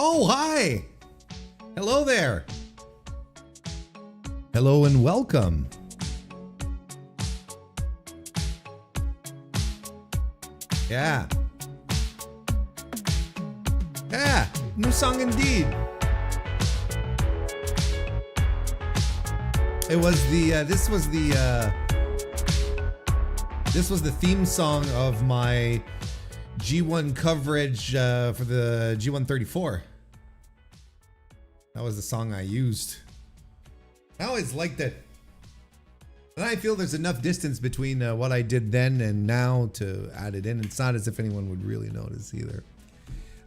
Oh, hi. Hello there. Hello and welcome. Yeah. Yeah, new song indeed. It was the this was the theme song of my G1 coverage for the G134. That was the song I used. I always liked it. And I feel there's enough distance between what I did then and now to add it in. It's not as if anyone would really notice either.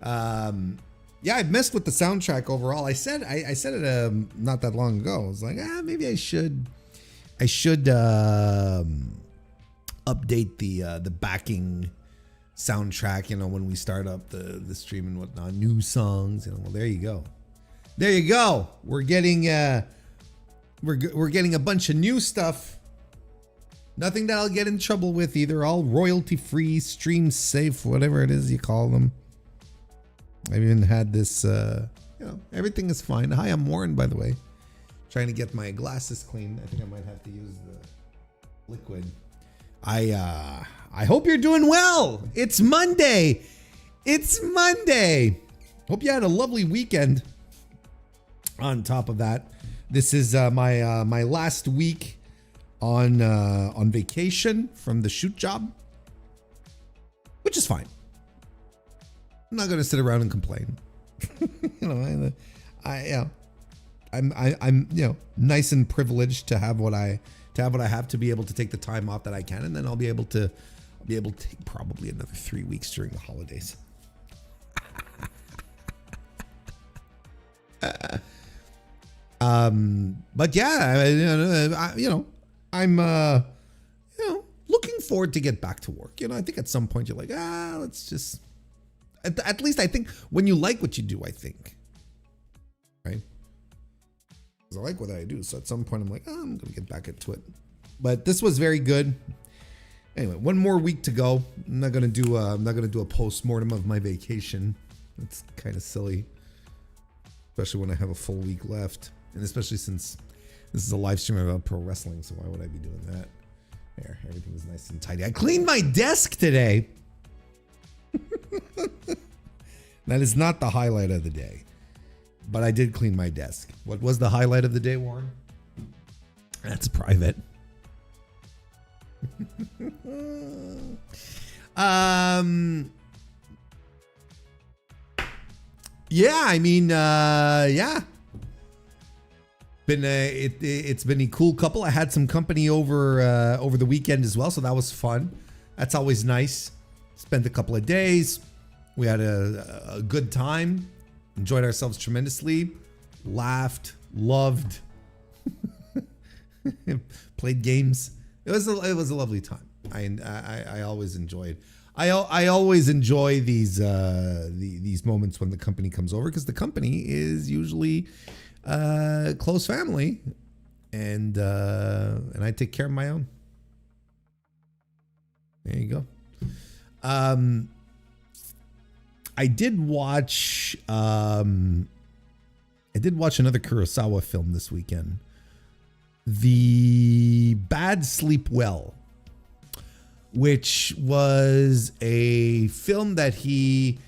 Yeah, I messed with the soundtrack overall. I said it not that long ago. I was like, maybe I should update the backing soundtrack, you know, when we start up the stream and whatnot, new songs, you know. Well, there you go. There you go. We're getting we're getting a bunch of new stuff. Nothing that I'll get in trouble with either. All royalty free, stream safe, whatever it is you call them. I've even had this, you know, everything is fine. Hi, I'm Warren, by the way. Trying to get my glasses clean. I think I might have to use the liquid. I hope you're doing well. It's Monday. It's Monday. Hope you had a lovely weekend. On top of that, this is my last week on vacation from the shoot job, which is fine. I'm not going to sit around and complain. You know, I'm you know, nice and privileged to have what I have, to be able to take the time off that I can, and then I'll be able to take probably another 3 weeks during the holidays. But yeah, you know, I'm you know, looking forward to get back to work. You know, I think at some point you're like, let's just, at least I think when you like what you do, I think, right? Because I like what I do, so at some point I'm like, I'm gonna get back into it. But this was very good. Anyway, one more week to go. I'm not gonna do a post-mortem of my vacation. It's kind of silly, especially when I have a full week left, and especially since this is a live stream about pro wrestling. So why would I be doing that? There, everything is nice and tidy. I cleaned my desk today. That is not the highlight of the day, but I did clean my desk. What was the highlight of the day, Warren? That's private. Yeah, I mean, yeah. It's been a cool couple. I had some company over the weekend as well, so that was fun. That's always nice. Spent a couple of days. We had a good time. Enjoyed ourselves tremendously. Laughed, loved, played games. It was a lovely time. I always enjoyed. I always enjoy these moments when the company comes over, because the company is usually close family, and I take care of my own. There you go. I did watch another Kurosawa film this weekend. The Bad Sleep Well, which was a film that he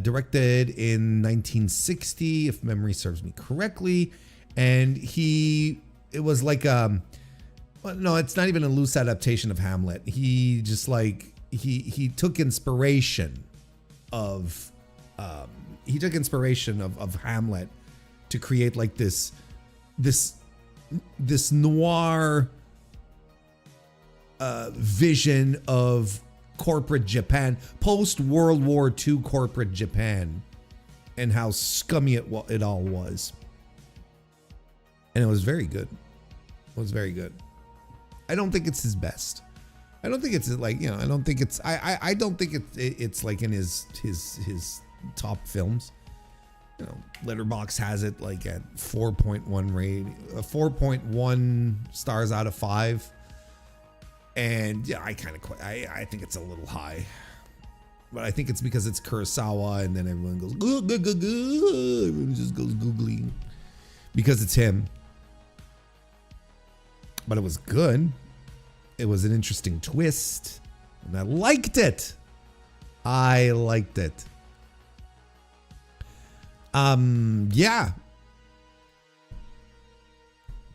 directed in 1960, if memory serves me correctly, and it was like no, it's not even a loose adaptation of Hamlet. He just like he took inspiration of Hamlet to create like this noir vision of corporate Japan, post World War II corporate Japan, and how scummy it all was. And it was very good. It was very good. I don't think it's his best. I don't think it's like, you know, I don't think it's it's like in his top films. You know, Letterboxd has it like at 4.1 stars out of 5. And yeah, I think it's a little high. But I think it's because it's Kurosawa, and then everyone goes, everyone just goes googly because it's him. But it was good. It was an interesting twist, and I liked it. I liked it. Yeah.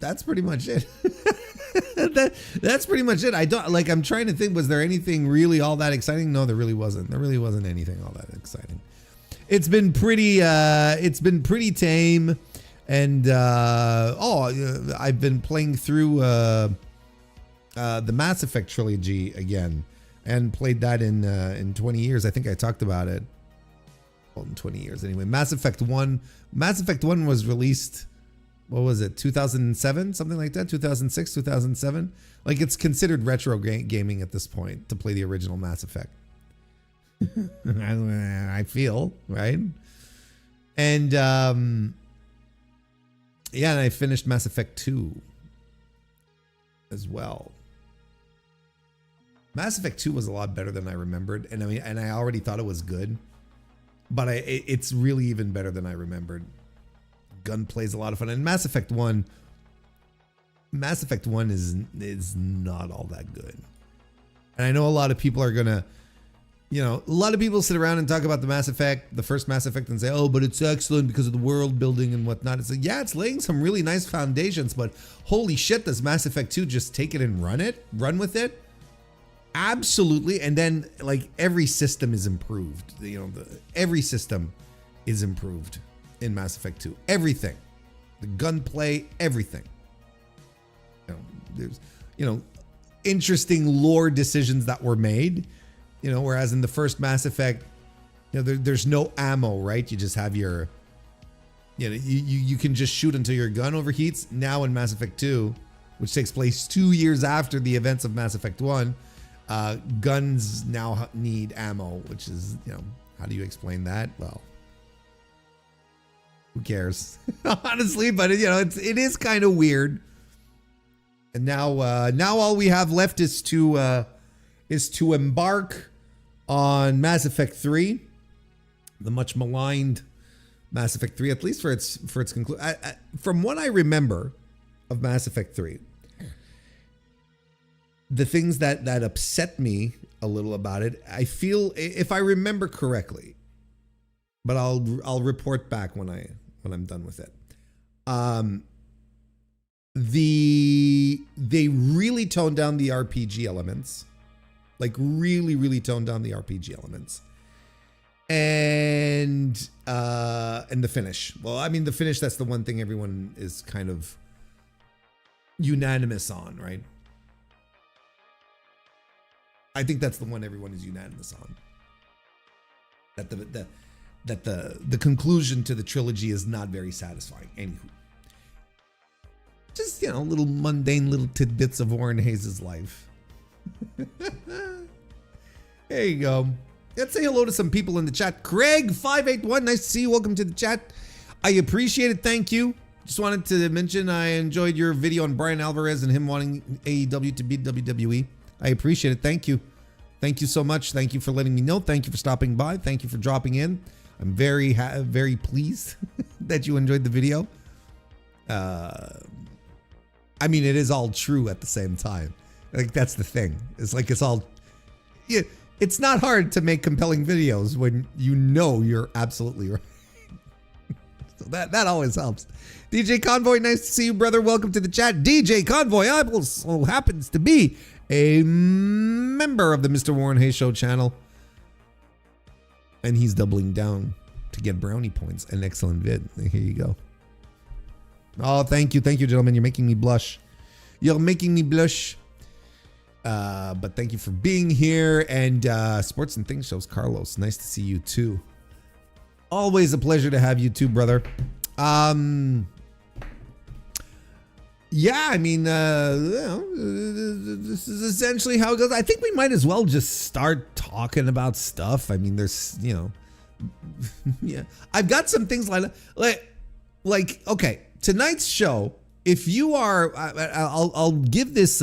That's pretty much it. That's pretty much it. I'm trying to think, was there anything really all that exciting? No, there really wasn't. There really wasn't anything all that exciting. It's been pretty tame. And I've been playing through the Mass Effect trilogy again, and played that in 20 years. I think I talked about it. Well, in 20 years anyway. Mass Effect 1 was released, what was it, 2007, something like that, 2006, 2007. Like, it's considered retro gaming at this point to play the original Mass Effect. I feel, right? And yeah, and I finished Mass Effect 2 as well. Mass Effect 2 was a lot better than I remembered, and I already thought it was good, but it's really even better than I remembered. Gunplay is a lot of fun, and Mass Effect 1 is not all that good. And I know a lot of people are gonna, a lot of people sit around and talk about the first Mass Effect, and say, oh, but it's excellent because of the world building and whatnot. It's like, yeah, it's laying some really nice foundations, but holy shit, does Mass Effect 2 just take it and run with it? Absolutely. And then, like, every system is improved. Every system is improved in Mass Effect 2. Everything. The gunplay, everything. There's, interesting lore decisions that were made. Whereas in the first Mass Effect, there's no ammo, right? You just have your, you can just shoot until your gun overheats. Now in Mass Effect 2, which takes place 2 years after the events of Mass Effect 1, guns now need ammo, which is, how do you explain that? Well, who cares? Honestly, but it is kind of weird. And now all we have left is to embark on Mass Effect 3, the much maligned Mass Effect 3, at least for its conclusion. From what I remember of Mass Effect 3, the things that upset me a little about it, I feel, if I remember correctly, but I'll report back when I'm done with it. They really toned down the RPG elements. Like, really toned down the RPG elements. And the finish. Well, I mean, the finish, that's the one thing everyone is kind of unanimous on, right? I think that's the one everyone is unanimous on. That the conclusion to the trilogy is not very satisfying. Anywho. Just, little mundane little tidbits of Warren Hayes' life. There you go. Let's say hello to some people in the chat. Craig581, nice to see you. Welcome to the chat. I appreciate it. Thank you. Just wanted to mention I enjoyed your video on Brian Alvarez and him wanting AEW to beat WWE. I appreciate it. Thank you. Thank you so much. Thank you for letting me know. Thank you for stopping by. Thank you for dropping in. I'm very pleased that you enjoyed the video. I mean, it is all true at the same time. Like, that's the thing. It's like, it's all, yeah, it's not hard to make compelling videos when you're absolutely right. So that always helps. DJ Convoy, nice to see you, brother. Welcome to the chat. DJ Convoy also happens to be a member of the Mr. Warren Hayes Show channel. And he's doubling down to get brownie points. An excellent vid. Here you go. Oh, thank you, gentlemen. You're making me blush. You're making me blush. But thank you for being here. And Sports and Things shows, Carlos. Nice to see you too. Always a pleasure to have you too, brother. Yeah, I mean, this is essentially how it goes. I think we might as well just start talking about stuff. I mean, there's, yeah, I've got some things like okay. Tonight's show, if you are, I'll give this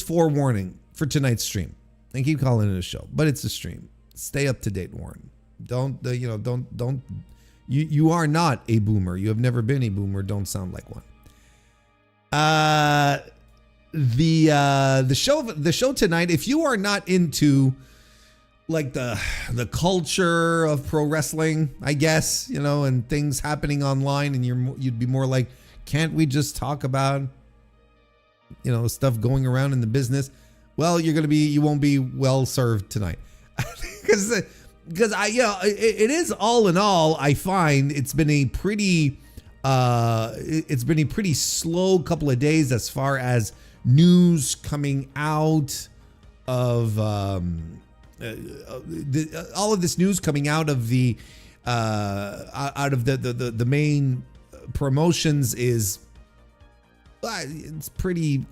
forewarning for tonight's stream. I keep calling it a show, but it's a stream. Stay up to date, Warren. Don't you are not a boomer. You have never been a boomer. Don't sound like one. The show tonight, if you are not into like the culture of pro wrestling, I guess, and things happening online, and you'd be more like, can't we just talk about stuff going around in the business? Well, you won't be well served tonight. because it is, all in all, I find it's been a pretty slow couple of days as far as news coming out of all of this news coming out of the main promotions is it's pretty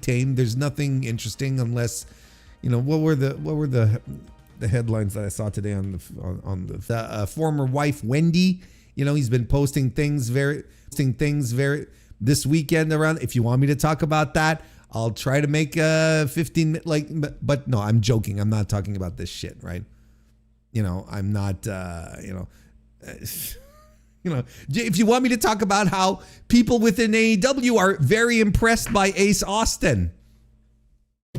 tame. There's nothing interesting unless what were the headlines that I saw today on the former wife Wendy. He's been posting things very this weekend around. If you want me to talk about that, I'll try to make 15 but no, I'm joking. I'm not talking about this shit, right? I'm not if you want me to talk about how people within AEW are very impressed by Ace Austin,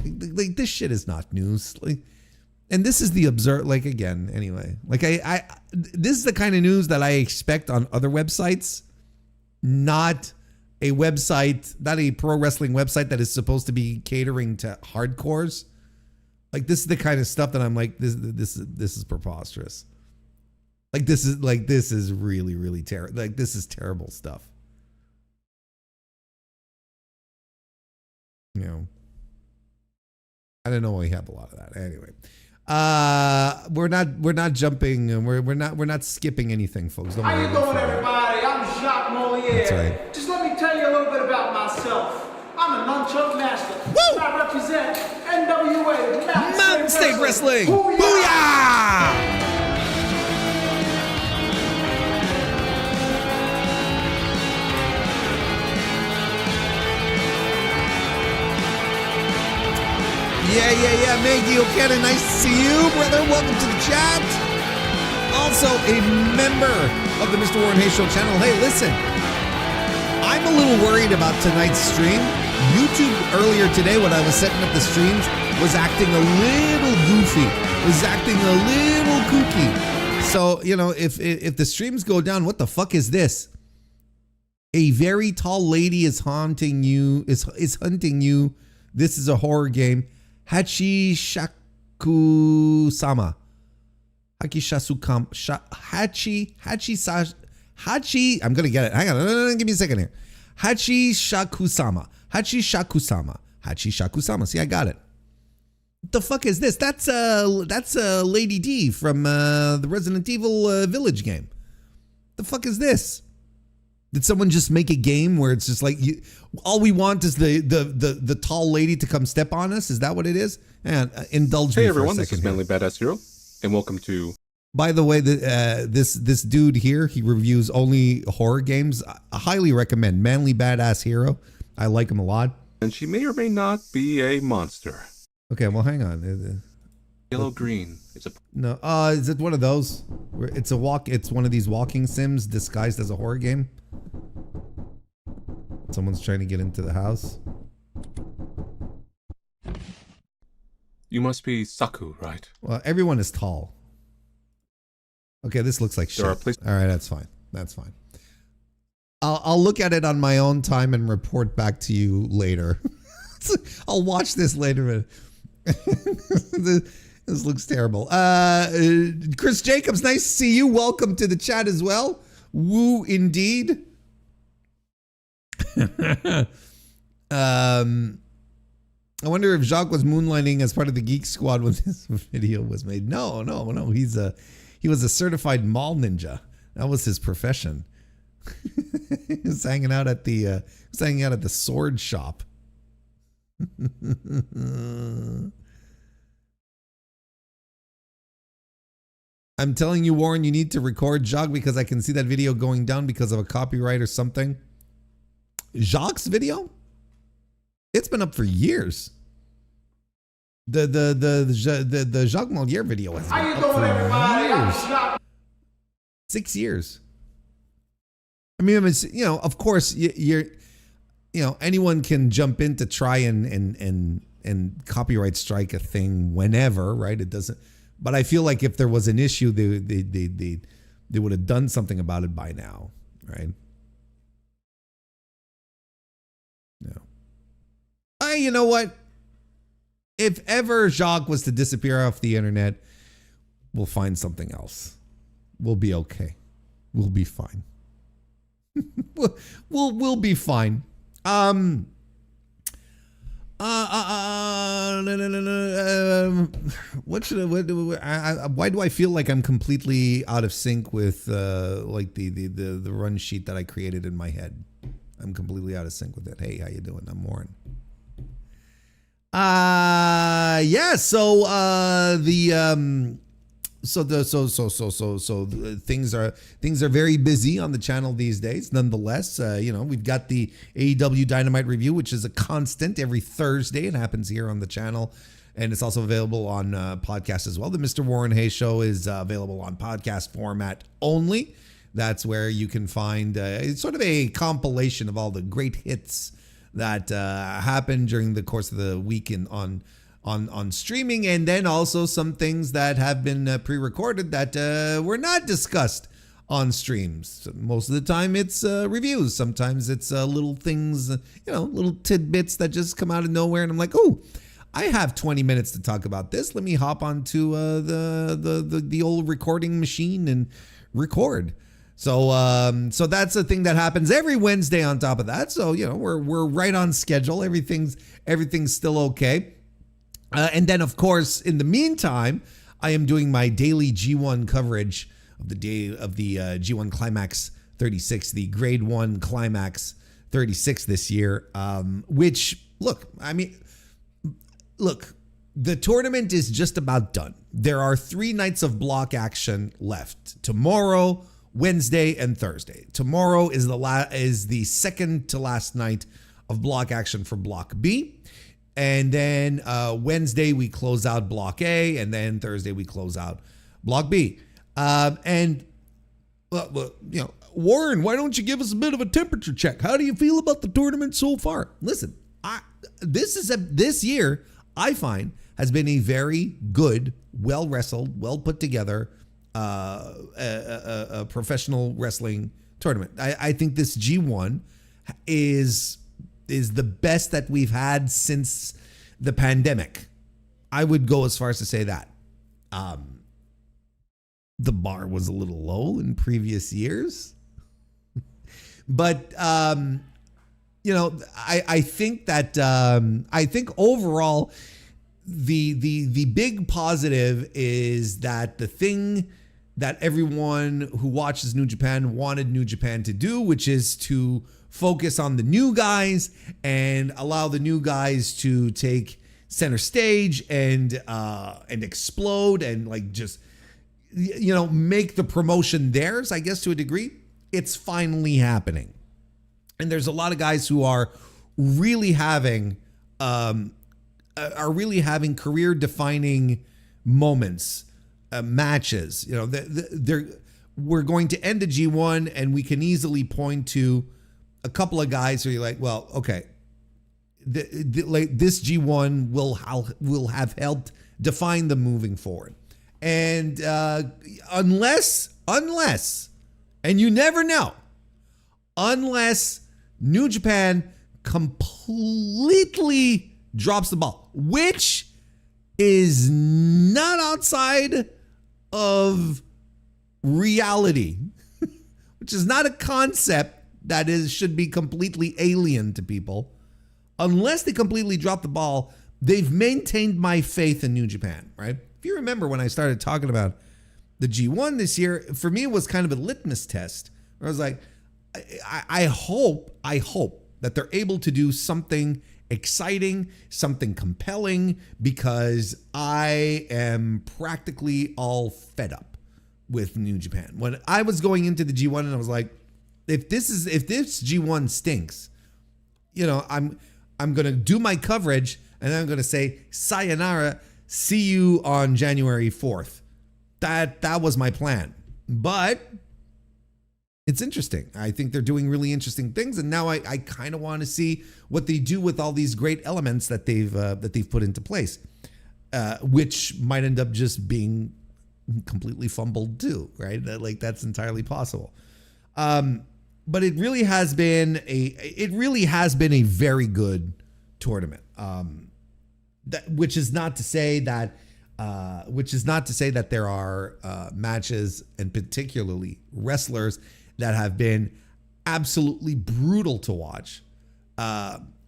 like this shit is not news. And this is the again, anyway. I this is the kind of news that I expect on other websites, not a pro wrestling website that is supposed to be catering to hardcores. This is the kind of stuff that I'm like, this is preposterous. This is really, really terrible. This is terrible stuff. I don't know why we have a lot of that. Anyway, we're not jumping. We're not skipping anything, folks. How you doing, everybody? I'm Jacques Mollier. That's right. Just let me tell you a little bit about myself. I'm a nunchuck master. Woo! I represent NWA Mountain State Wrestling. Booyah! Yeah. Maggie Okada, nice to see you, brother. Welcome to the chat. Also a member of the Mr. Warren Hayes Show channel. Hey, listen, I'm a little worried about tonight's stream. YouTube earlier today when I was setting up the streams was acting a little goofy, was acting a little kooky. So, if the streams go down, what the fuck is this? A very tall lady is haunting you, is hunting you. This is a horror game. Hachi, I'm gonna get it. Hang on, give me a second here. Hachi Shakusama. See, I got it. What the fuck is this? That's Lady D from the Resident Evil Village game. The fuck is this? Did someone just make a game where it's just like all we want is the tall lady to come step on us? Is that what it is? And indulge me Hey for everyone, a this second is Manly Badass Hero, and welcome to. By the way, this dude here, he reviews only horror games. I highly recommend Manly Badass Hero. I like him a lot. And she may or may not be a monster. Okay, well, hang on. Yellow green. It's a No, is it one of those? Where it's one of these walking sims disguised as a horror game. Someone's trying to get into the house. You must be Saku, right? Well, everyone is tall. Okay, this looks like shit. All right, that's fine. That's fine. I'll look at it on my own time and report back to you later. I'll watch this later. This looks terrible. Chris Jacobs, nice to see you. Welcome to the chat as well. Woo, indeed. I wonder if Jacques was moonlighting as part of the Geek Squad when this video was made. No. He was a certified mall ninja. That was his profession. He was hanging out at the sword shop. I'm telling you, Warren, you need to record Jacques because I can see that video going down because of a copyright or something. Jacques' video? It's been up for years. The Jacques Moliere video has How been you up doing, for everybody? I'm years. Jacques. 6 years. I mean, it's, you know, of course, you're, you know, anyone can jump in to try and copyright strike a thing whenever, right? It doesn't. But I feel like if there was an issue, they would have done something about it by now, right? No. You know what? If ever Jacques was to disappear off the internet, we'll find something else. We'll be okay. We'll be fine. we'll be fine. What should why do I feel like I'm completely out of sync with like the run sheet that I created in my head? I'm completely out of sync with it. Hey, how you doing? I'm Warren. Yeah, so things are very busy on the channel these days. Nonetheless, you know, we've got the AEW Dynamite review, which is a constant every Thursday. It happens here on the channel, and it's also available on podcast as well. The Mr. Warren Hayes Show is available on podcast format only. That's where you can find it's sort of a compilation of all the great hits that happened during the course of the week on streaming, and then also some things that have been pre-recorded that were not discussed on streams. So most of the time it's reviews. Sometimes it's little things, you know, little tidbits that just come out of nowhere, and I'm like, oh, I have 20 minutes to talk about this. Let me hop onto the old recording machine and record. So that's a thing that happens every Wednesday on top of that. So, you know, we're right on schedule. Everything's still okay. And then, of course, in the meantime, I am doing my daily G1 coverage of the day of the G1 Climax 36, the Grade 1 Climax 36 this year, which, look, the tournament is just about done. There are 3 nights of block action left. Tomorrow, Wednesday, and Thursday. Tomorrow is the second to last night of block action for Block B. And then Wednesday we close out Block A, and then Thursday we close out Block B. And you know, Warren, why don't you give us a bit of a temperature check? How do you feel about the tournament so far? Listen, this year I find has been a very good, well wrestled, well put together a professional wrestling tournament. I think this G1 is the best that we've had since the pandemic. I would go as far as to say that. The bar was a little low in previous years. But, you know, I think that, I think overall, the big positive is that the thing that everyone who watches New Japan wanted New Japan to do, which is to focus on the new guys and allow the new guys to take center stage and explode and like just, you know, make the promotion theirs, I guess, to a degree. It's finally happening. And there's a lot of guys who are really having career defining moments, matches. You know, we're going to end the G1 and we can easily point to a couple of guys who you're like, well, okay, like this G1 will have helped define them moving forward. And unless, and you never know, unless New Japan completely drops the ball, which is not outside of reality, which is not a concept that should be completely alien to people. Unless they completely drop the ball, they've maintained my faith in New Japan, right? If you remember when I started talking about the G1 this year, for me it was kind of a litmus test where I was like, I hope that they're able to do something exciting, something compelling, because I am practically all fed up with New Japan. When I was going into the G1 and I was like, if this G1 stinks, you know, I'm I'm going to do my coverage, and then I'm going to say, sayonara, see you on January 4th. That was my plan. But it's interesting. I think they're doing really interesting things, and now I kind of want to see what they do with all these great elements that they've put into place, which might end up just being completely fumbled too, right? Like that's entirely possible. But it really has been a very good tournament. Which is not to say that there are matches, and particularly wrestlers, that have been absolutely brutal to watch,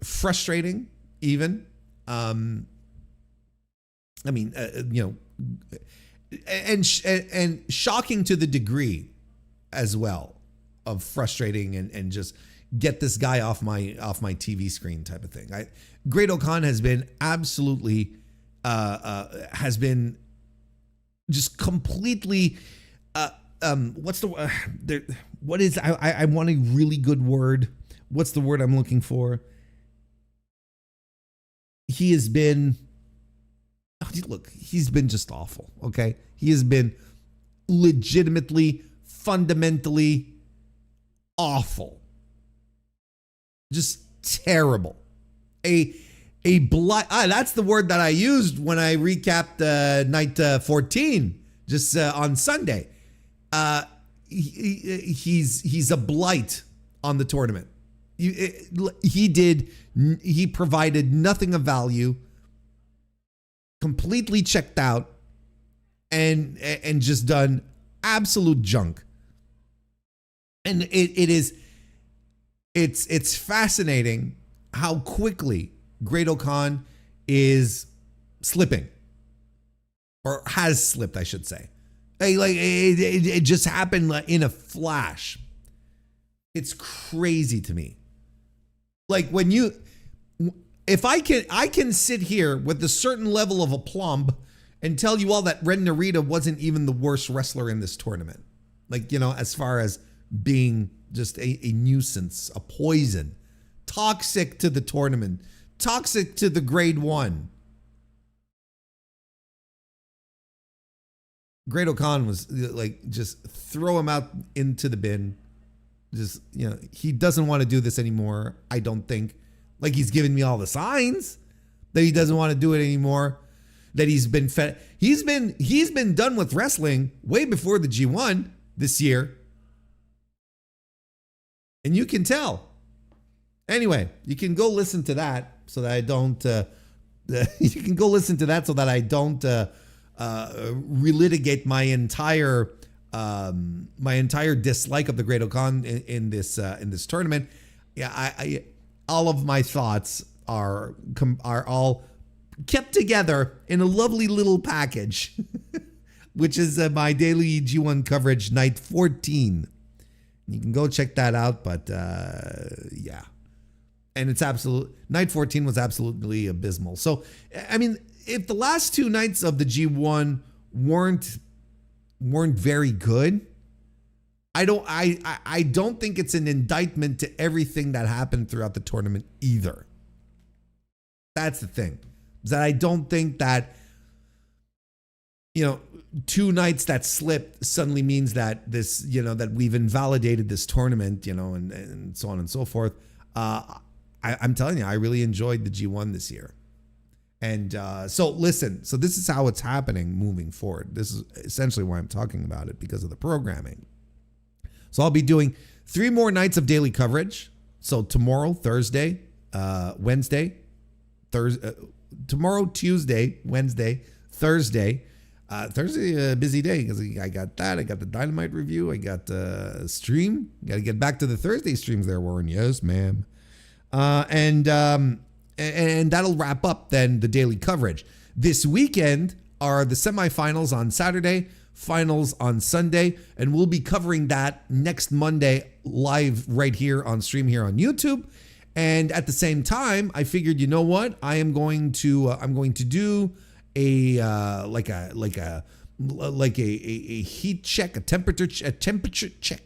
frustrating even. And shocking to the degree as well of frustrating and just get this guy off my TV screen type of thing. Great O'Khan has been absolutely just completely I want a really good word. What's the word I'm looking for? He's been just awful, okay? He has been legitimately, fundamentally awful. Just terrible. That's the word that I used when I recapped night 14 just on Sunday. He's a blight on the tournament. He provided nothing of value, completely checked out, and just done absolute junk. And it's fascinating how quickly Great O'Khan is slipping, or has slipped, I should say. It just happened in a flash. It's crazy to me. Like if I can sit here with a certain level of aplomb and tell you all that Ren Narita wasn't even the worst wrestler in this tournament. Like, as far as being just a nuisance, a poison, toxic to the tournament, toxic to the grade 1. Great O'Khan was like, just throw him out into the bin. Just, he doesn't want to do this anymore. I don't think. Like, he's given me all the signs that he doesn't want to do it anymore. That he's been fed. He's been done with wrestling way before the G1 this year. And you can tell. Anyway, you can go listen to that so that I don't. You can go listen to that so that I don't relitigate my entire dislike of the Great O'Khan in this tournament. Yeah, I all of my thoughts are all kept together in a lovely little package, which is my daily G1 coverage night 14. You can go check that out, but yeah. And it's night 14 was absolutely abysmal. So, I mean, if the last two nights of the G1 weren't very good, I don't think it's an indictment to everything that happened throughout the tournament either. That's the thing. Is that I don't think that, two nights that slipped suddenly means that this, that we've invalidated this tournament, and so on and so forth. I'm telling you, I really enjoyed the G1 this year. And so listen, so this is how it's happening moving forward. This is essentially why I'm talking about it, because of the programming. So I'll be doing 3 more nights of daily coverage. So tomorrow, Thursday, Wednesday, tomorrow, Tuesday, Wednesday, Thursday. Thursday, a busy day because I got that. I got the Dynamite review. I got the stream. Got to get back to the Thursday streams there, Warren. Yes, ma'am. And that'll wrap up then the daily coverage. This weekend are the semifinals on Saturday, finals on Sunday, and we'll be covering that next Monday live right here on stream here on YouTube. And at the same time, I figured, you know what? I'm going to do a heat check, a temperature check.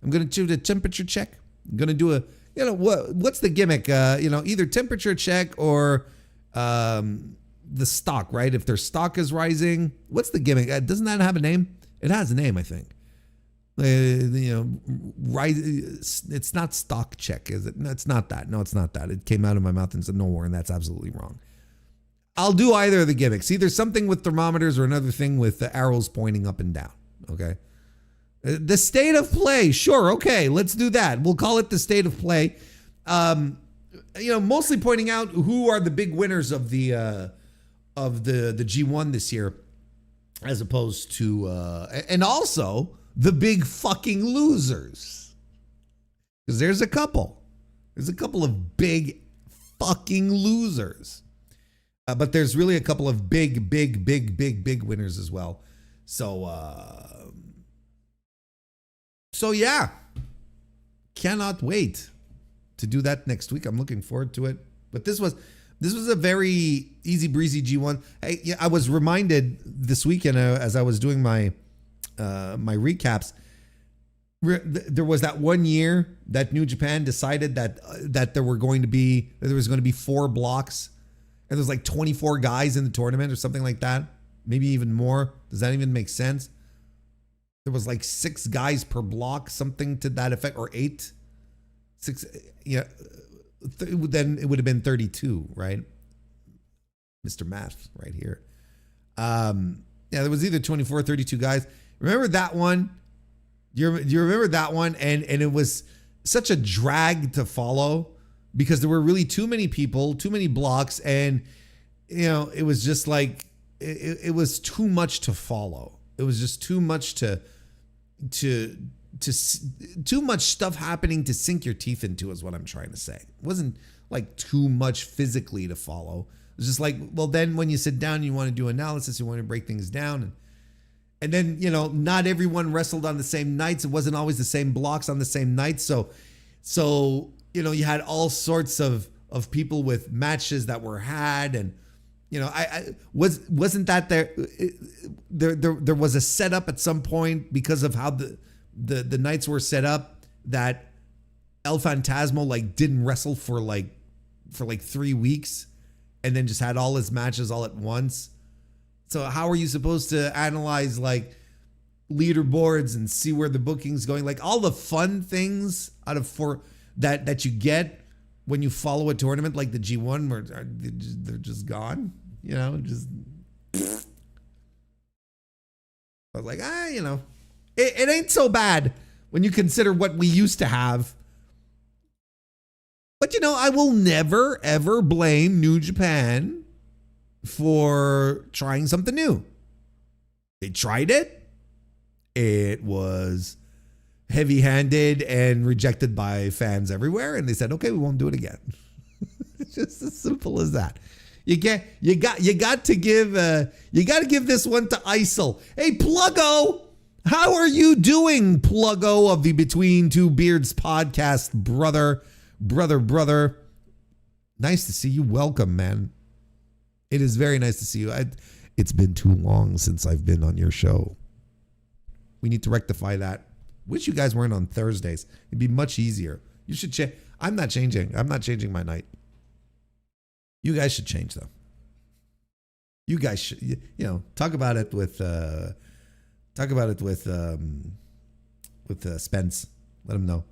I'm going to do the temperature check. I'm going to do what's the gimmick? Either temperature check or the stock, right? If their stock is rising, what's the gimmick? Doesn't that have a name? It has a name, I think. It's not stock check, is it? No, it's not that. No, it's not that. It came out of my mouth and said nowhere, and that's absolutely wrong. I'll do either of the gimmicks. Either something with thermometers or another thing with the arrows pointing up and down. Okay. The state of play. Sure. Okay. Let's do that. We'll call it the state of play. Mostly pointing out who are the big winners of the G1 this year, as opposed to, and also the big fucking losers. Because there's a couple. There's a couple of big fucking losers. But there's really a couple of big winners as well. So yeah, cannot wait to do that next week. I'm looking forward to it. But this was a very easy breezy G1. I was reminded this weekend as I was doing my recaps. There was that one year that New Japan decided that there was going to be 4 blocks. And there's like 24 guys in the tournament or something like that. Maybe even more. Does that even make sense? There was like 6 guys per block, something to that effect, or 8. 6, then it would have been 32, right? Mr. Math right here. There was either 24 or 32 guys. Remember that one? Do you remember that one? And it was such a drag to follow, because there were really too many people, too many blocks, and it was just like it was too much to follow. It was just too much too much stuff happening to sink your teeth into, is what I'm trying to say. It wasn't like too much physically to follow. It was just like, well, then when you sit down, you want to do analysis, you want to break things down, and then not everyone wrestled on the same nights. It wasn't always the same blocks on the same night. So you had all sorts of people with matches that were had, and wasn't that there was a setup at some point because of how the nights were set up, that El Phantasmo didn't wrestle for 3 weeks, and then just had all his matches all at once. So how are you supposed to analyze leaderboards and see where the booking's going? All the fun things out of that you get when you follow a tournament like the G1, where they're just gone, just. I was like, it ain't so bad when you consider what we used to have. But I will never ever blame New Japan for trying something new. They tried it. It was heavy-handed and rejected by fans everywhere, and they said, okay, we won't do it again. It's just as simple as that. You got to give this one to ISIL. Hey, Pluggo, how are you doing, Pluggo of the Between Two Beards podcast, brother? Nice to see you. Welcome, man. It is very nice to see you. It's been too long since I've been on your show. We need to rectify that. Wish you guys weren't on Thursdays. It'd be much easier. You should change. I'm not changing my night. You guys should change, though. You guys should, talk about it with Spence. Let him know.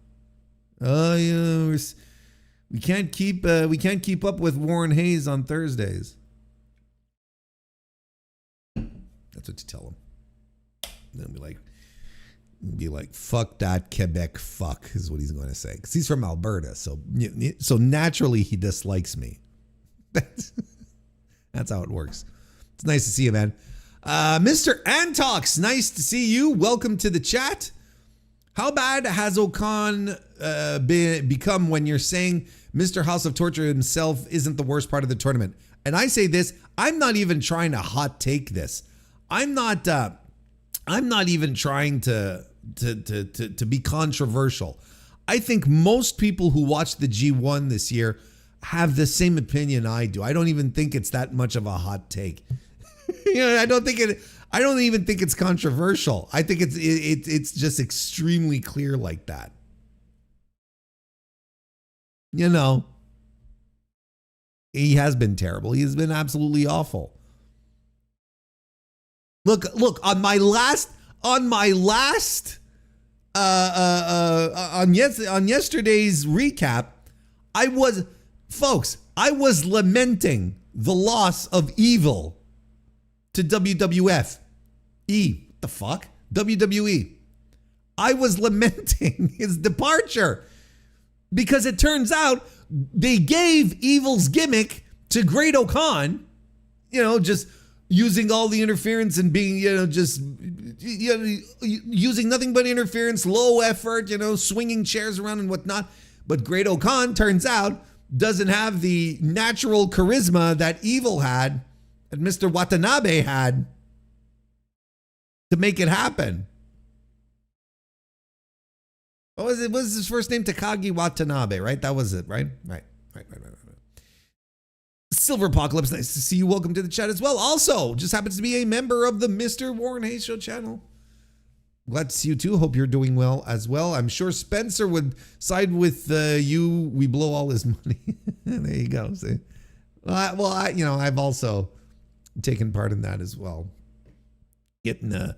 We can't keep up with Warren Hayes on Thursdays. That's what you tell him. And they'll be like, fuck that Quebec fuck, is what he's going to say. Because he's from Alberta, so naturally he dislikes me. That's how it works. It's nice to see you, man. Mr. Antox, nice to see you. Welcome to the chat. How bad has Okan become when you're saying Mr. House of Torture himself isn't the worst part of the tournament? And I say this, I'm not even trying to hot take this. I'm not even trying to be controversial. I think most people who watched the G1 this year have the same opinion I do. I don't even think it's that much of a hot take. I don't even think it's controversial. I think it's just extremely clear like that. You know, he has been terrible. He has been absolutely awful. Look, on yesterday's recap, I was lamenting the loss of Evil to WWF. What the fuck? WWE. I was lamenting his departure because it turns out they gave Evil's gimmick to Great O'Khan, just using all the interference and being, using nothing but interference, low effort, swinging chairs around and whatnot. But Great O'Khan, turns out, doesn't have the natural charisma that Evil had, that Mr. Watanabe had, to make it happen. What was it? What was his first name? Takagi Watanabe, right? That was it, right? Right. Silver Apocalypse, nice to see you. Welcome to the chat as well. Also, just happens to be a member of the Mr. Warren Hayes Show channel. Glad to see you too. Hope you're doing well as well. I'm sure Spencer would side with you. We blow all his money. There you go. See? I've also taken part in that as well. Getting a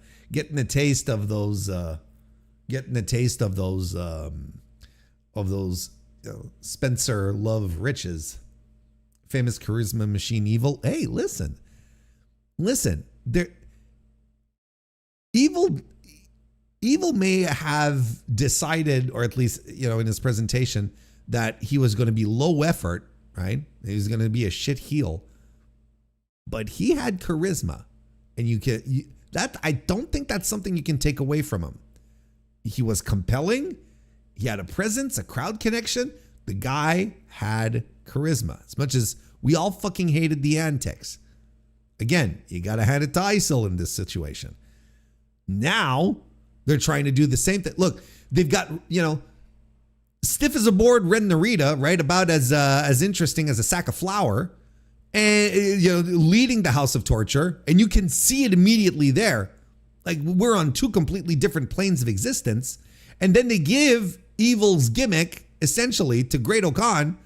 taste of those. Spencer love riches. Famous charisma machine Evil. Hey, listen. There, Evil may have decided, or at least, in his presentation, that he was going to be low effort, right? He was going to be a shit heel. But he had charisma. And I don't think that's something you can take away from him. He was compelling. He had a presence, a crowd connection. The guy had charisma. As much as we all fucking hated the antics. Again, you got to hand it to ISIL in this situation. Now, they're trying to do the same thing. Look, they've got, stiff as a board Ren Narita, right? About as interesting as a sack of flour. And, leading the House of Torture. And you can see it immediately there. Like, we're on two completely different planes of existence. And then they give Evil's gimmick, essentially, to Great O'Khan.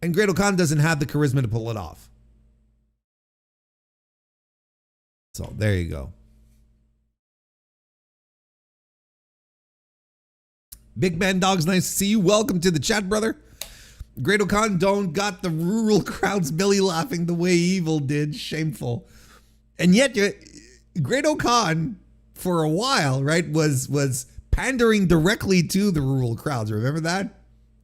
And Great O'Khan doesn't have the charisma to pull it off. So, there you go. Big Man Dogs, nice to see you. Welcome to the chat, brother. Great O'Khan don't got the rural crowds belly laughing the way Evil did. Shameful. And yet, Great O'Khan, for a while, right, was pandering directly to the rural crowds. Remember that?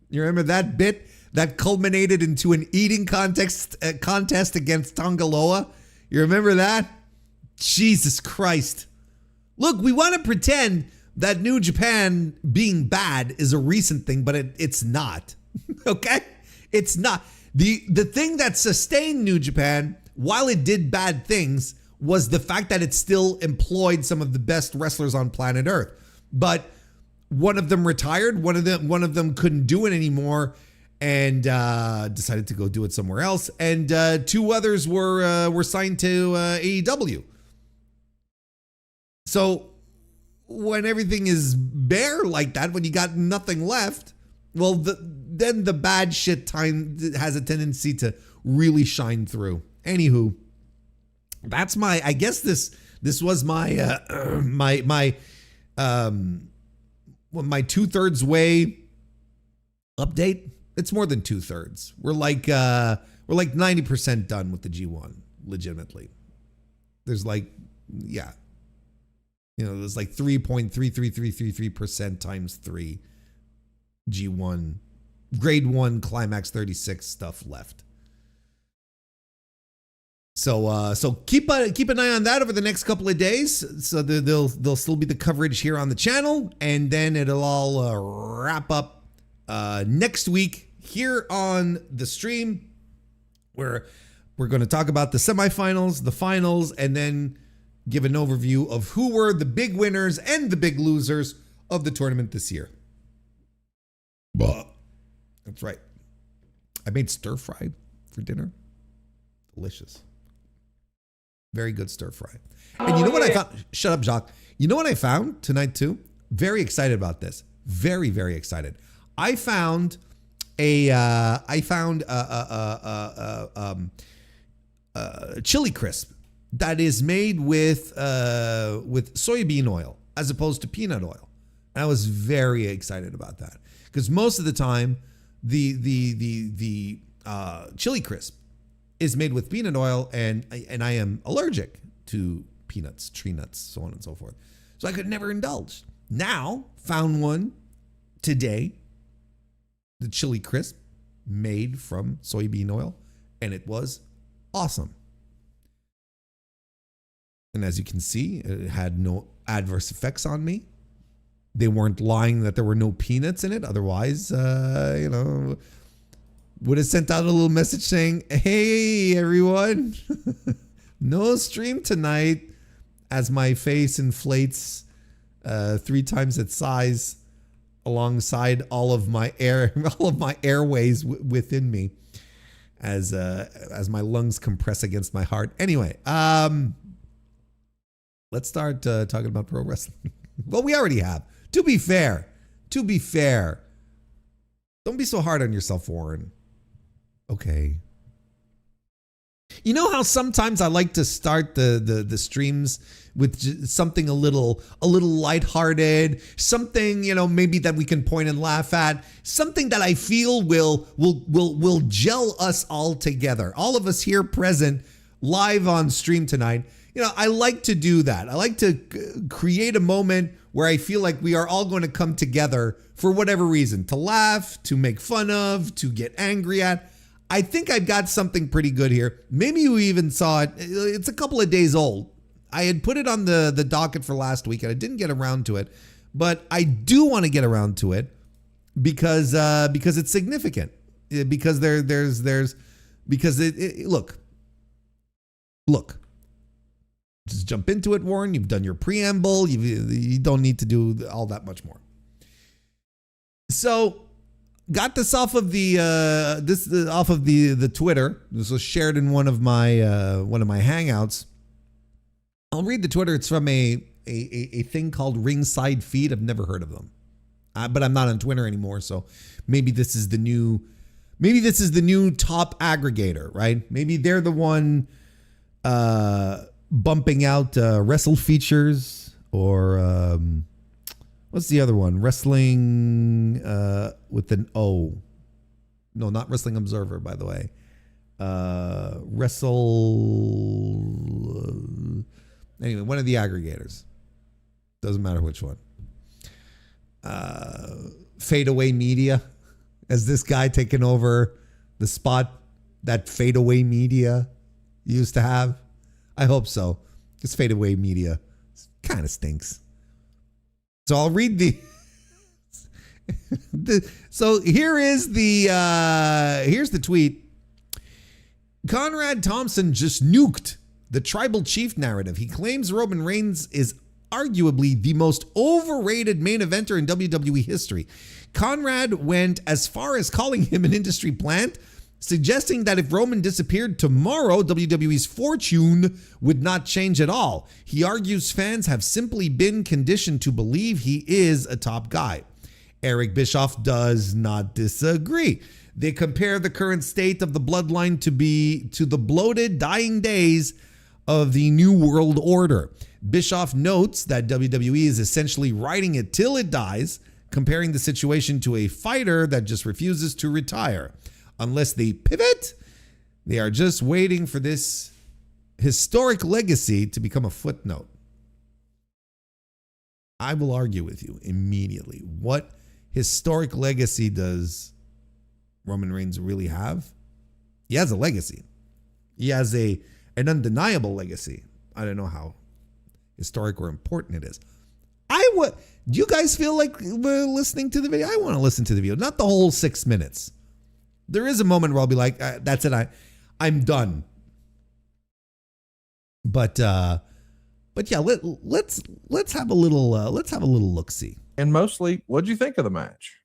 You remember that bit that culminated into an eating contest against Tongaloa? You remember that? Jesus Christ. Look, we want to pretend that New Japan being bad is a recent thing, but it's not. Okay? It's not. The thing that sustained New Japan, while it did bad things, was the fact that it still employed some of the best wrestlers on planet Earth. But one of them retired, one of them couldn't do it anymore and decided to go do it somewhere else. And two others were signed to AEW. So when everything is bare like that, when you got nothing left, well, then the bad shit time has a tendency to really shine through. Anywho, that's I guess this was my my 2/3 way update. It's more than 2/3. We're like 90% done with the G1, legitimately. There's there's like 3.33333% times 3 G1 grade 1 climax 36 stuff left. So keep an eye on that over the next couple of days. So there'll still be the coverage here on the channel, and then it'll all wrap up next week here on the stream, where we're going to talk about the semifinals, the finals, and then give an overview of who were the big winners and the big losers of the tournament this year. That's right. I made stir fry for dinner. Delicious. Very good stir fry. And you know what I found? Shut up, Jacques. You know what I found tonight too? Very excited about this. Very, very excited. I found I found chili crisp that is made with soybean oil as opposed to peanut oil. And I was very excited about that because most of the time the chili crisp is made with peanut oil, and I am allergic to peanuts, tree nuts, so on and so forth. So I could never indulge. Now found one today, the chili crisp made from soybean oil, and it was awesome. And as you can see, it had no adverse effects on me. They weren't lying that there were no peanuts in it. Otherwise, would have sent out a little message saying, hey, everyone, no stream tonight, as my face inflates 3 times its size alongside all of my airways within me as my lungs compress against my heart. Anyway, let's start talking about pro wrestling. Well, we already have. To be fair, don't be so hard on yourself, Warren. Okay. You know how sometimes I like to start the streams with something a little lighthearted, something, maybe that we can point and laugh at, something that I feel will gel us all together. All of us here present live on stream tonight. I like to do that. I like to create a moment where I feel like we are all going to come together for whatever reason, to laugh, to make fun of, to get angry at. I think I've got something pretty good here. Maybe you even saw it. It's a couple of days old. I had put it on the docket for last week and I didn't get around to it, but I do want to get around to it because it's significant. Because look. Just jump into it, Warren. You've done your preamble. You don't need to do all that much more. So, got this off of the Twitter. This was shared in one of my hangouts. I'll read the Twitter. It's from a thing called Ringside Feed. I've never heard of them, but I'm not on Twitter anymore. So maybe this is the new top aggregator, right? Maybe they're the one bumping out wrestle features, or what's the other one? Wrestling with an O. No, not Wrestling Observer, by the way. Anyway, one of the aggregators. Doesn't matter which one. Fadeaway Media. Has this guy taken over the spot that Fadeaway Media used to have? I hope so. Because Fadeaway Media kind of stinks. So I'll read so here's the tweet. Conrad Thompson just nuked the tribal chief narrative. He claims Roman Reigns is arguably the most overrated main eventer in WWE history. Conrad went as far as calling him an industry plant, suggesting that if Roman disappeared tomorrow, WWE's fortune would not change at all. He argues fans have simply been conditioned to believe he is a top guy. Eric Bischoff does not disagree. They compare the current state of the bloodline to the bloated, dying days of the New World Order. Bischoff notes that WWE is essentially riding it till it dies, comparing the situation to a fighter that just refuses to retire. Unless they pivot, they are just waiting for this historic legacy to become a footnote. I will argue with you immediately. What historic legacy does Roman Reigns really have? He has a legacy. He has an undeniable legacy. I don't know how historic or important it is. Do you guys feel like we're listening to the video? I want to listen to the video, not the whole 6 minutes. There is a moment where I'll be like, that's it. I'm done. But yeah, let's have a little look see. And mostly, what'd you think of the match?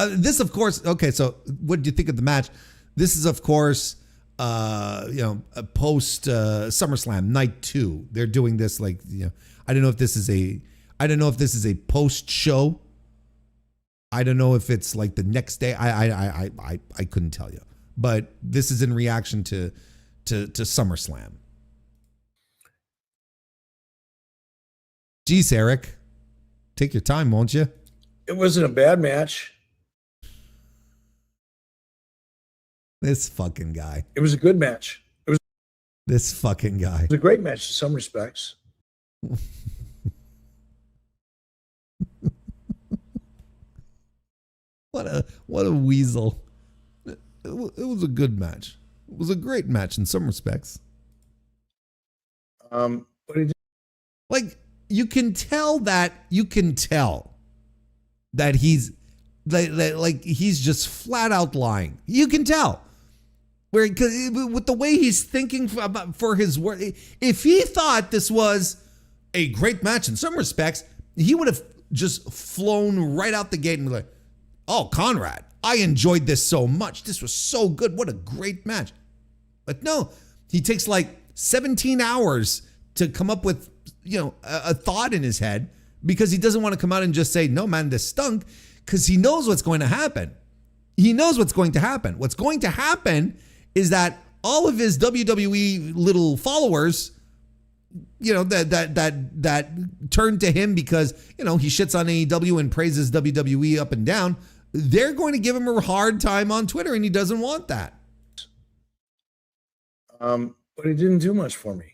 This, of course. Okay, so what did you think of the match? This is, of course, a post SummerSlam night 2. They're doing this I don't know if this is a post show. I don't know if it's like the next day. I couldn't tell you. But this is in reaction to SummerSlam. Jeez, Eric, take your time, won't you? It wasn't a bad match. This fucking guy. It was a good match. This fucking guy. It was a great match in some respects. What a weasel. It was a good match. It was a great match in some respects. But he did. Like, you can tell that he's like he's just flat out lying. You can tell. Where, with the way he's thinking for his work, if he thought this was a great match in some respects, he would have just flown right out the gate and be like, "Oh, Conrad, I enjoyed this so much. This was so good. What a great match." But no, he takes like 17 hours to come up with, a thought in his head, because he doesn't want to come out and just say, "No, man, this stunk," because he knows what's going to happen. He knows what's going to happen. What's going to happen is that all of his WWE little followers, that turn to him because, he shits on AEW and praises WWE up and down, they're going to give him a hard time on Twitter, and he doesn't want that. But he didn't do much for me. I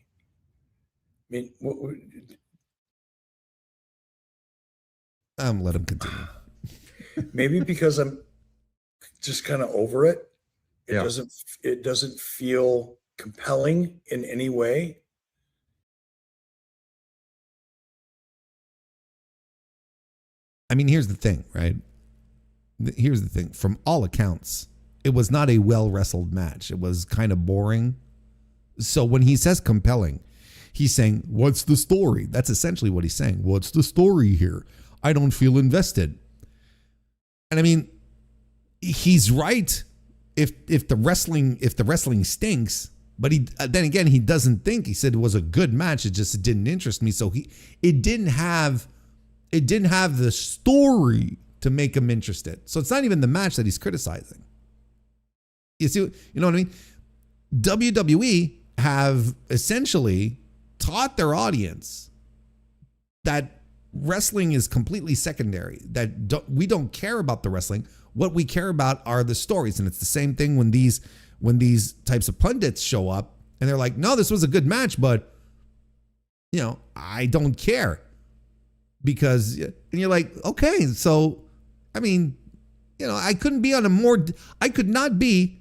mean, Let him continue. maybe because I'm just kind of over it. Yeah. It doesn't feel compelling in any way. I mean, here's the thing, right? Here's the thing. From all accounts, it was not a well-wrestled match. It was kind of boring. So when he says compelling, he's saying, "What's the story?" That's essentially what he's saying. What's the story here? I don't feel invested. And I mean, he's right. If the wrestling stinks, but then again, he doesn't think. He said it was a good match. It didn't interest me. So it didn't have the story to make him interested. So it's not even the match that he's criticizing. You see, you know what I mean? WWE have essentially taught their audience that wrestling is completely secondary, that we don't care about the wrestling. What we care about are the stories. And it's the same thing when these types of pundits show up and they're like, "No, this was a good match, but I don't care." Because, and you're like, okay, so, I mean, I could not be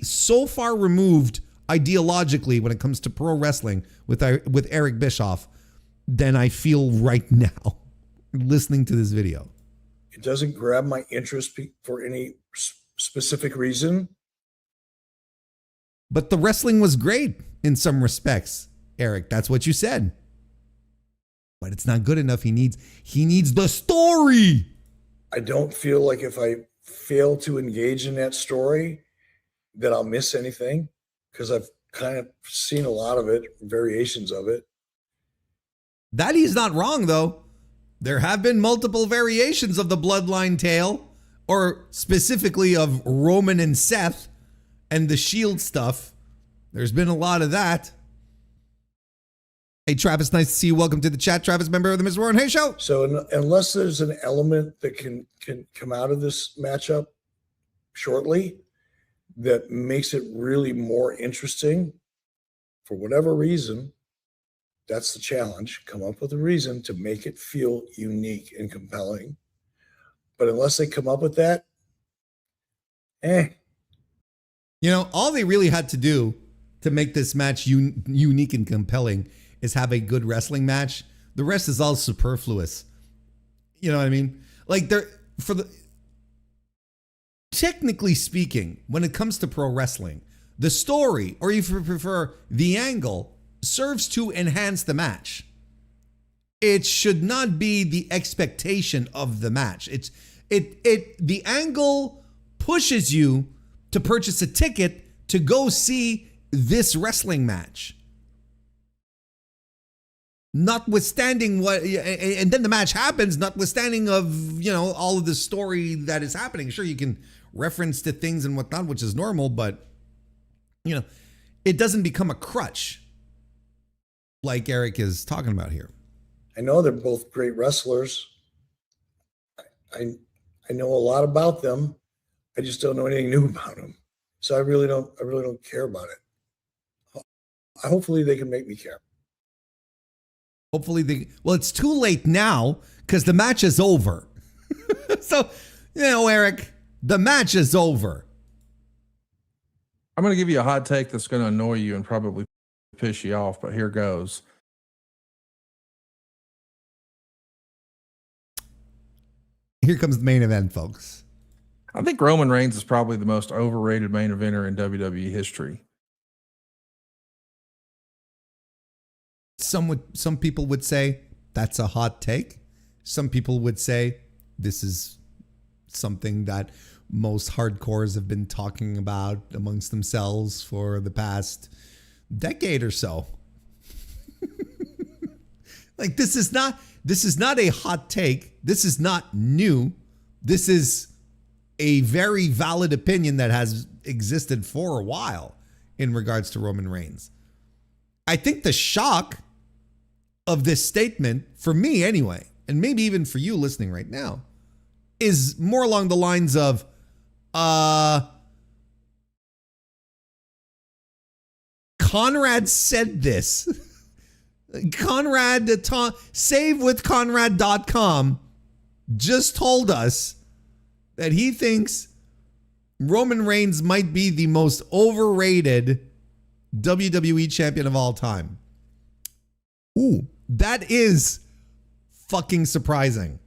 so far removed ideologically when it comes to pro wrestling with Eric Bischoff than I feel right now listening to this video. It doesn't grab my interest for any specific reason. But the wrestling was great in some respects, Eric. That's what you said. But it's not good enough. He needs the story. I don't feel like if I fail to engage in that story that I'll miss anything, because I've kind of seen a lot of it, variations of it. That he's not wrong, though. There have been multiple variations of the bloodline tale, or specifically of Roman and Seth and the Shield stuff. There's been a lot of that. Hey, Travis, nice to see you. Welcome to the chat. Travis, member of the Mr. Warren Hayes Show. So unless there's an element that can come out of this matchup shortly that makes it really more interesting, for whatever reason, that's the challenge. Come up with a reason to make it feel unique and compelling. But unless they come up with that, all they really had to do to make this match unique and compelling is have a good wrestling match. The rest is all superfluous. You know what I mean? Like, technically speaking, when it comes to pro wrestling, the story, or if you prefer, the angle, serves to enhance the match. It should not be the expectation of the match. The angle pushes you to purchase a ticket to go see this wrestling match. notwithstanding what, and then the match happens, notwithstanding of, all of the story that is happening. Sure, you can reference to things and whatnot, which is normal, but, it doesn't become a crutch like Eric is talking about here. I know they're both great wrestlers. I know a lot about them. I just don't know anything new about them. So I really don't care about it. Hopefully they can make me care. Hopefully it's too late now because the match is over. So, Eric, the match is over. I'm going to give you a hot take that's going to annoy you and probably piss you off, but here goes. Here comes the main event, folks. I think Roman Reigns is probably the most overrated main eventer in WWE history. Some people would say that's a hot take. Some people would say this is something that most hardcores have been talking about amongst themselves for the past decade or so. Like this is not a hot take. This is not new. This is a very valid opinion that has existed for a while in regards to Roman Reigns. I think the shock of this statement, for me anyway, and maybe even for you listening right now, is more along the lines of, Conrad said this. Conrad, SaveWithConrad.com just told us that he thinks Roman Reigns might be the most overrated WWE champion of all time. Ooh, that is fucking surprising.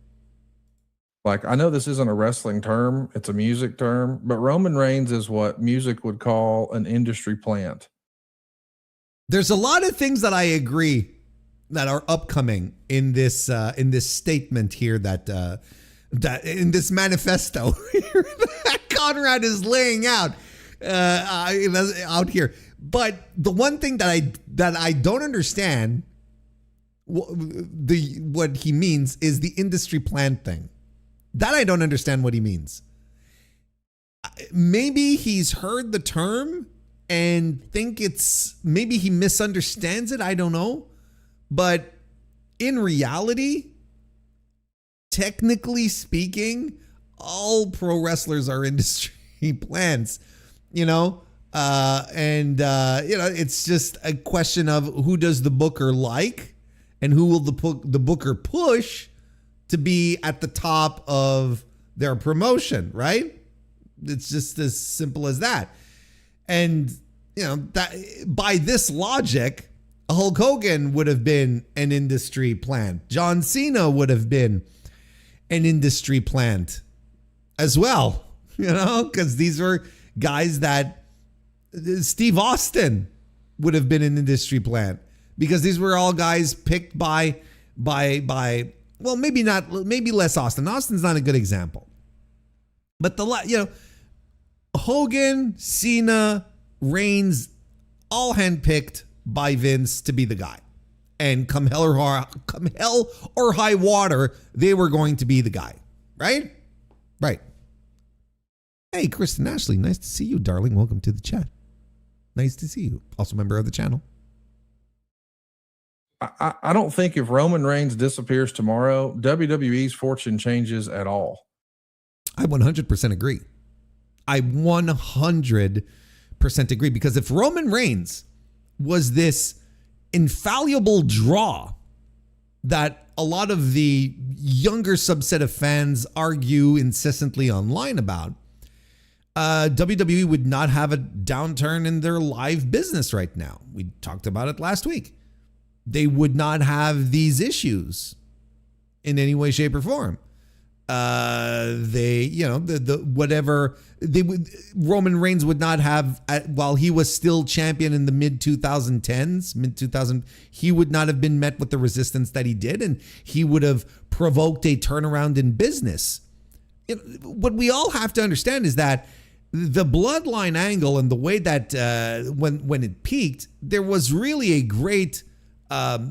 Like, I know this isn't a wrestling term, it's a music term, but Roman Reigns is what music would call an industry plant. There's a lot of things that I agree that are upcoming in this statement here that in this manifesto that Conrad is laying out here. But the one thing that I don't understand what he means is the industry plant thing. That I don't understand what he means. Maybe he's heard the term and maybe he misunderstands it. I don't know. But in reality, technically speaking, all pro wrestlers are industry plants, it's just a question of who does the booker like and who will the booker push to be at the top of their promotion, right? It's just as simple as that. And, that by this logic, Hulk Hogan would have been an industry plant. John Cena would have been an industry plant as well, because these were guys that Steve Austin would have been an industry plant because these were all guys picked by well, maybe less Austin. Austin's not a good example. But Hogan, Cena, Reigns, all handpicked by Vince to be the guy. And come hell or high water, they were going to be the guy. Right? Right. Hey, Kristen Ashley, nice to see you, darling. Welcome to the chat. Nice to see you. Also a member of the channel. I don't think if Roman Reigns disappears tomorrow, WWE's fortune changes at all. I 100% agree. I 100% agree, because if Roman Reigns was this infallible draw that a lot of the younger subset of fans argue incessantly online about, WWE would not have a downturn in their live business right now. We talked about it last week. They would not have these issues in any way, shape, or form. Roman Reigns would not have, while he was still champion in the mid 2000, he would not have been met with the resistance that he did, and he would have provoked a turnaround in business. What we all have to understand is that the bloodline angle and the way that when it peaked, there was really a great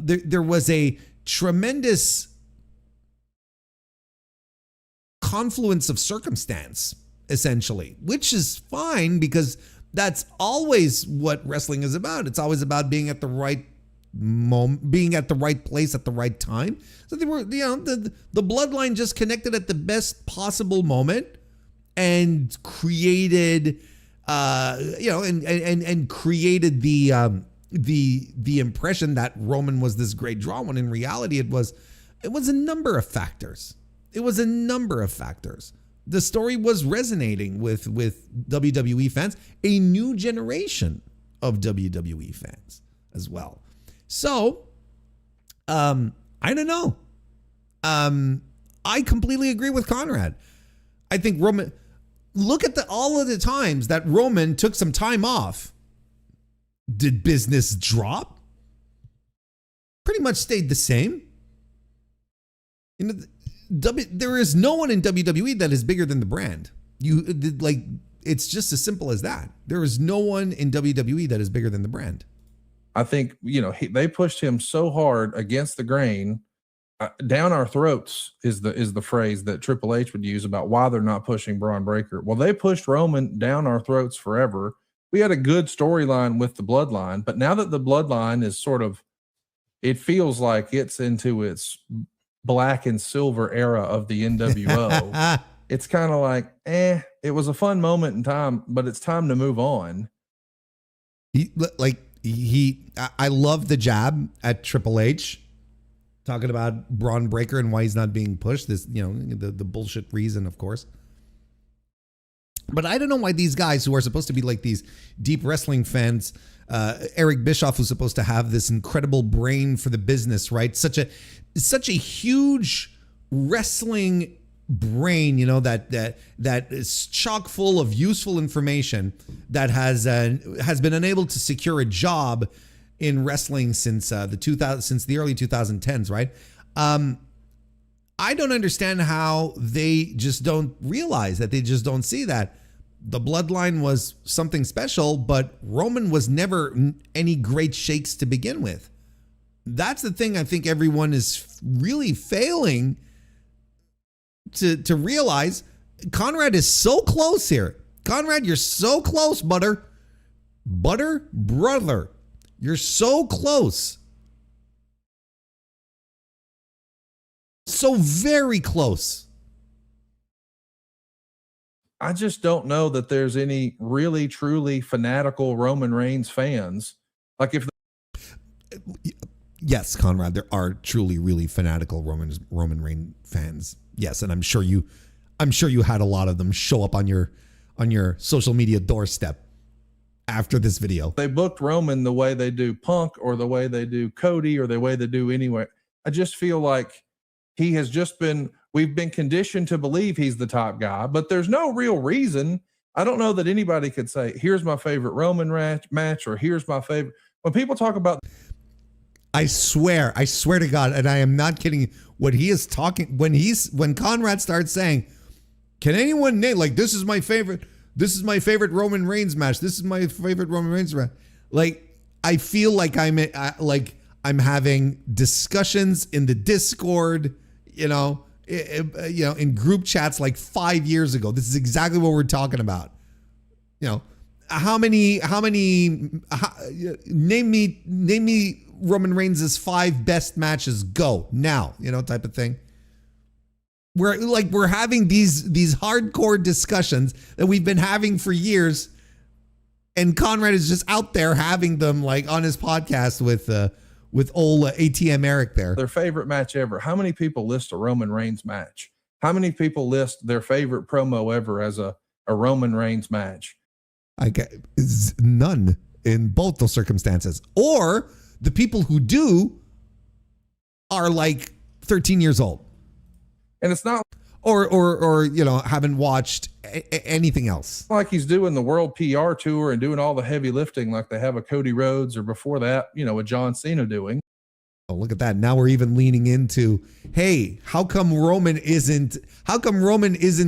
there was a tremendous confluence of circumstance, essentially, which is fine because that's always what wrestling is about. It's always about being at the right moment, being at the right place at the right time. So they were, the bloodline just connected at the best possible moment and created, and created the impression that Roman was this great draw, when in reality it was a number of factors. The story was resonating with WWE fans, a new generation of WWE fans as well. So, I don't know. I completely agree with Conrad. I think Roman, look at all of the times that Roman took some time off. Did business drop? Pretty much stayed the same. There is no one in WWE that is bigger than the brand. It's just as simple as that. There is no one in WWE that is bigger than the brand. I think, they pushed him so hard against the grain. Down our throats is the phrase that Triple H would use about why they're not pushing Braun Breaker. Well, they pushed Roman down our throats forever. We had a good storyline with the bloodline, but now that the bloodline is it feels like it's into its black and silver era of the NWO. It's kind of like, it was a fun moment in time, but it's time to move on. I love the jab at Triple H, talking about Braun Breaker and why he's not being pushed. This, the bullshit reason, of course. But I don't know why these guys who are supposed to be like these deep wrestling fans, Eric Bischoff, who's supposed to have this incredible brain for the business, right? Such a huge wrestling brain, that is chock full of useful information, that has been unable to secure a job in wrestling since the early 2010s, right? I don't understand how they just don't realize that, they just don't see that the bloodline was something special, but Roman was never any great shakes to begin with. That's the thing I think everyone is really failing to realize. Conrad is so close here. Conrad, you're so close, brother. You're so close. So very close. I just don't know that there's any really truly fanatical Roman Reigns fans. Yes, Conrad, there are truly really fanatical Roman Reigns fans. Yes, and I'm sure you had a lot of them show up on your social media doorstep after this video. They booked Roman the way they do Punk, or the way they do Cody, or the way they do anywhere. I just feel like he has just we've been conditioned to believe he's the top guy, but there's no real reason. I don't know that anybody could say, here's my favorite Roman match, or here's my favorite. When people talk about, I swear to God, and I am not kidding, when he is talking, when Conrad starts saying, can anyone name, like, this is my favorite Roman Reigns match, this is my favorite Roman Reigns match, like, I feel like I'm having discussions in the Discord, in group chats like 5 years ago. This is exactly what we're talking about. Name me Roman Reigns' 5 best matches. Go now, type of thing. We're having these hardcore discussions that we've been having for years, and Conrad is just out there having them like on his podcast with old ATM Eric there. Their favorite match ever. How many people list a Roman Reigns match? How many people list their favorite promo ever as a Roman Reigns match? None in both those circumstances. Or the people who do are like 13 years old. And it's not or haven't watched anything else. Like he's doing the world PR tour and doing all the heavy lifting like they have a Cody Rhodes, or before that, a John Cena doing. Oh, look at that. Now we're even leaning into, hey, how come Roman isn't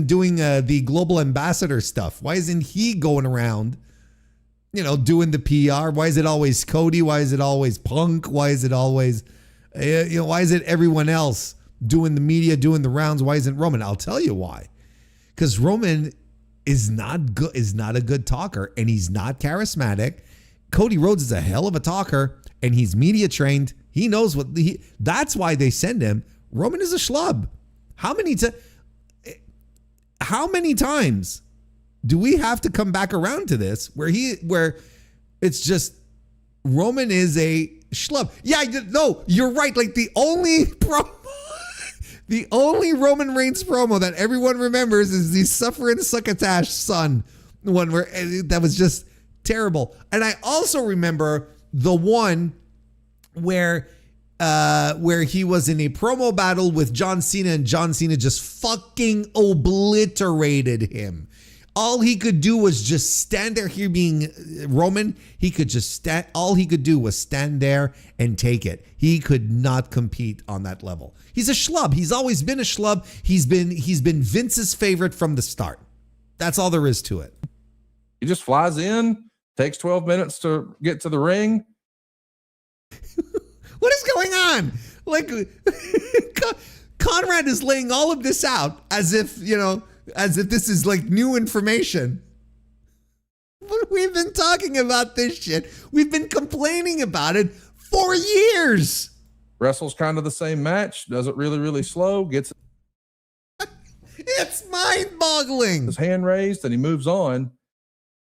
doing the global ambassador stuff? Why isn't he going around doing the PR? Why is it always Cody? Why is it always Punk? Why is it always, why is it everyone else doing the media, doing the rounds? Why isn't Roman? I'll tell you why. Because Roman is not good, is not a good talker, and he's not charismatic. Cody Rhodes is a hell of a talker, and he's media trained. He knows that's why they send him. Roman is a schlub. How many times do we have to come back around to this where it's just Roman is a schlub? Yeah, no, you're right. Like the only Roman Reigns promo that everyone remembers is the suffering succotash son one where that was just terrible. And I also remember the one where he was in a promo battle with John Cena, and John Cena just fucking obliterated him. All he could do was just stand there. Here being Roman, he could just stand. All he could do was stand there and take it. He could not compete on that level. He's a schlub. He's always been a schlub. He's been Vince's favorite from the start. That's all there is to it. He just flies in, takes 12 minutes to get to the ring. What is going on? Like, Conrad is laying all of this out as if this is like new information. But we've been talking about this shit. We've been complaining about it for years. Wrestles kind of the same match. Does it really, really slow. Gets It's mind-boggling. his hand raised and he moves on.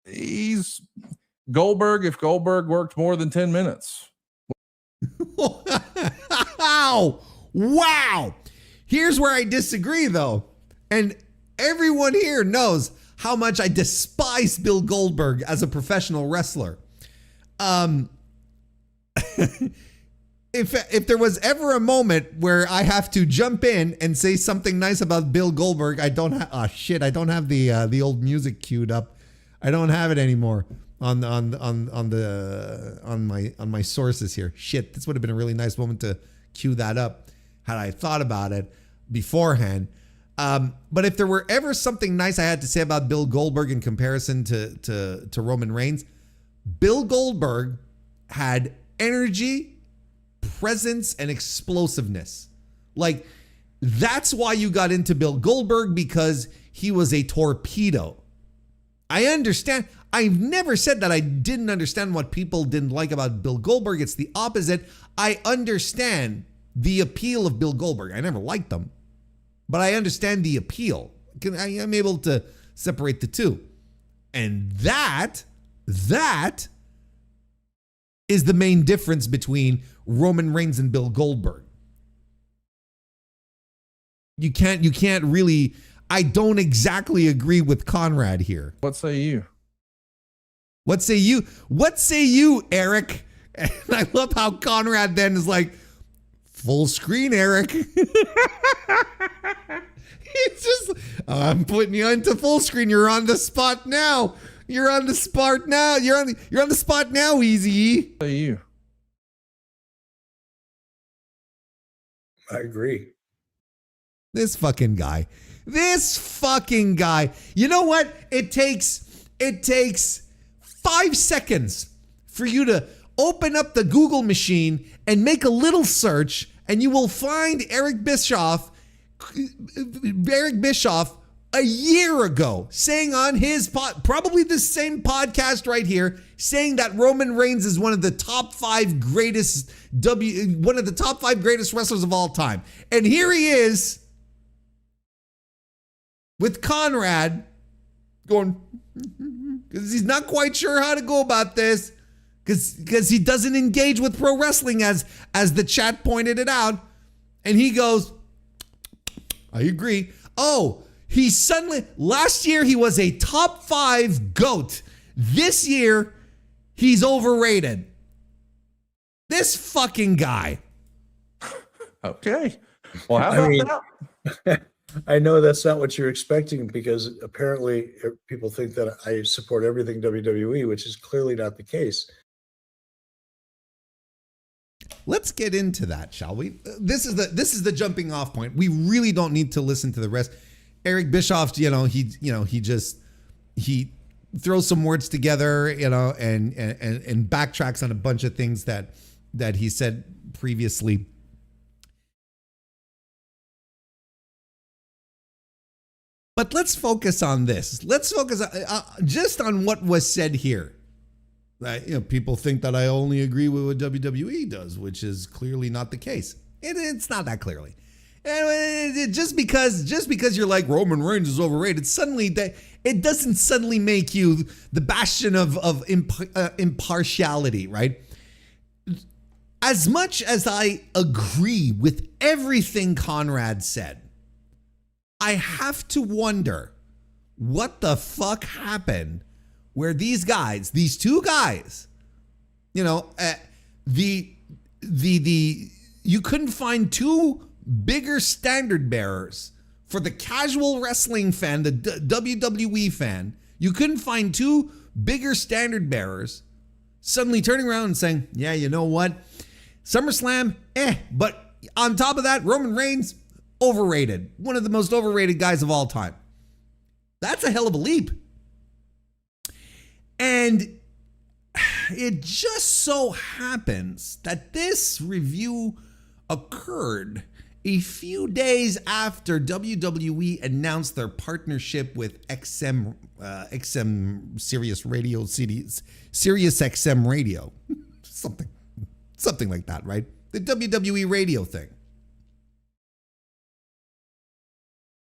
He's Goldberg if Goldberg worked more than 10 minutes. Wow. Here's where I disagree, though. And everyone here knows how much I despise Bill Goldberg as a professional wrestler. If there was ever a moment where I have to jump in and say something nice about Bill Goldberg, I don't have. Oh shit! I don't have the old music queued up. I don't have it anymore on my sources here. Shit! This would have been a really nice moment to cue that up had I thought about it beforehand. But if there were ever something nice I had to say about Bill Goldberg in comparison to Roman Reigns, Bill Goldberg had energy, presence, and explosiveness. Like, that's why you got into Bill Goldberg, because he was a torpedo. I understand. I've never said that I didn't understand what people didn't like about Bill Goldberg. It's the opposite. I understand the appeal of Bill Goldberg. I never liked him, but I understand the appeal. I'm able to separate the two. And that is the main difference between Roman Reigns and Bill Goldberg. You can't really, I don't exactly agree with Conrad here. What say you? What say you? What say you, Eric? And I love how Conrad then is like, full screen, Eric. It's just, I'm putting you into full screen. You're on the spot now. You're on the spot now. You're on the spot now, Easy. What say you? I agree. This fucking guy. You know what? It takes 5 seconds for you to open up the Google machine and make a little search, and you will find Eric Bischoff a year ago saying on his probably the same podcast right here, saying that Roman Reigns is one of the top 5 greatest wrestlers of all time. And here he is with Conrad going, because he's not quite sure how to go about this, because he doesn't engage with pro wrestling as the chat pointed it out. And he goes, I agree. Oh, he suddenly, last year he was a top 5 GOAT. This year, he's overrated. This fucking guy. Okay. Well, how about that? I know that's not what you're expecting, because apparently people think that I support everything WWE, which is clearly not the case. Let's get into that, shall we? This is the jumping off point. We really don't need to listen to the rest. Eric Bischoff, he throws some words together, and backtracks on a bunch of things that he said previously. But let's focus on this. Let's focus just on what was said here. People think that I only agree with what WWE does, which is clearly not the case. It's not that clearly. And just because you're like Roman Reigns is overrated, it doesn't suddenly make you the bastion of impartiality, right? As much as I agree with everything Conrad said, I have to wonder what the fuck happened where these two guys, you couldn't find two bigger standard bearers for the casual wrestling fan, the WWE fan. You couldn't find two bigger standard bearers suddenly turning around and saying, yeah, you know what? SummerSlam, but on top of that, Roman Reigns, overrated. One of the most overrated guys of all time. That's a hell of a leap. And it just so happens that this review occurred a few days after WWE announced their partnership with XM Sirius Radio CDs, Sirius XM Radio, something like that, right? The WWE radio thing.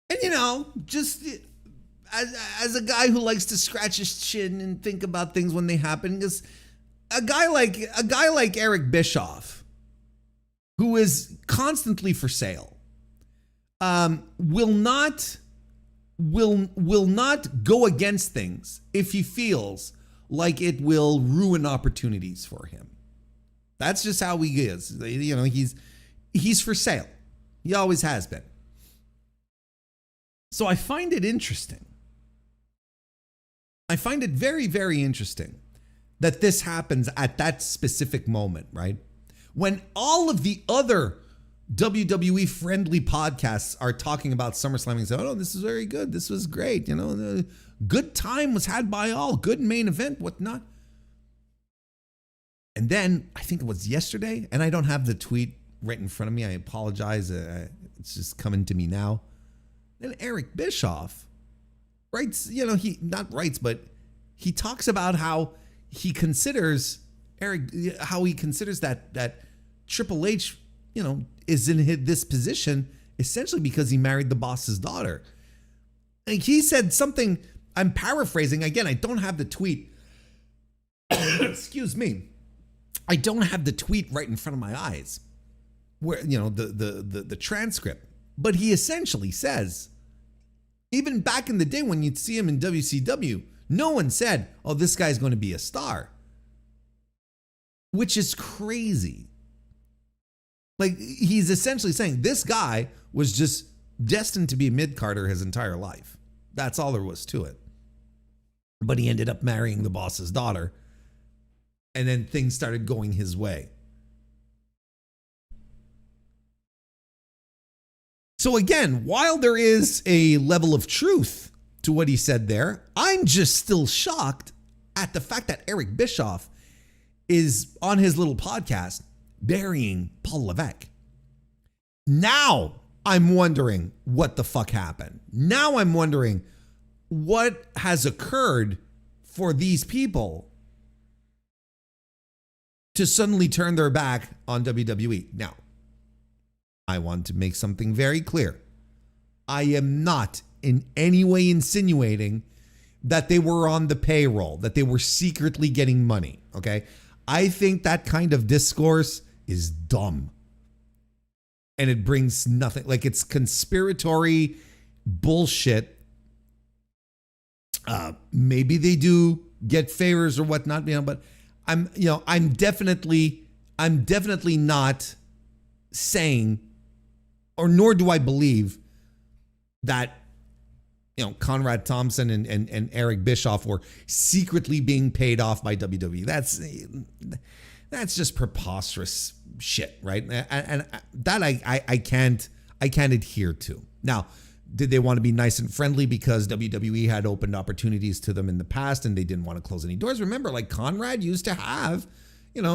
And just as a guy who likes to scratch his chin and think about things when they happen, because a guy like Eric Bischoff, who is constantly for sale, will not go against things if he feels like it will ruin opportunities for him. That's just how he is. He's for sale. He always has been. So I find it interesting. I find it very, very interesting that this happens at that specific moment, right? When all of the other WWE friendly podcasts are talking about SummerSlam and say, oh, this is very good. This was great. The good time was had by all. Good main event, whatnot. And then I think it was yesterday, and I don't have the tweet right in front of me. I apologize. It's just coming to me now. Then Eric Bischoff writes, but he talks about how he considers that Triple H, is in this position essentially because he married the boss's daughter. And he said something, I'm paraphrasing. Again, I don't have the tweet. Excuse me. I don't have the tweet right in front of my eyes where, the transcript. But he essentially says, even back in the day when you'd see him in WCW, no one said, oh, this guy's going to be a star. Which is crazy. Like, he's essentially saying this guy was just destined to be a mid-carder his entire life. That's all there was to it. But he ended up marrying the boss's daughter. And then things started going his way. So again, while there is a level of truth to what he said there, I'm just still shocked at the fact that Eric Bischoff is on his little podcast burying Paul Levesque. Now I'm wondering what the fuck happened. Now I'm wondering what has occurred for these people to suddenly turn their back on WWE. Now, I want to make something very clear. I am not in any way insinuating that they were on the payroll, that they were secretly getting money, okay? I think that kind of discourse is dumb. And it brings nothing. Like, it's conspiratory bullshit. Maybe they do get favors or whatnot, but I'm definitely not saying, or nor do I believe that, Conrad Thompson and Eric Bischoff were secretly being paid off by WWE. That's just preposterous shit, right? And that I can't adhere to. Now, Did they want to be nice and friendly because WWE had opened opportunities to them in the past and they didn't want to close any doors? Remember, like Conrad used to have,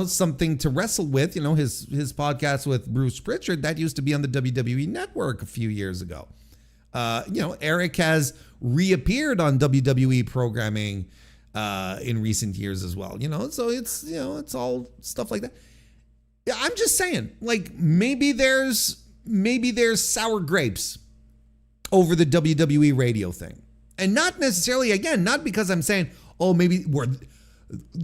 something to wrestle with, his podcast with Bruce Pritchard, that used to be on the WWE network a few years ago. Eric has reappeared on WWE programming in recent years as well, so it's all stuff like that. Yeah, I'm just saying, like, maybe there's sour grapes over the WWE radio thing. And not necessarily, again, not because I'm saying, oh,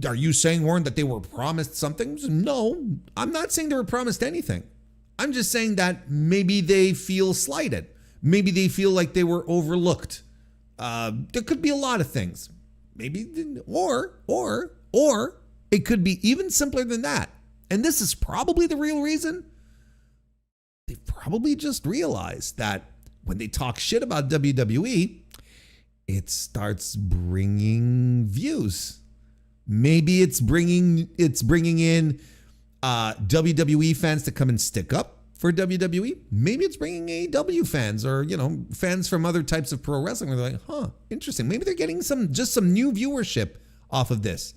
are you saying, Warren, that they were promised something? No, I'm not saying they were promised anything. I'm just saying that maybe they feel slighted. Maybe they feel like they were overlooked. There could be a lot of things. Maybe, or it could be even simpler than that. And this is probably the real reason. They probably just realized that when they talk shit about WWE, it starts bringing views. Maybe it's bringing in WWE fans to come and stick up for WWE. Maybe it's bringing AEW fans or, fans from other types of pro wrestling where they're like, interesting. Maybe they're getting some new viewership off of this.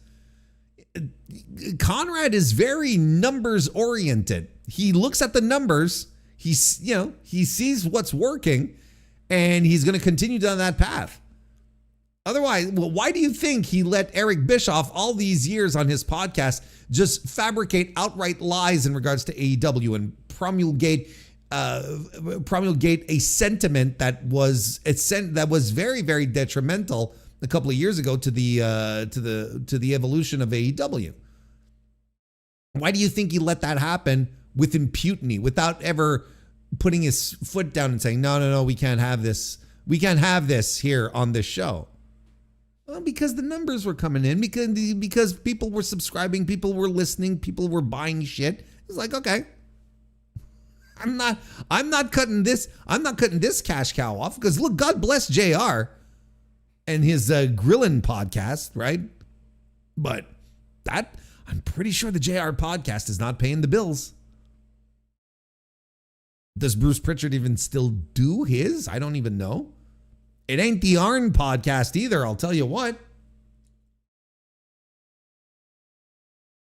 Conrad is very numbers oriented. He looks at the numbers. He sees what's working, and he's going to continue down that path. Otherwise, why do you think he let Eric Bischoff all these years on his podcast just fabricate outright lies in regards to AEW and promulgate a sentiment that was very, very detrimental a couple of years ago to the evolution of AEW? Why do you think he let that happen with impunity, without ever putting his foot down and saying, no, we can't have this. We can't have this here on this show? Well, because the numbers were coming in, because people were subscribing, people were listening, people were buying shit. It's like, okay, I'm not cutting this cash cow off, because look, God bless JR and his Grillin' podcast, right? But I'm pretty sure the JR podcast is not paying the bills. Does Bruce Pritchard even still do his? I don't even know. It ain't the Arn podcast either, I'll tell you what.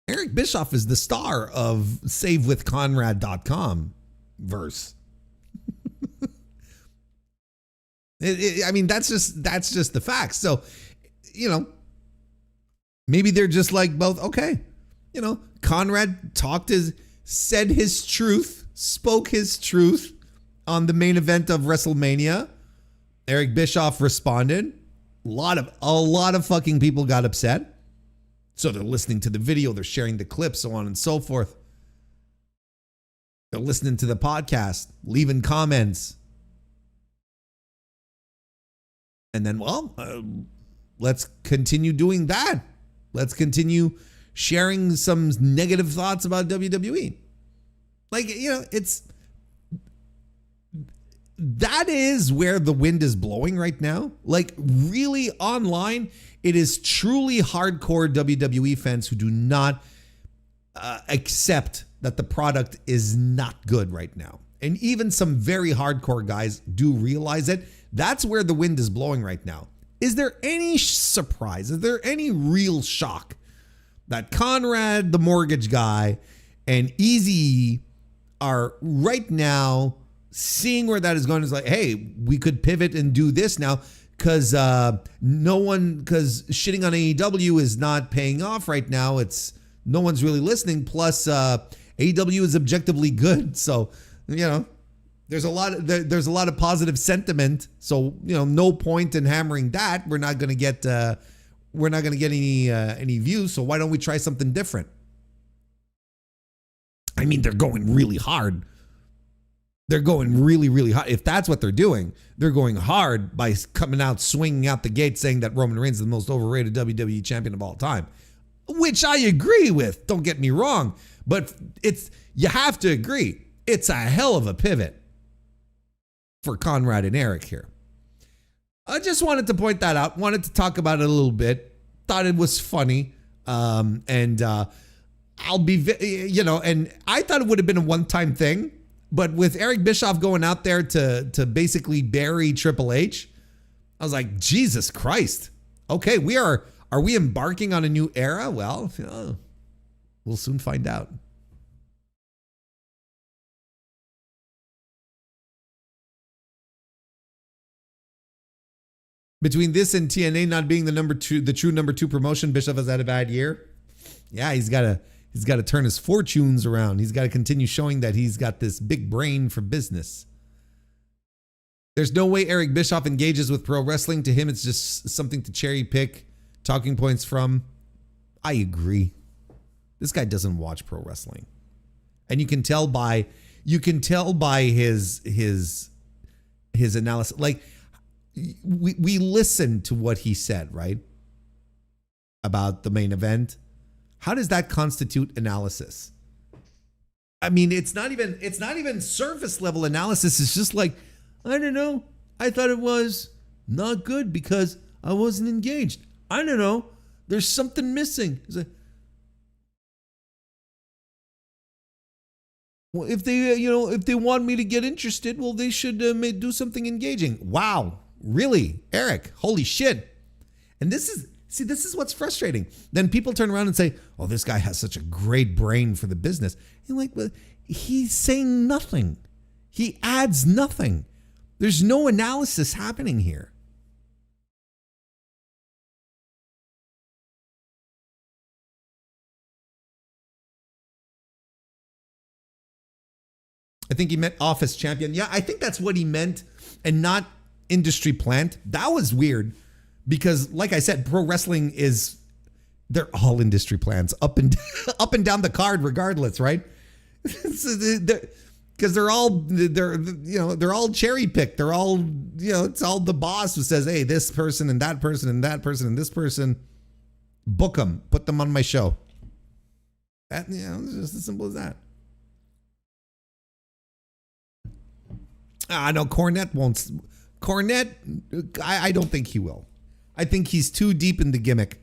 Eric Bischoff is the star of SaveWithConrad.com verse. I mean, that's just the facts. So, maybe they're just like both. Okay, Conrad said his truth, spoke his truth on the main event of WrestleMania. Eric Bischoff responded. A lot of fucking people got upset. So they're listening to the video, they're sharing the clips, so on and so forth. They're listening to the podcast, leaving comments. And then, let's continue doing that. Let's continue sharing some negative thoughts about WWE. Like, that is where the wind is blowing right now. Like, really, online, it is truly hardcore WWE fans who do not accept that the product is not good right now. And even some very hardcore guys do realize it. That's where the wind is blowing right now. Is there any surprise? Is there any real shock that Conrad, the mortgage guy, and Easy are right now seeing where that is going? Is like, hey, we could pivot and do this now because shitting on AEW is not paying off right now. No one's really listening. Plus, AEW is objectively good, so there's a lot of positive sentiment. So no point in hammering that. We're not going to get any views. So why don't we try something different? I mean, they're going really hard. They're going really, really hard. If that's what they're doing, they're going hard by coming out, swinging out the gate, saying that Roman Reigns is the most overrated WWE champion of all time, which I agree with. Don't get me wrong, but you have to agree. It's a hell of a pivot for Conrad and Eric here. I just wanted to point that out. Wanted to talk about it a little bit. Thought it was funny. And I thought it would have been a one-time thing. But with Eric Bischoff going out there to basically bury Triple H, I was like, Jesus Christ. Okay, are we embarking on a new era? Well, we'll soon find out. Between this and TNA not being the true number 2 promotion, Bischoff has had a bad year. Yeah, he's got to turn his fortunes around. He's got to continue showing that he's got this big brain for business. There's no way Eric Bischoff engages with pro wrestling. To him, it's just something to cherry pick talking points from. I agree. This guy doesn't watch pro wrestling, and you can tell by his analysis. Like we listened to what he said, right, about the main event. How does that constitute analysis? I mean, it's not even surface level analysis. It's just like, I don't know. I thought it was not good because I wasn't engaged. I don't know. There's something missing. It's like, well, if they want me to get interested, well, they should do something engaging. Wow, really, Eric? Holy shit! And this is what's frustrating. Then people turn around and say, "Oh, this guy has such a great brain for the business." And like, well, he's saying nothing. He adds nothing. There's no analysis happening here. I think he meant office champion. Yeah, I think that's what he meant, and not industry plant. That was weird because, like I said, pro wrestling they're all industry plants up and down the card regardless, right? Because they're all cherry picked. They're all, it's all the boss who says, hey, this person and that person and that person and this person, book them, put them on my show. That, it's just as simple as that. I know Cornette won't. Cornette, I don't think he will. I think he's too deep in the gimmick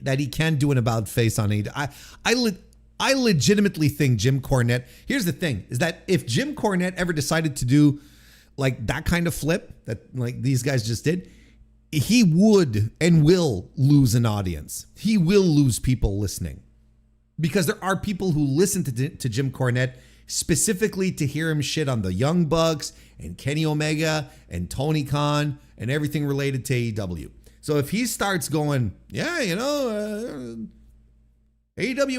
that he can't do an about face on it. I legitimately think Jim Cornette. Here's the thing: is that if Jim Cornette ever decided to do like that kind of flip that like these guys just did, he would and will lose an audience. He will lose people listening because there are people who listen to Jim Cornette specifically to hear him shit on the Young Bucks and Kenny Omega and Tony Khan and everything related to AEW. So if he starts going, AEW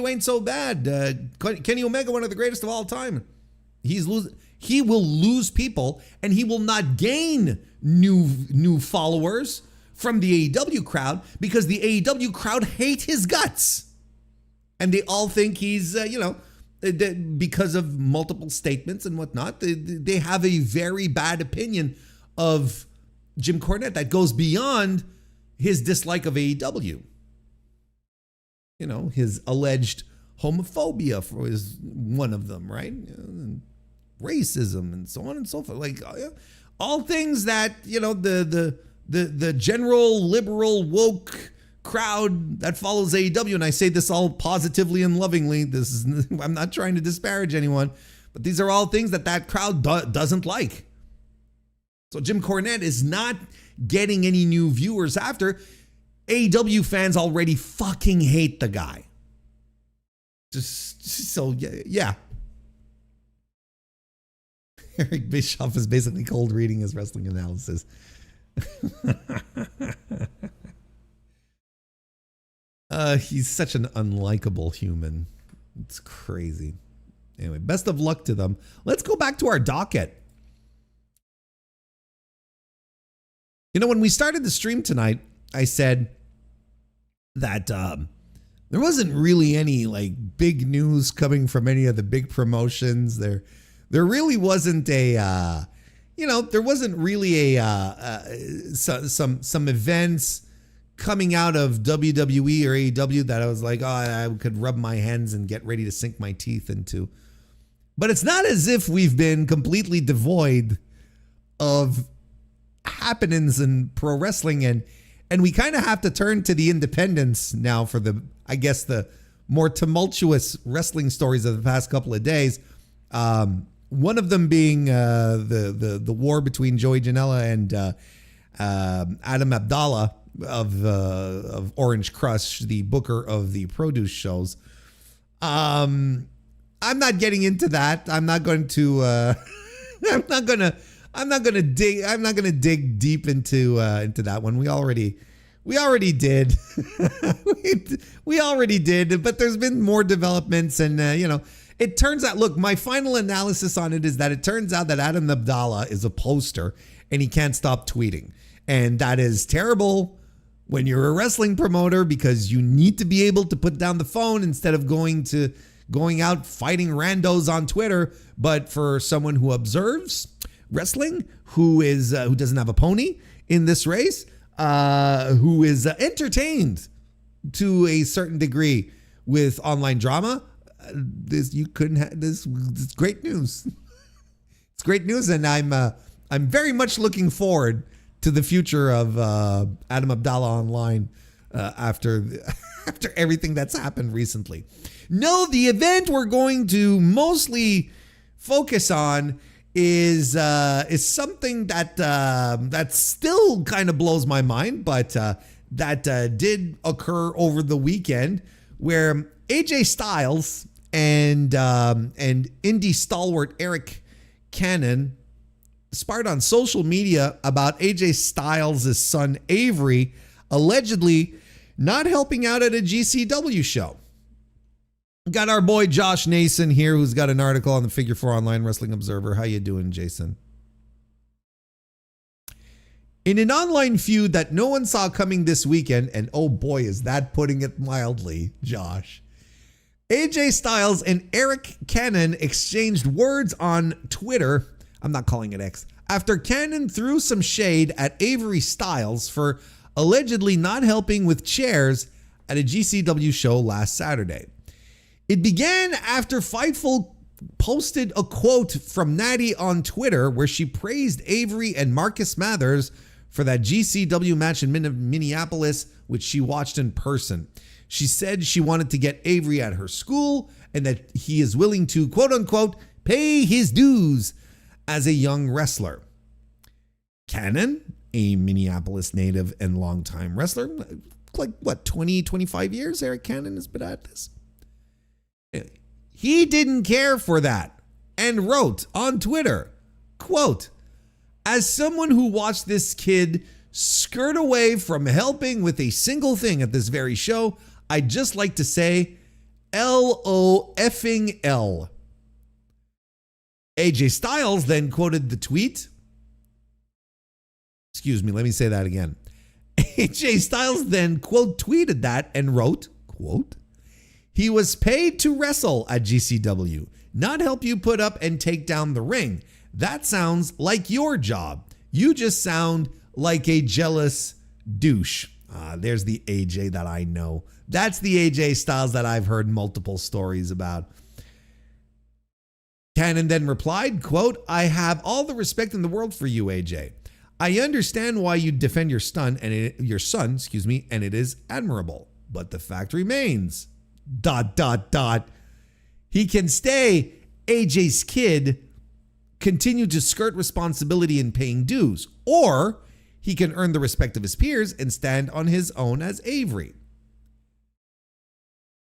ain't so bad. Kenny Omega, one of the greatest of all time. He will lose people, and he will not gain new followers from the AEW crowd because the AEW crowd hate his guts. And they all think he's, because of multiple statements and whatnot, they have a very bad opinion of Jim Cornette that goes beyond his dislike of AEW. His alleged homophobia is one of them, right? And racism and so on and so forth. Like all things that, the general liberal woke crowd that follows AEW, and I say this all positively and lovingly. I'm not trying to disparage anyone, but these are all things that crowd doesn't like. So Jim Cornette is not getting any new viewers after AEW fans already fucking hate the guy. Just so yeah. Eric Bischoff is basically cold reading his wrestling analysis. He's such an unlikable human. It's crazy. Anyway, best of luck to them. Let's go back to our docket. When we started the stream tonight, I said that there wasn't really any like big news coming from any of the big promotions. There really wasn't a there wasn't really some events coming out of WWE or AEW that I was like, I could rub my hands and get ready to sink my teeth into. But it's not as if we've been completely devoid of happenings in pro wrestling, and we kind of have to turn to the independents now for the more tumultuous wrestling stories of the past couple of days. One of them being the war between Joey Janela and Adam Abdallah of Orange Crush, the booker of the produce shows. I'm not getting into that. I'm not going to. I'm not gonna dig deep into that one. We already did. we already did. But there's been more developments, and it turns out. Look, my final analysis on it is that it turns out that Adam Abdallah is a poster, and he can't stop tweeting, and that is terrible when you're a wrestling promoter, because you need to be able to put down the phone instead of going out fighting randos on Twitter. But for someone who observes wrestling, who doesn't have a pony in this race, who is entertained to a certain degree with online drama, this it's great news. It's great news, and I'm very much looking forward to the future of Adam Abdallah online after everything that's happened recently. No, the event we're going to mostly focus on is something that still kind of blows my mind, but that did occur over the weekend, where AJ Styles and indie stalwart Eric Cannon sparred on social media about AJ Styles' son Avery allegedly not helping out at a GCW show. Got our boy Josh Nason here, who's got an article on the Figure 4 Online Wrestling Observer. How you doing, Jason? In an online feud that no one saw coming this weekend, and oh boy, is that putting it mildly, Josh, AJ Styles and Eric Cannon exchanged words on Twitter. I'm not calling it X. After Cannon threw some shade at Avery Styles for allegedly not helping with chairs at a GCW show last Saturday. It began after Fightful posted a quote from Natty on Twitter where she praised Avery and Marcus Mathers for that GCW match in Minneapolis, which she watched in person. She said she wanted to get Avery at her school and that he is willing to, quote unquote, pay his dues as a young wrestler. Cannon, a Minneapolis native and longtime wrestler, like what, 20, 25 years Eric Cannon has been at this? He didn't care for that and wrote on Twitter, quote, as someone who watched this kid skirt away from helping with a single thing at this very show, I'd just like to say LOFing. AJ Styles then quoted the tweet. Excuse me, let me say that again. AJ Styles then quote tweeted that and wrote, quote, he was paid to wrestle at GCW, not help you put up and take down the ring. That sounds like your job. You just sound like a jealous douche. There's the AJ that I know. That's the AJ Styles that I've heard multiple stories about. Cannon then replied, quote, I have all the respect in the world for you, AJ. I understand why you defend your son, and it is admirable. But the fact remains, ... He can stay AJ's kid, continue to skirt responsibility in paying dues, or he can earn the respect of his peers and stand on his own as Avery.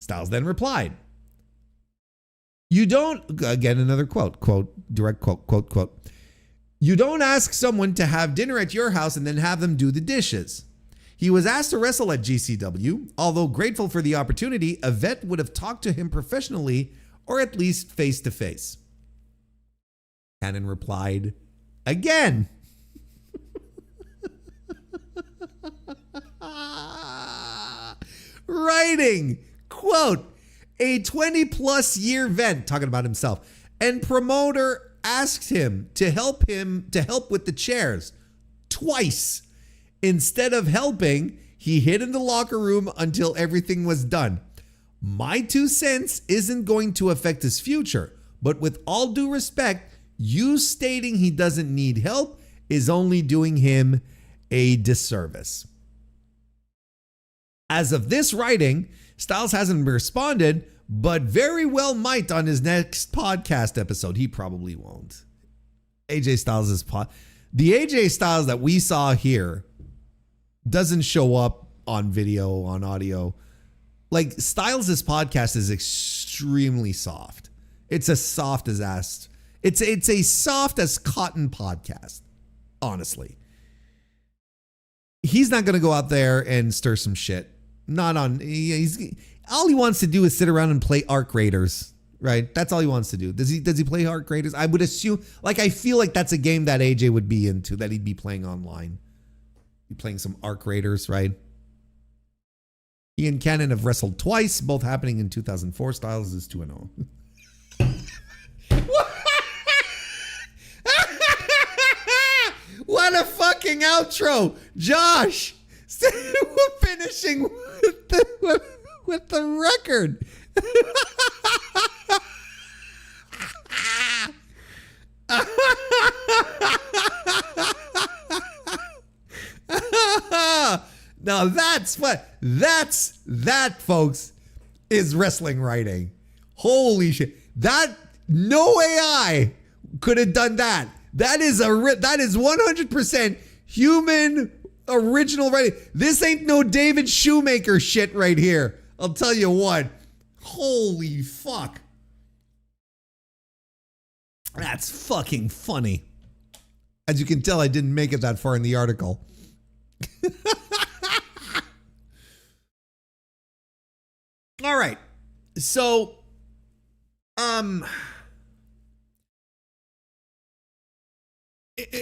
Styles then replied, you don't, again, another quote, direct quote, you don't ask someone to have dinner at your house and then have them do the dishes. He was asked to wrestle at GCW. Although grateful for the opportunity, a vet would have talked to him professionally or at least face to face. Cannon replied, again. Writing, quote, a 20-plus year vet, talking about himself, and promoter asked him to help with the chairs twice. Instead of helping, he hid in the locker room until everything was done. My 2 cents isn't going to affect his future, but with all due respect, you stating he doesn't need help is only doing him a disservice. As of this writing, Styles hasn't responded, but very well might on his next podcast episode. He probably won't. AJ Styles' the AJ Styles that we saw here doesn't show up on video, on audio. Like, Styles' podcast is extremely soft. It's as soft as ass. It's a soft as cotton podcast, honestly. He's not going to go out there and stir some shit. Not on. All he wants to do is sit around and play Arc Raiders, right? That's all he wants to do. Does he play Arc Raiders? I would assume. Like, I feel like that's a game that AJ would be into, that he'd be playing online. Be playing some Arc Raiders, right? He and Cannon have wrestled twice, both happening in 2004. Styles is 2-0. What a fucking outro, Josh. We're finishing with the record. Now that, folks, is wrestling writing. Holy shit. That, no AI could have done that. That is 100% human original writing. This ain't no David Shoemaker shit right here. I'll tell you what. Holy fuck. That's fucking funny. As you can tell, I didn't make it that far in the article. All right. So,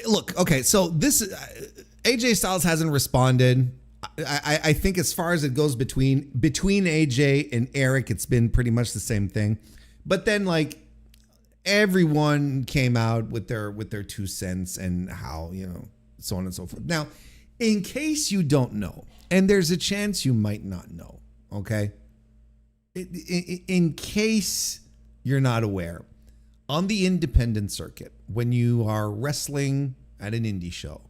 look, okay, so this AJ Styles hasn't responded. I think as far as it goes between AJ and Eric, it's been pretty much the same thing. But then, like, everyone came out with their 2 cents and how, so on and so forth. Now, in case you don't know, and there's a chance you might not know, okay? In case you're not aware, on the independent circuit, when you are wrestling at an indie show,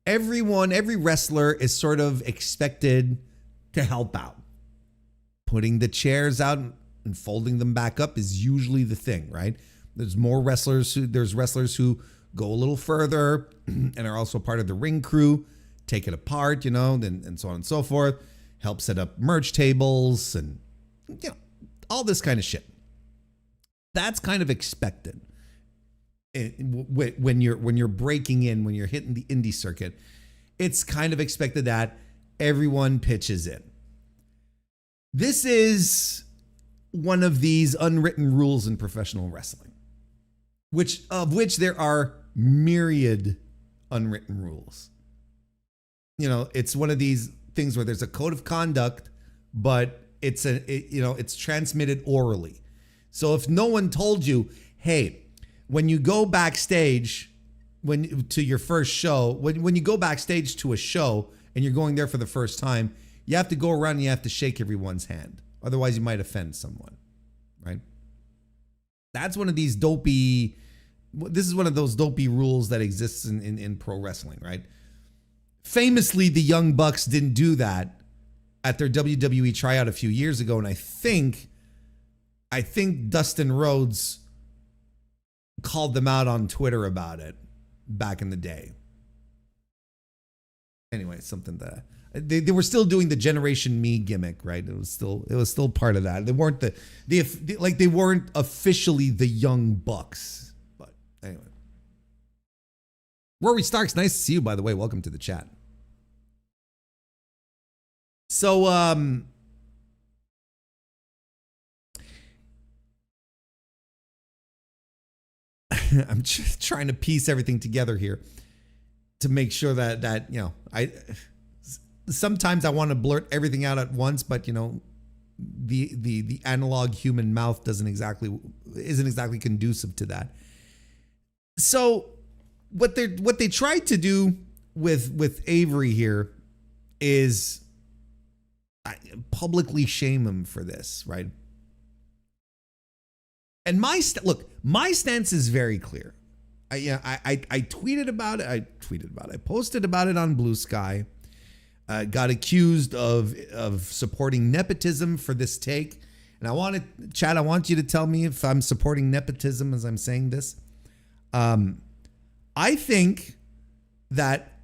every wrestler is sort of expected to help out. Putting the chairs out and folding them back up is usually the thing, right? There's wrestlers who go a little further and are also part of the ring crew, take it apart, and so on and so forth, help set up merch tables and, all this kind of shit. That's kind of expected when you're breaking in, when you're hitting the indie circuit. It's kind of expected that everyone pitches in. This is one of these unwritten rules in professional wrestling, of which there are myriad unwritten rules. It's one of these things where there's a code of conduct, but it's transmitted orally. So if no one told you, hey, when you go backstage, to your first show, when you go backstage to a show and you're going there for the first time, you have to go around and you have to shake everyone's hand. Otherwise, you might offend someone, right? That's one of these dopey. This is one of those dopey rules that exists in pro wrestling, right? Famously, the Young Bucks didn't do that at their WWE tryout a few years ago, and I think Dustin Rhodes called them out on Twitter about it back in the day. Anyway, something that they were still doing the Generation Me gimmick, right? It was still part of that. They weren't they weren't officially the Young Bucks, but anyway. Rory Starks, nice to see you, by the way. Welcome to the chat. So, I'm just trying to piece everything together here to make sure that sometimes I want to blurt everything out at once, but the analog human mouth isn't exactly conducive to that. So what they tried to do with Avery here is publicly shame him for this, right? And my stance is very clear. I tweeted about it. I posted about it on Blue Sky. Got accused of supporting nepotism for this take, and Chad, I want you to tell me if I'm supporting nepotism as I'm saying this. I think that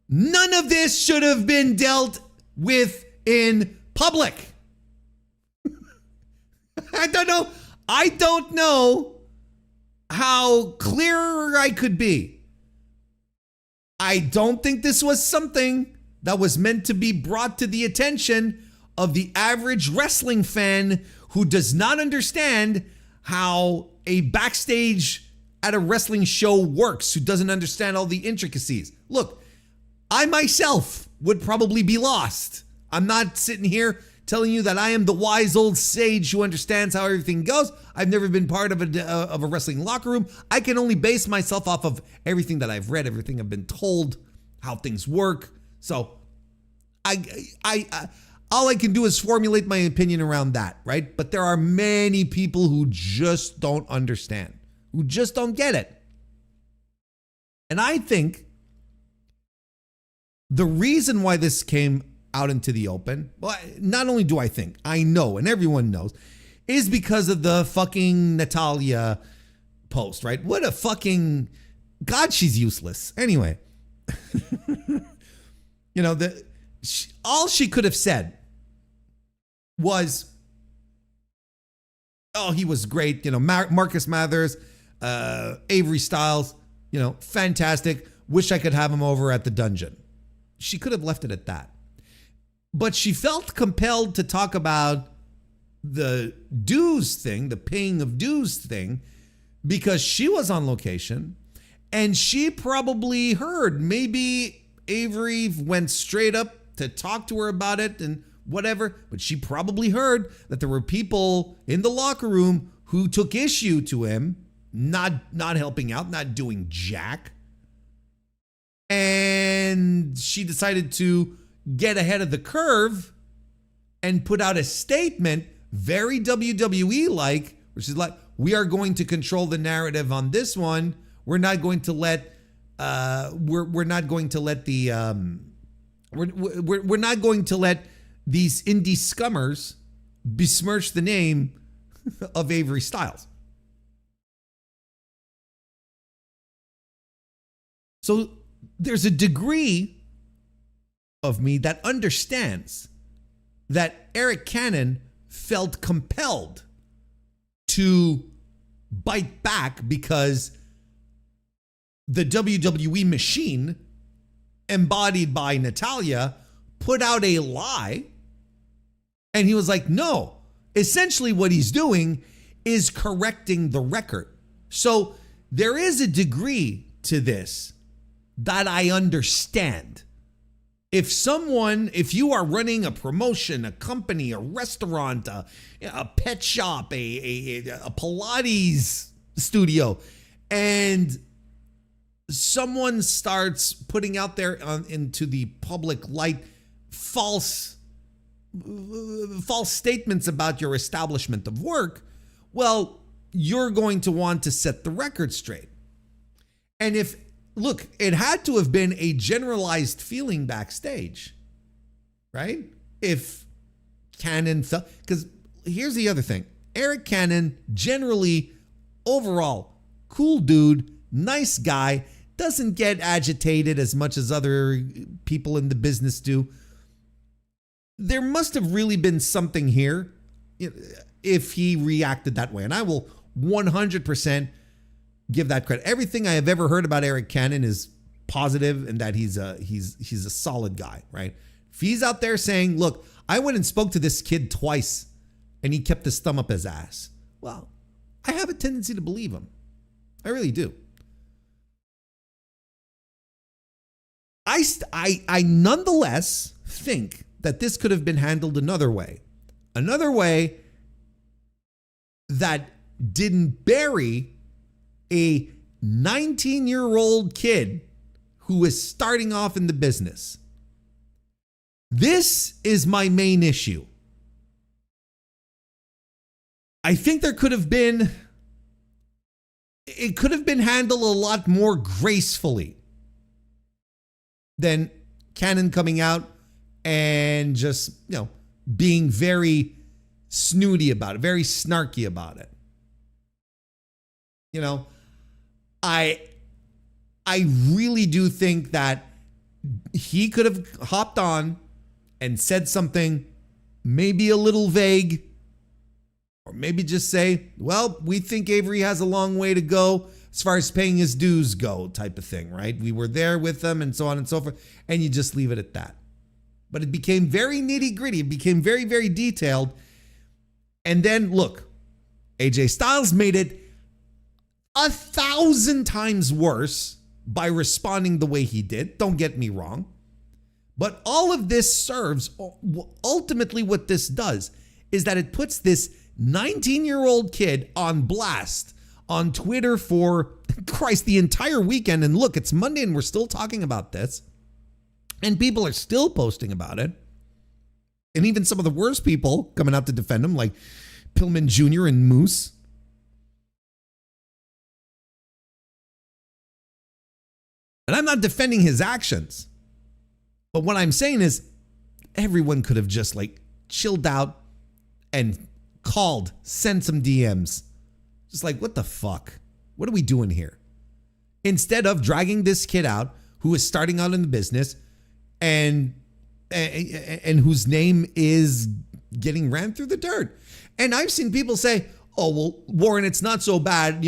none of this should have been dealt with in public. I don't know how clear I could be. I don't think this was something that was meant to be brought to the attention of the average wrestling fan who does not understand how a backstage at a wrestling show works, who doesn't understand all the intricacies. Look, I myself would probably be lost. I'm not sitting here telling you that I am the wise old sage who understands how everything goes. I've never been part of a wrestling locker room. I can only base myself off of everything that I've read, everything I've been told, how things work. So all I can do is formulate my opinion around that, right? But there are many people who just don't understand, who just don't get it. And I think the reason why this came out into the open, well, not only do I think, I know, and everyone knows, is because of the fucking Natalia post, right? What a fucking, God, she's useless. Anyway, you know, all she could have said was, oh, he was great. You know, Marcus Mathers, Avery Styles, you know, fantastic. Wish I could have him over at the dungeon. She could have left it at that. But she felt compelled to talk about the dues thing, the paying of dues thing, because she was on location and she probably heard, maybe Avery went straight up to talk to her about it and whatever, but she probably heard that there were people in the locker room who took issue to him not helping out, not doing jack. And she decided to get ahead of the curve and put out a statement, very WWE-like, which is like, we are going to control the narrative on this one. We're not going to let we're not going to let the we're not going to let these indie scummers besmirch the name of Avery Styles. So there's a degree of me that understands that Eric Cannon felt compelled to bite back because the WWE machine, embodied by Natalia, put out a lie. And he was like, no, essentially what he's doing is correcting the record. So there is a degree to this that I understand. If you are running a promotion, a company, a restaurant, a pet shop, a Pilates studio, and someone starts putting out there into the public light false statements about your establishment of work, well, you're going to want to set the record straight. And look, it had to have been a generalized feeling backstage, right? If Cannon felt, because here's the other thing. Eric Cannon, generally, overall, cool dude, nice guy, doesn't get agitated as much as other people in the business do. There must have really been something here if he reacted that way. And I will 100% give that credit. Everything I have ever heard about Eric Cannon is positive and that he's a solid guy, right? If he's out there saying, look, I went and spoke to this kid twice and he kept his thumb up his ass. Well, I have a tendency to believe him. I really do. I nonetheless think that this could have been handled another way. Another way that didn't bury a 19-year-old kid who is starting off in the business. This is my main issue. I think it could have been handled a lot more gracefully than Cannon coming out and just, being very snooty about it, very snarky about it. You know, I really do think that he could have hopped on and said something maybe a little vague, or maybe just say, well, we think Avery has a long way to go as far as paying his dues go, type of thing, right? We were there with them and so on and so forth, and you just leave it at that. But it became very nitty gritty. It became very, very detailed. And then look, AJ Styles made it 1,000 times worse by responding the way he did. Don't get me wrong. But all of this serves, ultimately what this does is that it puts this 19-year-old kid on blast on Twitter for, Christ, the entire weekend. And look, it's Monday and we're still talking about this. And people are still posting about it. And even some of the worst people coming out to defend him, like Pillman Jr. and Moose. And I'm not defending his actions. But what I'm saying is everyone could have just like chilled out and called, sent some DMs. Just like, what the fuck? What are we doing here? Instead of dragging this kid out who is starting out in the business and whose name is getting ran through the dirt. And I've seen people say, oh, well, Warren, it's not so bad,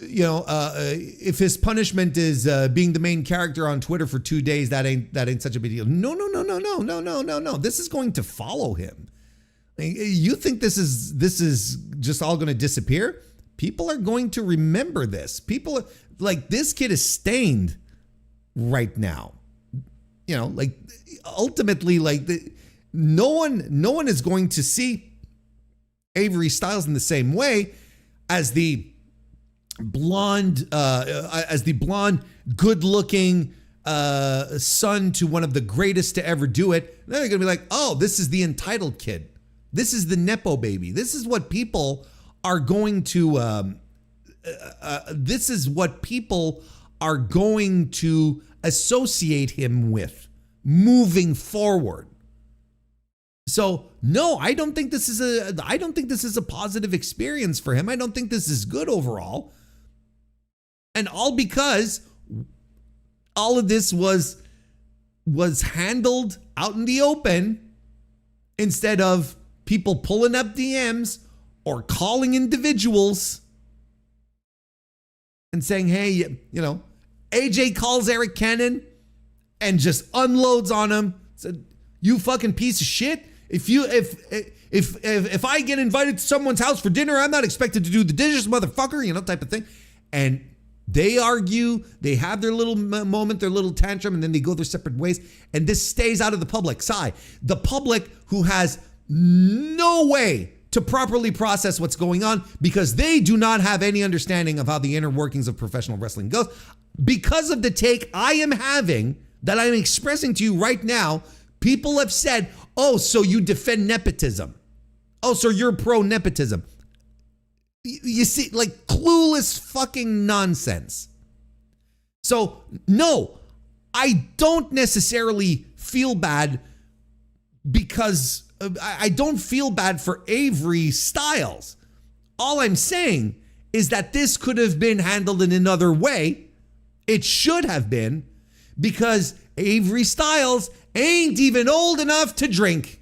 if his punishment is being the main character on Twitter for 2 days, that ain't such a big deal. No. This is going to follow him. You think this is just all going to disappear? People are going to remember this. People like this kid is stained right now. Ultimately, no one is going to see Avery Styles in the same way as the blonde, good-looking son to one of the greatest to ever do it. Then they're gonna be like, oh, this is the entitled kid. This is the Nepo baby. This is what people are going to. This is what people are going to associate him with moving forward. So no, I don't think this is a positive experience for him. I don't think this is good overall. And all because all of this was handled out in the open instead of people pulling up DMs or calling individuals and saying, hey, AJ calls Eric Cannon and just unloads on him. Said, you fucking piece of shit. If I get invited to someone's house for dinner, I'm not expected to do the dishes, motherfucker, type of thing. And they argue, they have their little moment, their little tantrum, and then they go their separate ways. And this stays out of the public's eye. The public who has no way to properly process what's going on because they do not have any understanding of how the inner workings of professional wrestling goes. Because of the take I am having, that I'm expressing to you right now, people have said, oh, so you defend nepotism. Oh, so you're pro nepotism. You see, like clueless fucking nonsense. So, no, I don't necessarily feel bad because I don't feel bad for Avery Styles. All I'm saying is that this could have been handled in another way. It should have been, because Avery Styles ain't even old enough to drink.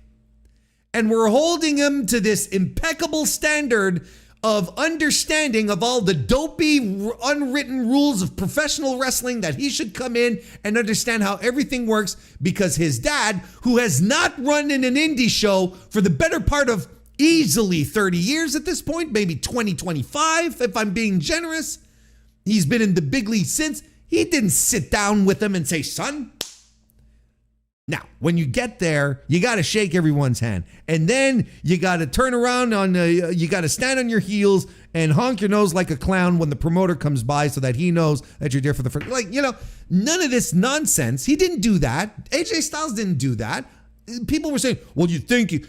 And we're holding him to this impeccable standard of understanding of all the dopey, unwritten rules of professional wrestling, that he should come in and understand how everything works, because his dad, who has not run in an indie show for the better part of easily 30 years at this point, maybe 20, 25, if I'm being generous. He's been in the big league since. He didn't sit down with him and say, son. Now, when you get there, you got to shake everyone's hand. And then you got to turn around you got to stand on your heels and honk your nose like a clown when the promoter comes by so that he knows that you're there for the first. None of this nonsense. He didn't do that. AJ Styles didn't do that. People were saying, well, you think,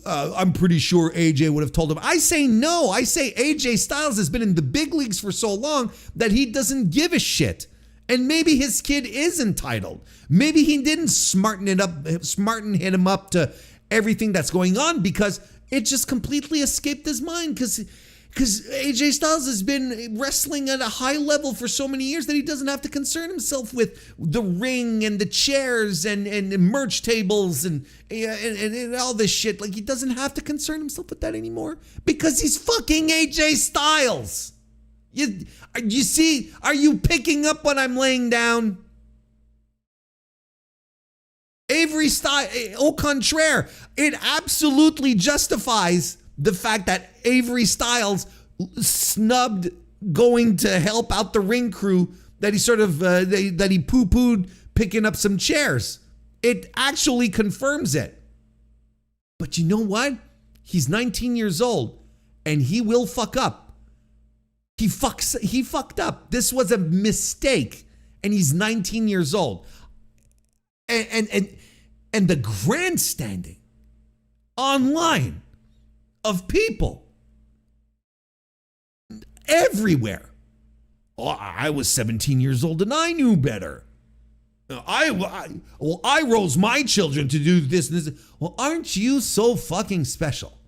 I'm pretty sure AJ would have told him. I say no. I say AJ Styles has been in the big leagues for so long that he doesn't give a shit. And maybe his kid is entitled. Maybe he didn't smarten him up to everything that's going on, because It just completely escaped his mind because AJ Styles has been wrestling at a high level for so many years that he doesn't have to concern himself with the ring and the chairs and merch tables and all this shit. Like, he doesn't have to concern himself with that anymore because he's fucking AJ Styles. You see, are you picking up what I'm laying down? Avery Styles, au contraire, it absolutely justifies the fact that Avery Styles snubbed going to help out the ring crew that he sort of, that he poo-pooed picking up some chairs. It actually confirms it. But you know what? He's 19 years old and he will fuck up. He fucked up. This was a mistake and he's 19 years old. And the grandstanding online of people everywhere. Oh, I was 17 years old and I knew better. I rose my children to do this and this. Well, aren't you so fucking special?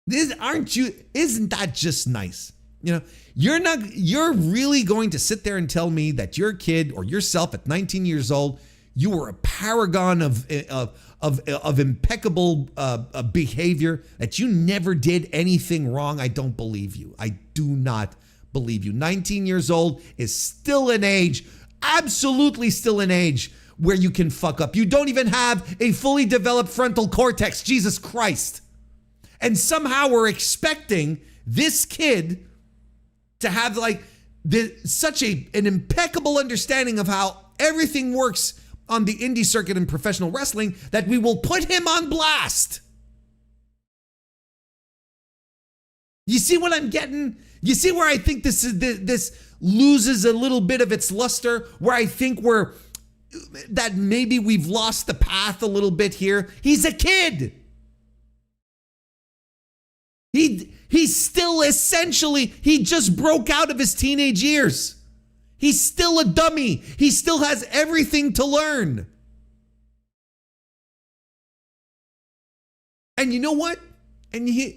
Isn't that just nice? You know, you're really going to sit there and tell me that your kid or yourself at 19 years old, you were a paragon of impeccable behavior, that you never did anything wrong? I don't believe you. I do not believe you. 19 years old is still an age, absolutely still an age where you can fuck up. You don't even have a fully developed frontal cortex, Jesus Christ. And somehow we're expecting this kid to have like such an impeccable understanding of how everything works on the indie circuit in professional wrestling that we will put him on blast. You see what I'm getting? You see where I think this loses a little bit of its luster, where I think that maybe we've lost the path a little bit here. He's a kid. He's still essentially, he just broke out of his teenage years. He's still a dummy. He still has everything to learn. And you know what? I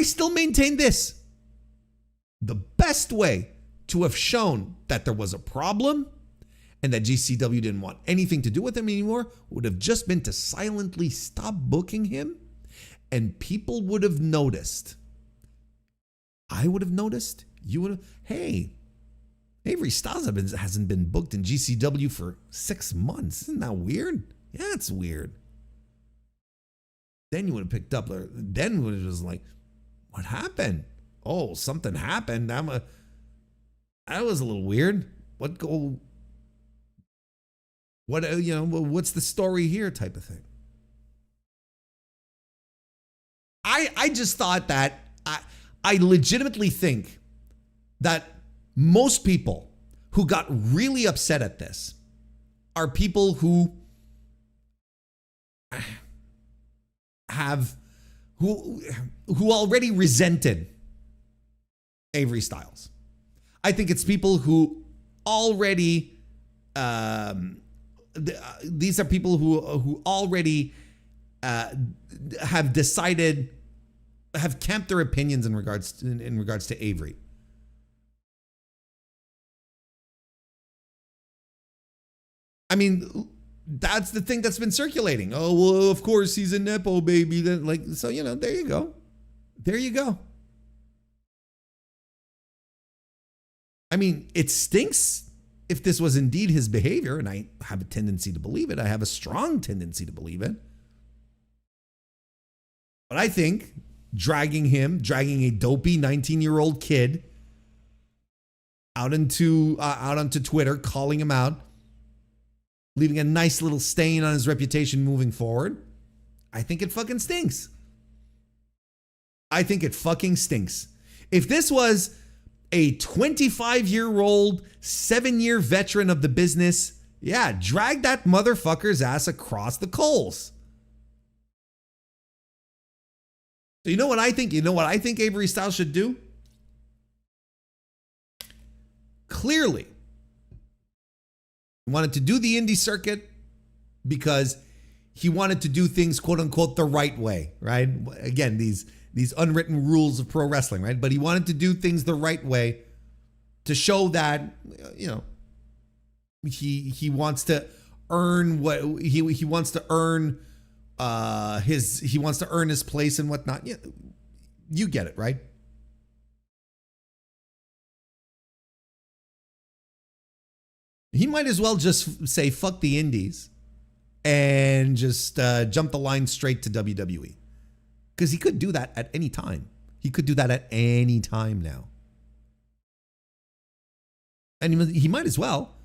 still maintain this. The best way to have shown that there was a problem and that GCW didn't want anything to do with him anymore would have just been to silently stop booking him, and people would have noticed. I would have noticed. You would have. Hey, Avery Styles hasn't been booked in GCW for 6 months. Isn't that weird? Yeah, it's weird. Then you would have picked up. Then it was like, what happened? Oh, something happened. That was a little weird. What's the story here? Type of thing. I just thought that I legitimately think that most people who got really upset at this are people who already resented Avery Styles. I think it's people who already these are people who already have camped their opinions in regards to Avery. I mean, that's the thing that's been circulating. Oh, well, of course he's a Nepo baby. Then, so, there you go. There you go. I mean, it stinks if this was indeed his behavior, and I have a tendency to believe it. I have a strong tendency to believe it. But I think dragging a dopey 19-year-old kid out onto Twitter, calling him out, leaving a nice little stain on his reputation moving forward, I think it fucking stinks. I think it fucking stinks. If this was a 25-year-old, 7-year veteran of the business, yeah, drag that motherfucker's ass across the coals. So you know what I think? You know what I think Avery Styles should do? Clearly, he wanted to do the indie circuit because he wanted to do things, quote unquote, the right way, right? Again, these unwritten rules of pro wrestling, right? But he wanted to do things the right way to show that, you know, he wants to earn what he wants to earn he wants to earn his place and whatnot. Yeah, you get it, right? He might as well just say fuck the indies and just jump the line straight to WWE. Because he could do that at any time. He could do that at any time now. And he might as well.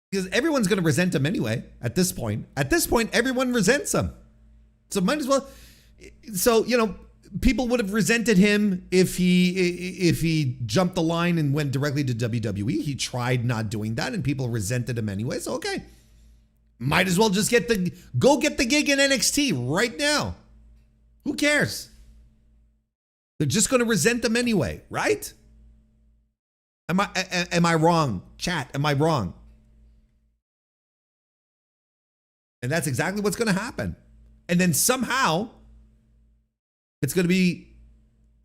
Because everyone's going to resent him anyway at this point. At this point, everyone resents him. So might as well. So, you know, people would have resented him if he jumped the line and went directly to WWE. He tried not doing that and people resented him anyway. So, okay. Might as well just get the gig in NXT right now. Who cares? They're just going to resent him anyway, right? Am I wrong? Chat, am I wrong? And that's exactly what's going to happen. And then somehow it's going to be,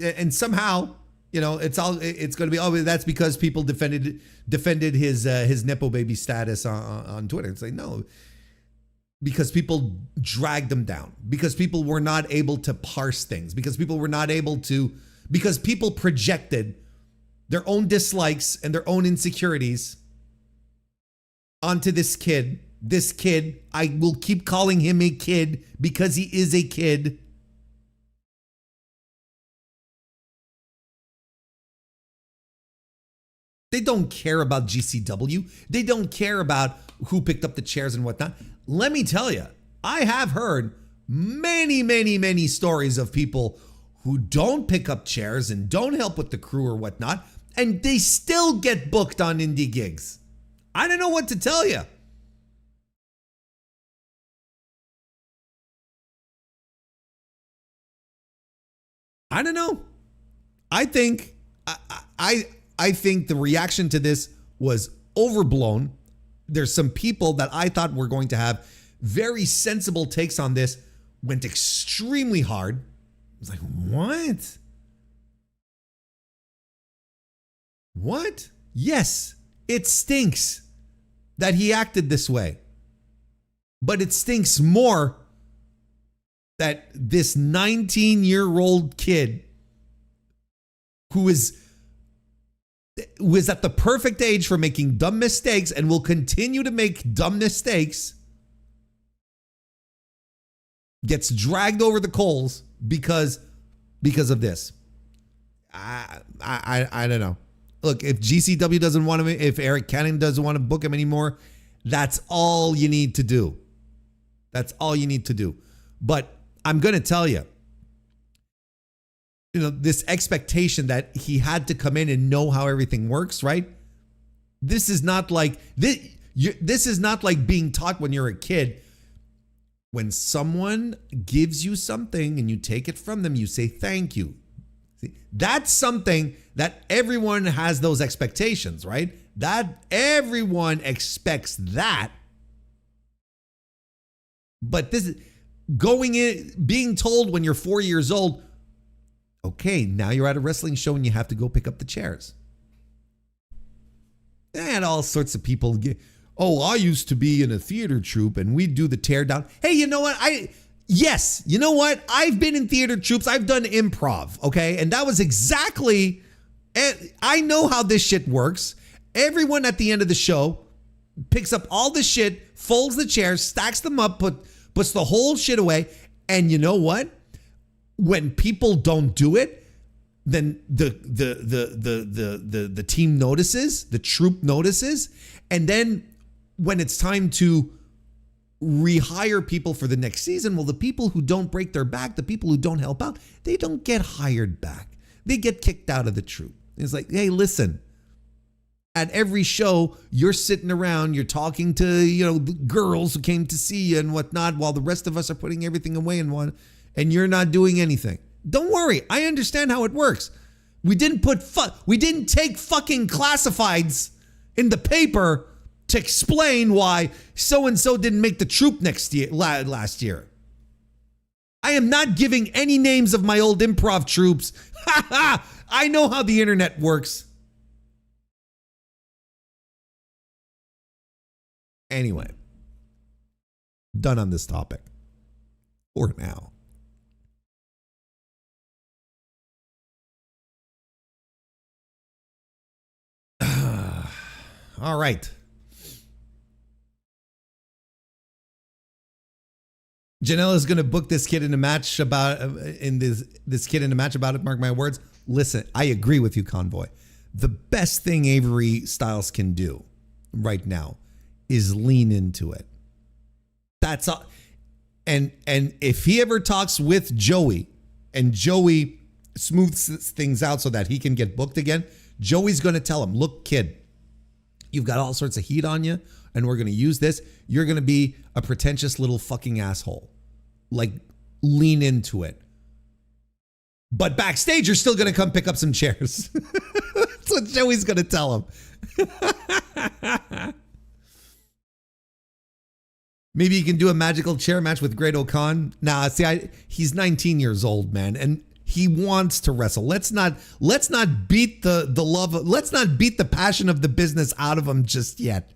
and somehow, you know, it's going to be, oh, that's because people defended his Nepo baby status on Twitter. It's like, no, because people dragged them down, because people were not able to parse things, because people projected their own dislikes and their own insecurities onto this kid. This kid, I will keep calling him a kid because he is a kid. They don't care about GCW. They don't care about who picked up the chairs and whatnot. Let me tell you, I have heard many, many, many stories of people who don't pick up chairs and don't help with the crew or whatnot, and they still get booked on indie gigs. I don't know what to tell you. I don't know. I think the reaction to this was overblown. There's some people that I thought were going to have very sensible takes on this went extremely hard. I was like, what? What? Yes, it stinks that he acted this way. But it stinks more that this 19-year-old kid who is at the perfect age for making dumb mistakes and will continue to make dumb mistakes gets dragged over the coals because of this. I don't know. Look, if GCW doesn't want him, if Eric Cannon doesn't want to book him anymore, that's all you need to do. That's all you need to do. But I'm going to tell you, you know, this expectation that he had to come in and know how everything works, right? This is not like this is not like being taught when you're a kid. When someone gives you something and you take it from them, you say thank you. See, that's something that everyone has those expectations, right? That everyone expects that. But this is going in, being told when you're 4 years old, okay, now you're at a wrestling show and you have to go pick up the chairs. And all sorts of people get, oh, I used to be in a theater troupe and we'd do the tear down. Hey, you know what? Yes, you know what? I've been in theater troupes. I've done improv, okay? And that was exactly, I know how this shit works. Everyone at the end of the show picks up all the shit, folds the chairs, stacks them up, puts the whole shit away. And you know what? When people don't do it, then the team notices, the troupe notices, and then when it's time to rehire people for the next season, well, the people who don't break their back, the people who don't help out, they don't get hired back. They get kicked out of the troupe. It's like, hey, listen, at every show, you're sitting around, you're talking to, you know, the girls who came to see you and whatnot, while the rest of us are putting everything away and you're not doing anything. Don't worry. I understand how it works. We didn't take fucking classifieds in the paper to explain why so-and-so didn't make the troop last year. I am not giving any names of my old improv troops. I know how the internet works. Anyway, done on this topic. For now. All right. Janelle is going to book this kid in a match about this kid in a match about it. Mark my words. Listen, I agree with you, Convoy. The best thing Avery Styles can do right now is lean into it. That's all. And if he ever talks with Joey and Joey smooths things out so that he can get booked again, Joey's going to tell him, look, kid, you've got all sorts of heat on you and we're going to use this. You're going to be a pretentious little fucking asshole. Like, lean into it. But backstage, you're still going to come pick up some chairs. That's what Joey's going to tell him. Maybe you can do a magical chair match with Great O'Khan. Nah, see, he's 19 years old, man, and he wants to wrestle. Let's not beat the love. Let's not beat the passion of the business out of him just yet.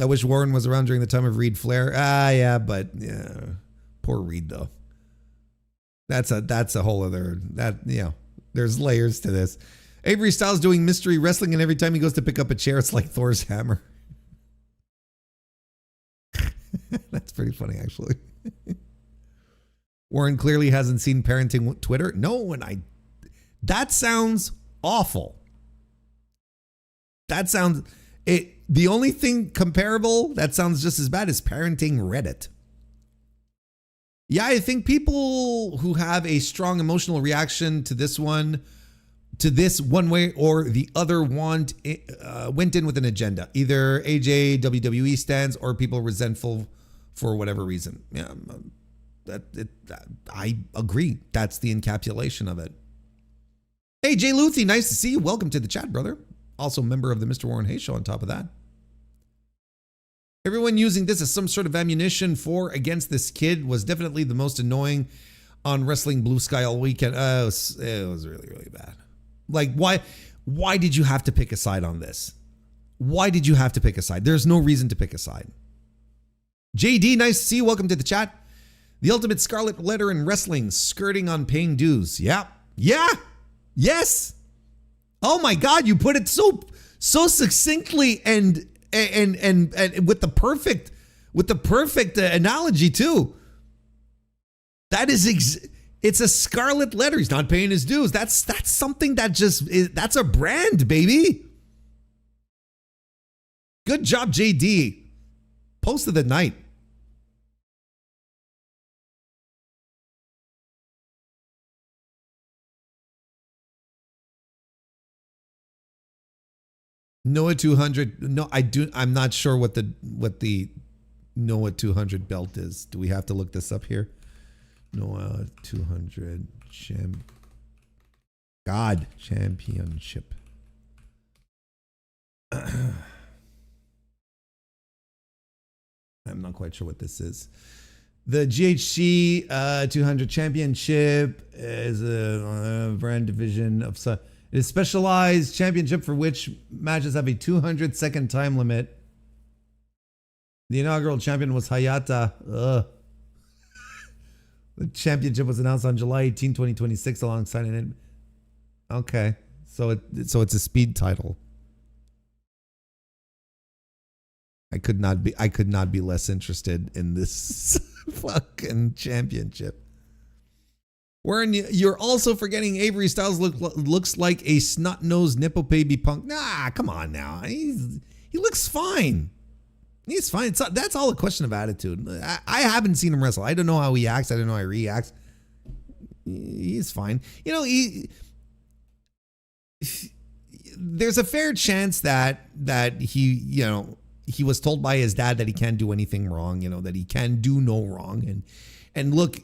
I wish Warren was around during the time of Reed Flair. Yeah, but yeah, poor Reed though. That's a whole other there's layers to this. Avery Styles doing mystery wrestling, and every time he goes to pick up a chair, it's like Thor's hammer. That's pretty funny, actually. Warren clearly hasn't seen Parenting Twitter. No, and that sounds awful. That sounds it. The only thing comparable that sounds just as bad is Parenting Reddit. Yeah, I think people who have a strong emotional reaction to this one way or the other went in with an agenda. Either AJ WWE stands or people resentful for whatever reason. Yeah, I agree. That's the encapsulation of it. Hey, Jay Luthi, nice to see you. Welcome to the chat, brother. Also member of the Mr. Warren Hayes Show on top of that. Everyone using this as some sort of ammunition against this kid was definitely the most annoying on Wrestling Blue Sky all weekend. It was really, really bad. Like, why did you have to pick a side on this? Why did you have to pick a side? There's no reason to pick a side. JD, nice to see you. Welcome to the chat. The ultimate scarlet letter in wrestling, skirting on paying dues. Yeah. Yes. Oh my God, you put it so succinctly and with the perfect analogy too. That is it's a scarlet letter. He's not paying his dues. That's something that that's a brand, baby. Good job, JD. Post of the night. Noah 200. No, I'm not sure what the Noah 200 belt is. Do we have to look this up here? Noah 200 championship. I'm not quite sure what this is. The GHC 200 championship is a brand division of. It is specialized championship for which matches have a 200-second time limit. The inaugural champion was Hayata. The championship was announced on July 18, 2026 alongside an... Okay. So it's a speed title. I could not be less interested in this fucking championship. Warren, you're also forgetting Avery Styles looks like a snot-nosed nipple baby punk. Nah, come on now. He looks fine. He's fine. That's all a question of attitude. I haven't seen him wrestle. I don't know how he acts. I don't know how he reacts. He's fine. You know, there's a fair chance that he was told by his dad that he can't do anything wrong, that he can do no wrong. And look,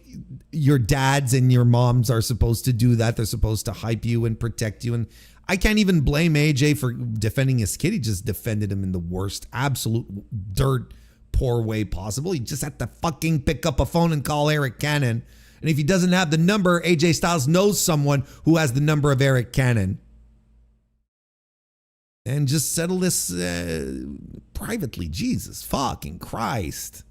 your dads and your moms are supposed to do that. They're supposed to hype you and protect you. And I can't even blame AJ for defending his kid. He just defended him in the worst, absolute dirt poor way possible. He just had to fucking pick up a phone and call Eric Cannon. And if he doesn't have the number, AJ Styles knows someone who has the number of Eric Cannon. And just settle this privately. Jesus fucking Christ.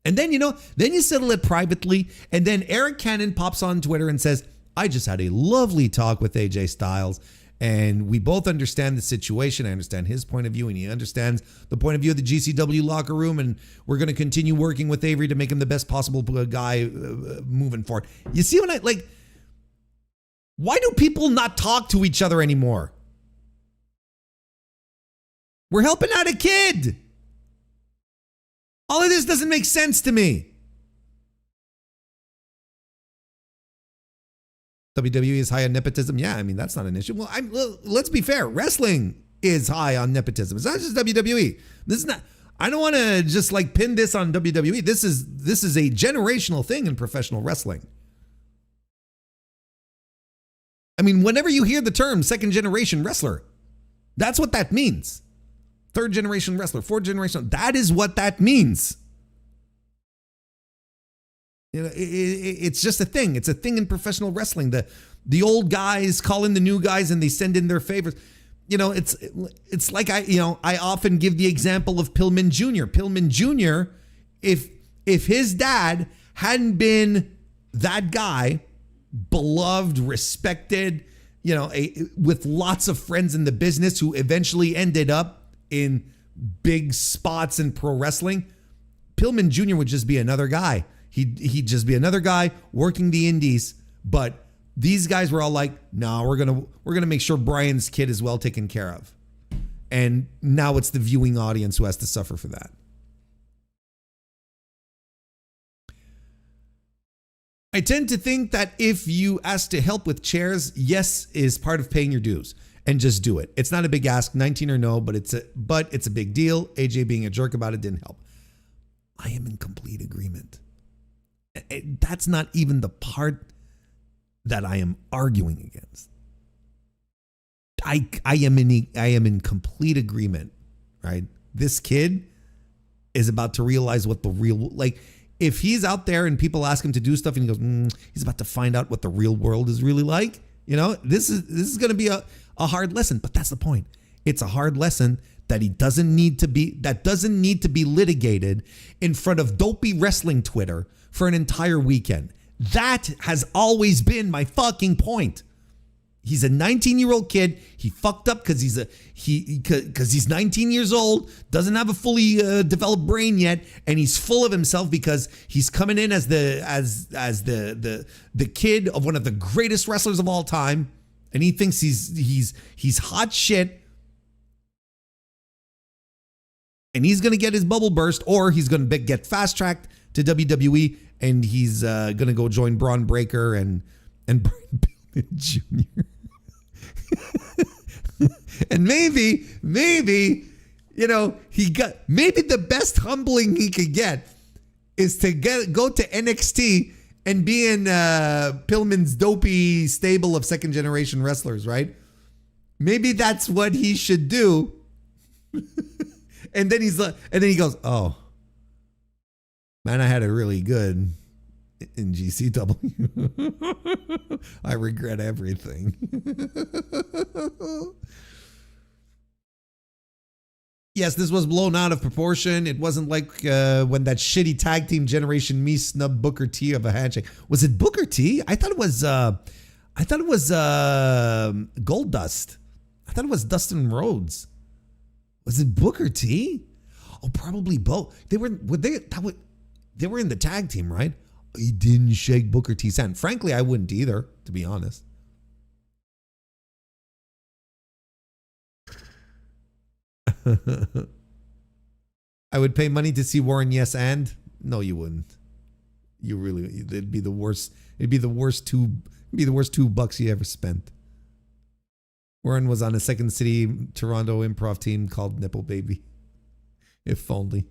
And then, then you settle it privately. And then Eric Cannon pops on Twitter and says, I just had a lovely talk with AJ Styles. And we both understand the situation. I understand his point of view, and he understands the point of view of the GCW locker room. And we're going to continue working with Avery to make him the best possible guy moving forward. You see what why do people not talk to each other anymore? We're helping out a kid. All of this doesn't make sense to me. WWE is high on nepotism. Yeah, I mean, that's not an issue. Well, let's be fair. Wrestling is high on nepotism. It's not just WWE. This is not, I don't want to just pin this on WWE. This is a generational thing in professional wrestling. I mean, whenever you hear the term second generation wrestler, that's what that means. Third generation wrestler, fourth generation, that is what that means. It's just a thing. It's a thing in professional wrestling. The old guys call in the new guys and they send in their favors. It's like I often give the example of Pillman Jr. Pillman Jr., if his dad hadn't been that guy, beloved, respected, with lots of friends in the business who eventually ended up in big spots in pro wrestling, Pillman Jr. would just be another guy. He'd just be another guy working the indies. But these guys were all like, no, we're gonna make sure Brian's kid is well taken care of. And now it's the viewing audience who has to suffer for that. I tend to think that if you ask to help with chairs, yes is part of paying your dues. And just do it. It's not a big ask, 19 or no, but it's a big deal. AJ being a jerk about it didn't help. I am in complete agreement. That's not even the part that I am arguing against. I am in complete agreement, right? This kid is about to realize what the real, if he's out there and people ask him to do stuff and he goes, he's about to find out what the real world is really like. This is going to be a hard lesson, but that's the point. It's a hard lesson that doesn't need to be litigated in front of dopey wrestling Twitter for an entire weekend. That has always been my fucking point. He's a 19-year-old kid. He fucked up because he's 19 years old, doesn't have a fully developed brain yet, and he's full of himself because he's coming in as the kid of one of the greatest wrestlers of all time, and he thinks he's hot shit, and he's gonna get his bubble burst, or he's gonna get fast tracked to WWE, and he's gonna go join Braun Breaker and Brian Pillman Jr. And maybe maybe the best humbling he could get is to go to NXT and be in Pillman's dopey stable of second generation wrestlers, right? Maybe that's what he should do. And then he goes, oh man, I had it really good in GCW. I regret everything. Yes, this was blown out of proportion. It wasn't like when that shitty tag team Generation Me snubbed Booker T of a handshake. Was it Booker T? I thought it was Gold Dust. I thought it was Dustin Rhodes. Was it Booker T? Oh, probably both. They were in the tag team, right? He didn't shake Booker T's hand. Frankly, I wouldn't either, to be honest. I would pay money to see Warren Yes and no, you wouldn't. It'd be the worst. It'd be the worst $2 you ever spent. Warren was on a Second City Toronto improv team called Nipple Baby. If only.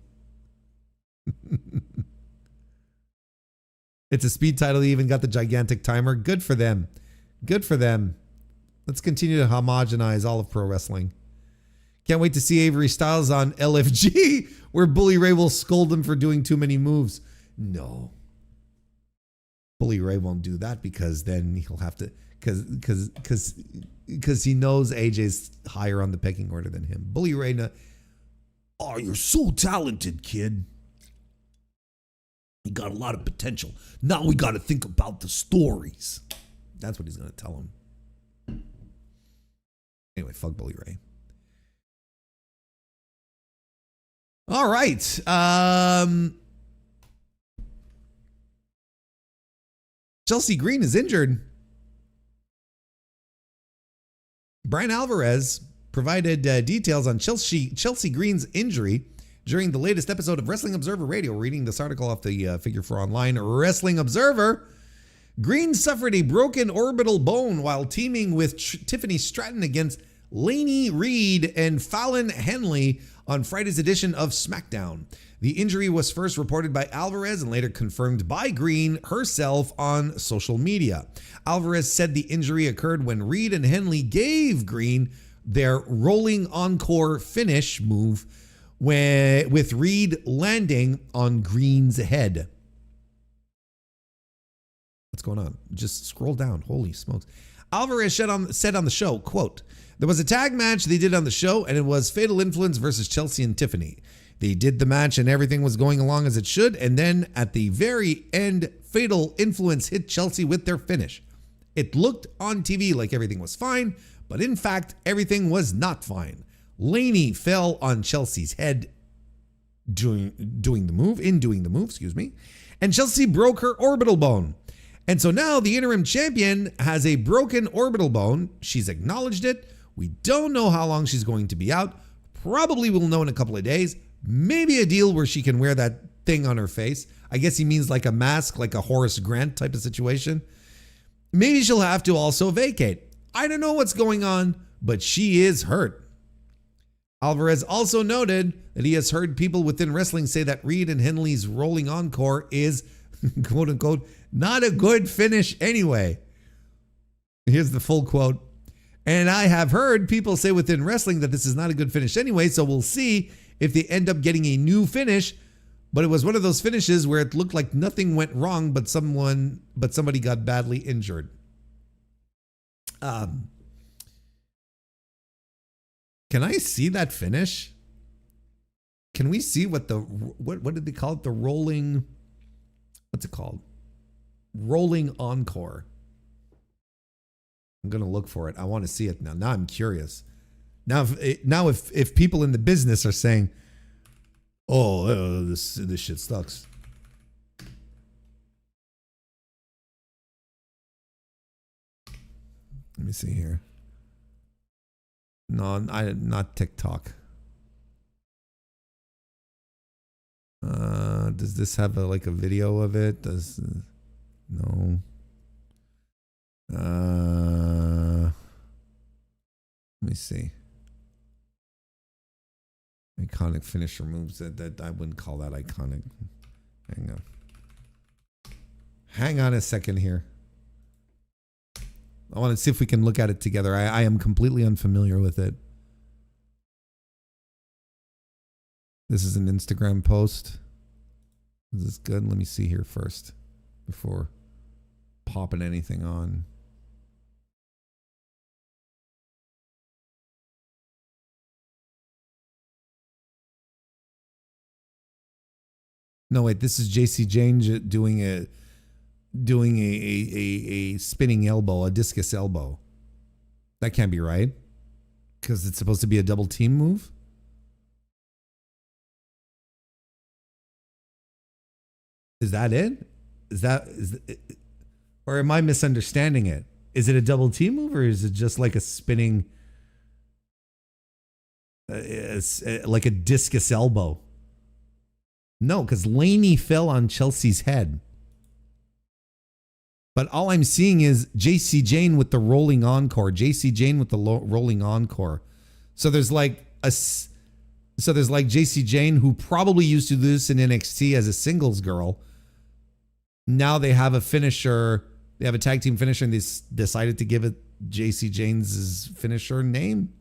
It's a speed title. They even got the gigantic timer. Good for them. Good for them. Let's continue to homogenize all of pro wrestling. Can't wait to see Avery Styles on LFG, where Bully Ray will scold him for doing too many moves. No. Bully Ray won't do that because then he'll have to, because he knows AJ's higher on the pecking order than him. Bully Ray, oh, you're so talented, kid. You got a lot of potential. Now we got to think about the stories. That's what he's going to tell him. Anyway, fuck Bully Ray. All right. Chelsea Green is injured. Brian Alvarez provided details on Chelsea Green's injury during the latest episode of Wrestling Observer Radio. Reading this article off the Figure 4 Online Wrestling Observer. Green suffered a broken orbital bone while teaming with Tiffany Stratton against Lainey Reed and Fallon Henley on Friday's edition of SmackDown. The injury was first reported by Alvarez and later confirmed by Green herself on social media. Alvarez said the injury occurred when Reed and Henley gave Green their rolling encore finish move with Reed landing on Green's head. What's going on? Just scroll down. Holy smokes. Alvarez said on the show, quote, "There was a tag match they did on the show, and it was Fatal Influence versus Chelsea and Tiffany. They did the match and everything was going along as it should, and then at the very end, Fatal Influence hit Chelsea with their finish. It looked on TV like everything was fine, but in fact, everything was not fine. Lainey fell on Chelsea's head doing the move, and Chelsea broke her orbital bone. And so now the interim champion has a broken orbital bone. She's acknowledged it. We don't know how long she's going to be out. Probably we'll know in a couple of days. Maybe a deal where she can wear that thing on her face. I guess he means like a mask, like a Horace Grant type of situation. Maybe she'll have to also vacate. I don't know what's going on, but she is hurt." Alvarez also noted that he has heard people within wrestling say that Reed and Henley's rolling encore is, quote unquote, not a good finish anyway. Here's the full quote. "And I have heard people say within wrestling that this is not a good finish anyway, so we'll see if they end up getting a new finish. But it was one of those finishes where it looked like nothing went wrong, but somebody got badly injured." Can I see that finish? Can we see what did they call it? The rolling, what's it called? Rolling encore. I'm going to look for it. I want to see it now. Now I'm curious. Now if people in the business are saying, "Oh, this shit sucks." Let me see here. No, not TikTok. Does this have a video of it? No. Let me see. Iconic finisher moves that I wouldn't call that iconic. Hang on a second here. I want to see if we can look at it together. I am completely unfamiliar with it. This is an Instagram post. Is this good? Let me see here first before popping anything on. No, wait, this is JC Jane doing a spinning elbow, a discus elbow. That can't be right, because it's supposed to be a double team move. Is that it? Or am I misunderstanding it? Is it a double team move, or is it just like a spinning, like a discus elbow? No, because Lainey fell on Chelsea's head. But all I'm seeing is JC Jane with the rolling encore. JC Jane with the rolling encore. So there's like JC Jane, who probably used to do this in NXT as a singles girl, now they have a finisher. They have a tag team finisher, and they decided to give it JC James' finisher name.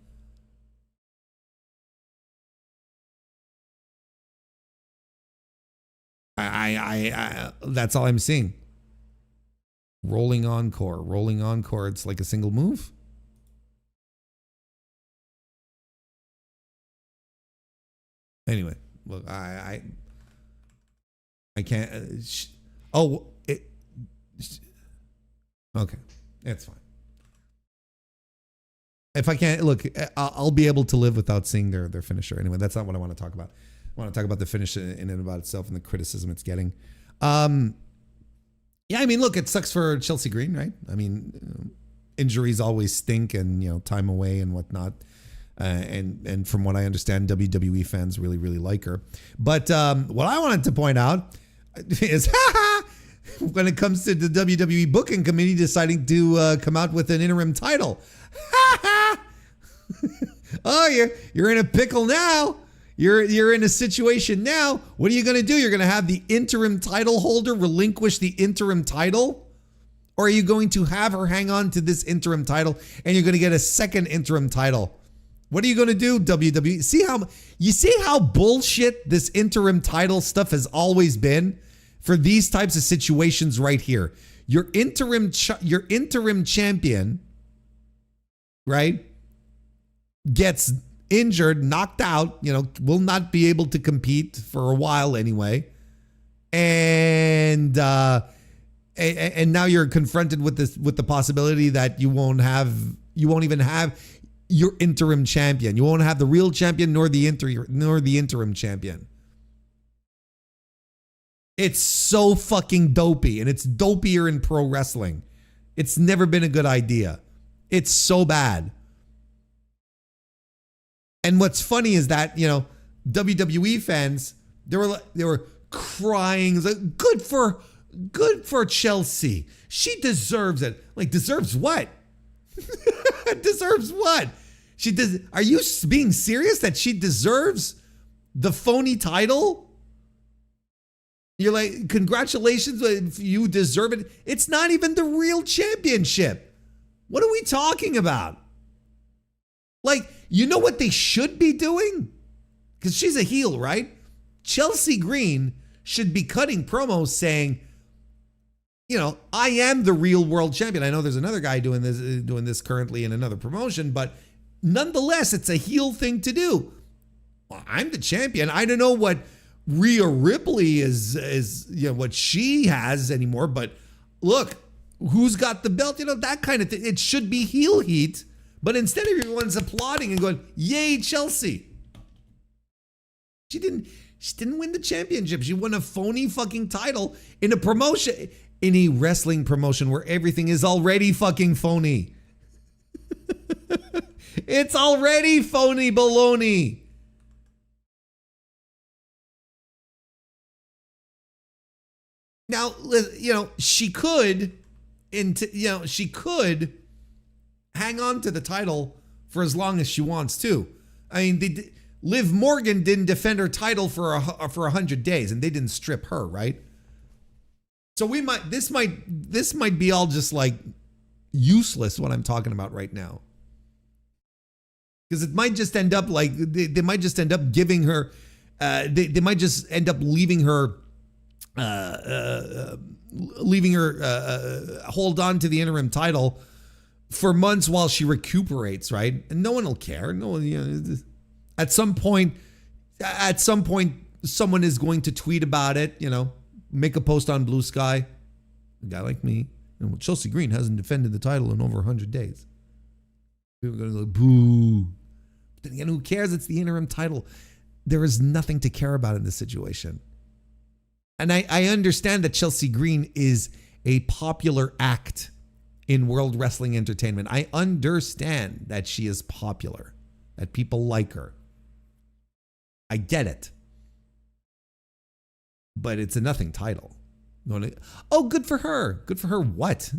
I that's all I'm seeing. Rolling encore. It's like a single move. Anyway, look, I can't. Okay, it's fine. If I can't look, I'll be able to live without seeing their finisher. Anyway, that's not what I want to talk about. I want to talk about the finish in and about itself and the criticism it's getting. Yeah, I mean, look, it sucks for Chelsea Green, right? I mean, injuries always stink, and time away and whatnot. And from what I understand, WWE fans really, really like her. But what I wanted to point out is when it comes to the WWE booking committee deciding to come out with an interim title. Oh, you're in a pickle now. You're in a situation now. What are you going to do? You're going to have the interim title holder relinquish the interim title? Or are you going to have her hang on to this interim title and you're going to get a second interim title? What are you going to do, WWE? See how bullshit this interim title stuff has always been for these types of situations right here. Your interim champion, right, gets injured, knocked out, will not be able to compete for a while anyway. And now you're confronted with the possibility that you won't even have your interim champion. You won't have the real champion nor the interim champion. It's so fucking dopey, and it's dopier in pro wrestling. It's never been a good idea. It's so bad. And what's funny is that, WWE fans, they were crying, like, good for Chelsea. She deserves it. Like, deserves what? Deserves what? Are you being serious that she deserves the phony title? You're like, congratulations, if you deserve it. It's not even the real championship. What are we talking about? Like, you know what they should be doing? Because she's a heel, right? Chelsea Green should be cutting promos saying, I am the real world champion. I know there's another guy doing this currently in another promotion, but nonetheless, it's a heel thing to do. Well, I'm the champion. I don't know what Rhea Ripley is what she has anymore, but look, who's got the belt? That kind of thing. It should be heel heat. But instead, everyone's applauding and going, "Yay, Chelsea!" She didn't win the championship. She won a phony fucking title in a promotion, in a wrestling promotion where everything is already fucking phony. It's already phony baloney. Now, she could hang on to the title for as long as she wants to. I mean, Liv Morgan didn't defend her title for 100 days, and they didn't strip her, right? So this might be all just like useless what I'm talking about right now, because it might just end up like they might just end up giving her, they might just end up leaving her hold on to the interim title for months while she recuperates, right? And no one will care. No one, at some point, someone is going to tweet about it, make a post on Blue Sky. A guy like me, Chelsea Green hasn't defended the title in over 100 days. People are going to go, boo. But then again, who cares? It's the interim title. There is nothing to care about in this situation. And I understand that Chelsea Green is a popular act in World Wrestling Entertainment. I understand that she is popular, that people like her. I get it. But it's a nothing title. Oh, good for her. Good for her what?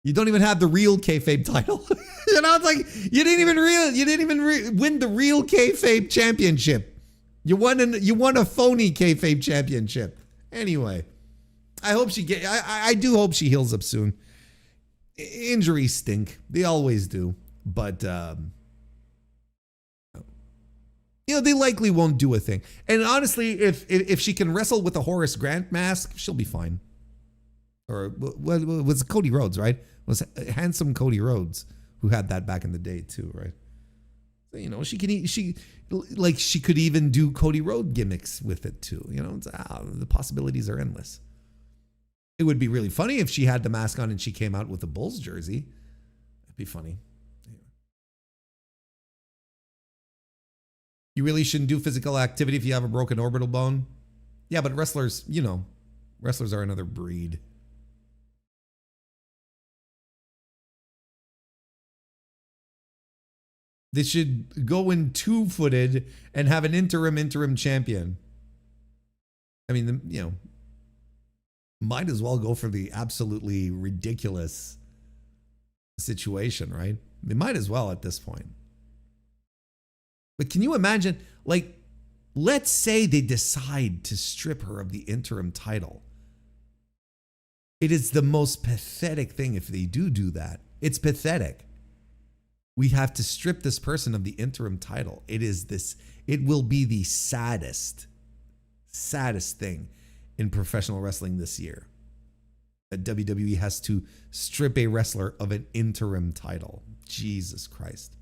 You don't even have the real kayfabe title. It's like you didn't even win the real kayfabe championship. You won a phony kayfabe championship. Anyway, I hope I do hope she heals up soon. Injuries stink. They always do. But they likely won't do a thing. And honestly, if she can wrestle with a Horace Grant mask, she'll be fine. Or was Cody Rhodes, right? It was handsome Cody Rhodes who had that back in the day too, right? So, she could even do Cody Rhodes gimmicks with it too. The possibilities are endless. It would be really funny if she had the mask on and she came out with a Bulls jersey. That'd be funny. You really shouldn't do physical activity if you have a broken orbital bone. Yeah, but wrestlers are another breed. They should go in two-footed and have an interim champion. I mean, might as well go for the absolutely ridiculous situation, right? They might as well at this point. But can you imagine, let's say they decide to strip her of the interim title. It is the most pathetic thing if they do that. It's pathetic. We have to strip this person of the interim title. It will be the saddest thing in professional wrestling this year. That WWE has to strip a wrestler of an interim title. Jesus Christ.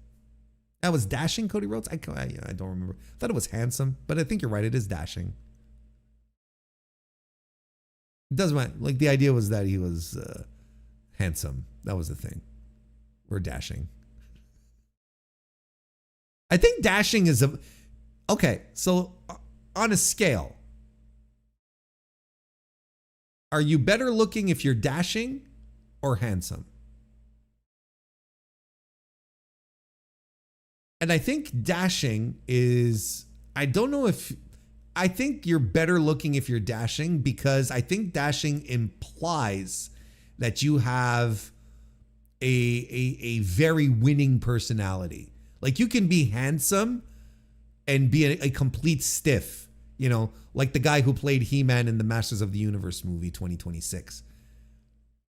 That was Dashing Cody Rhodes? I don't remember. I thought it was Handsome, but I think you're right. It is Dashing. It doesn't matter. The idea was that he was handsome. That was the thing. We're Dashing. I think Dashing is okay. So on a scale, are you better looking if you're dashing or handsome? And I think dashing is, I think you're better looking if you're dashing, because I think dashing implies that you have a very winning personality. You can be handsome and be a complete stiff, like the guy who played He-Man in the Masters of the Universe movie 2026.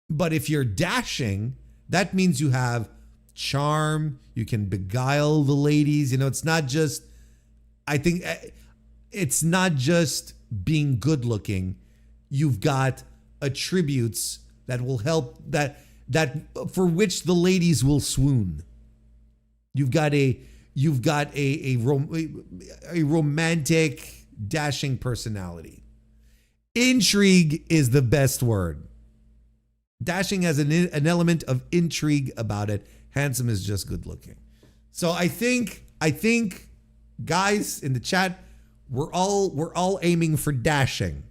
But if you're dashing, that means you have charm, you can beguile the ladies. It's not just, I think it's not just being good looking. You've got attributes that will help, that for which the ladies will swoon. You've got a romantic, dashing personality. Intrigue is the best word. Dashing has an element of intrigue about it. Handsome is just good looking. So I think guys in the chat, we're all aiming for dashing.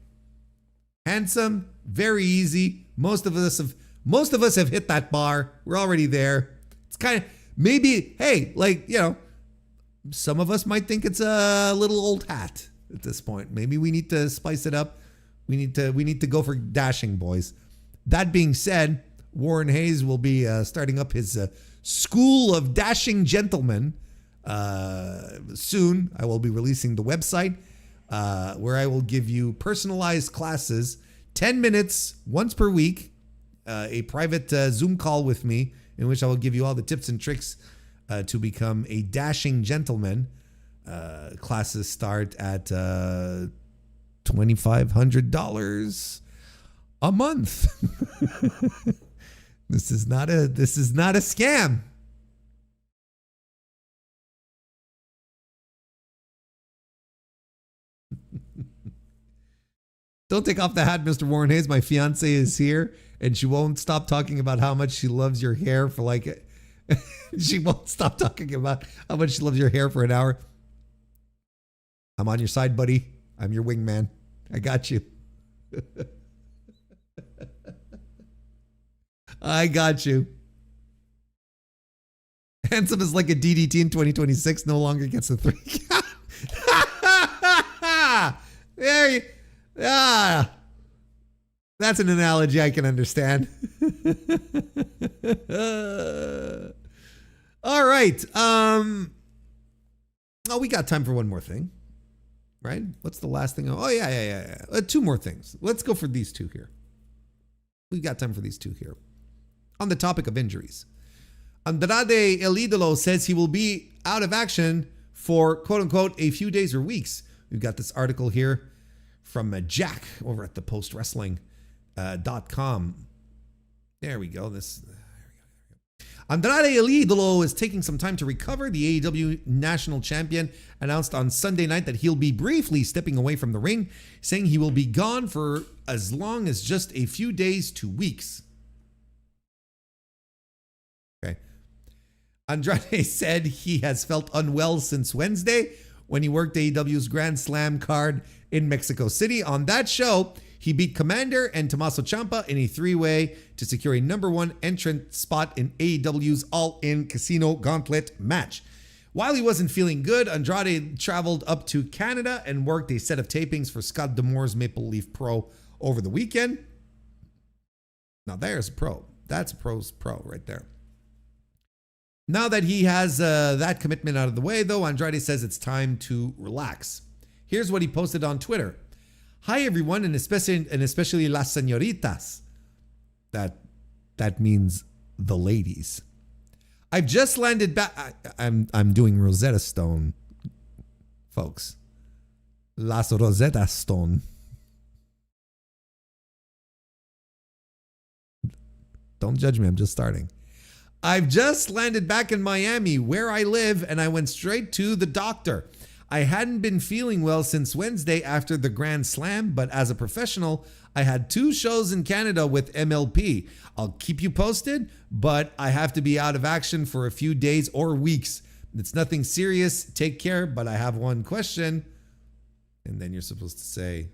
Handsome, very easy. Most of us have hit that bar. We're already there. It's kind of, maybe, hey, some of us might think it's a little old hat at this point. Maybe we need to spice it up. We need to go for dashing, boys. That being said, Warren Hayes will be starting up his School of Dashing Gentlemen soon. I will be releasing the website where I will give you personalized classes, 10 minutes once per week, a private Zoom call with me in which I will give you all the tips and tricks to become a dashing gentleman. Classes start at $2,500 a month. This is not a scam. Don't take off the hat, Mr. Warren Hayes. My fiance is here, and she won't stop talking about how much she loves your hair for she won't stop talking about how much she loves your hair for an hour. I'm on your side, buddy. I'm your wingman. I got you. I got you. Handsome is like a DDT in 2026, no longer gets a 3 count. There you, that's an analogy I can understand. All right. Oh, we got time for one more thing. right? What's the last thing? Oh, yeah. Two more things. Let's go for these two here. We've got time for these two here. On the topic of injuries, Andrade El Idolo says he will be out of action for quote unquote a few days or weeks. We've got this article here from Jack over at the postwrestling.com. There we go. Andrade El Idolo is taking some time to recover. The AEW national champion announced on Sunday night that he'll be briefly stepping away from the ring, saying he will be gone for as long as just a few days to weeks. Okay. Andrade said he has felt unwell since Wednesday when he worked AEW's Grand Slam card in Mexico City. On that show, he beat Commander and Tommaso Ciampa in a three-way to secure a #1 entrant spot in AEW's All-In Casino Gauntlet match. While he wasn't feeling good, Andrade traveled up to Canada and worked a set of tapings for Scott D'Amore's Maple Leaf Pro over the weekend. Now there's a pro. That's a pro's pro right there. Now that he has that commitment out of the way, though, Andrade says it's time to relax. Here's what he posted on Twitter. Hi, everyone, and especially las señoritas. That means the ladies. I've just landed back. I'm doing Rosetta Stone, folks. Las Rosetta Stone. Don't judge me. I'm just starting. I've just landed back in Miami, where I live, and I went straight to the doctor. I hadn't been feeling well since Wednesday after the Grand Slam, but as a professional, I had 2 shows in Canada with MLP. I'll keep you posted, but I have to be out of action for a few days or weeks. It's nothing serious. Take care, but I have one question. And then you're supposed to say,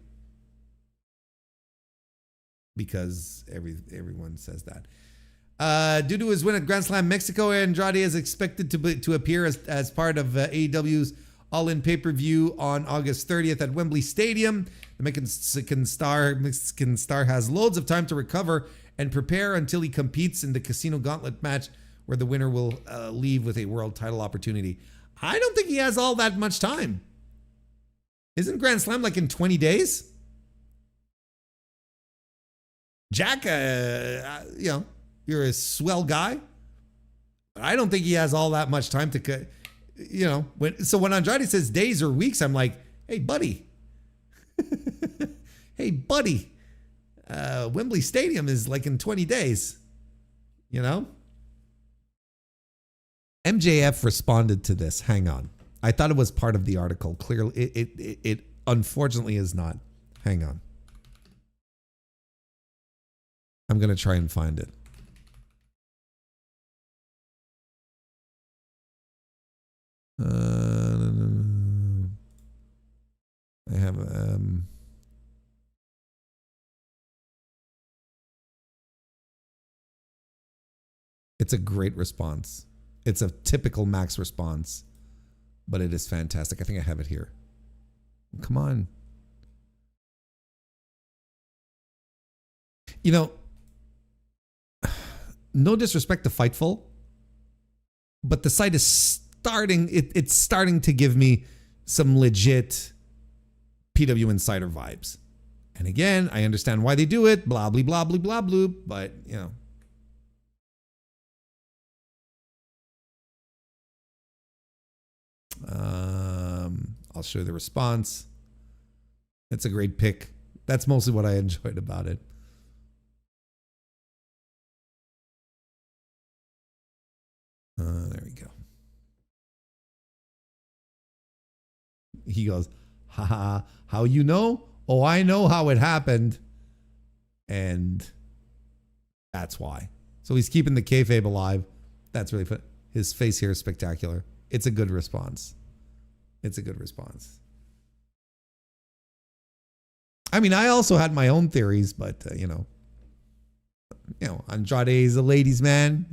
because everyone says that. Due to his win at Grand Slam Mexico, Andrade is expected to appear as part of AEW's All-In pay-per-view on August 30th at Wembley Stadium. The Mexican star has loads of time to recover and prepare until he competes in the Casino Gauntlet match, where the winner will leave with a world title opportunity. I don't think he has all that much time. Isn't Grand Slam like in 20 days? Jack, you're a swell guy, but I don't think he has all that much time to, when Andrade says days or weeks, I'm like, hey, buddy. Hey, buddy. Wembley Stadium is like in 20 days, MJF responded to this. Hang on. I thought it was part of the article. Clearly, it unfortunately is not. Hang on. I'm going to try and find it. I have it's a great response. It's a typical Max response, but it is fantastic. I think I have it here. Come on. No disrespect to Fightful, but the site is starting, it's starting to give me some legit PW Insider vibes. And again, I understand why they do it, blah, blah, blah, blah, blah, blah, but, I'll show you the response. It's a great pick. That's mostly what I enjoyed about it. There we go. He goes, haha, how you know? Oh, I know how it happened. And that's why. So he's keeping the kayfabe alive. That's really fun. His face here is spectacular. It's a good response. It's a good response. I mean, I also had my own theories, but, Andrade is a ladies' man,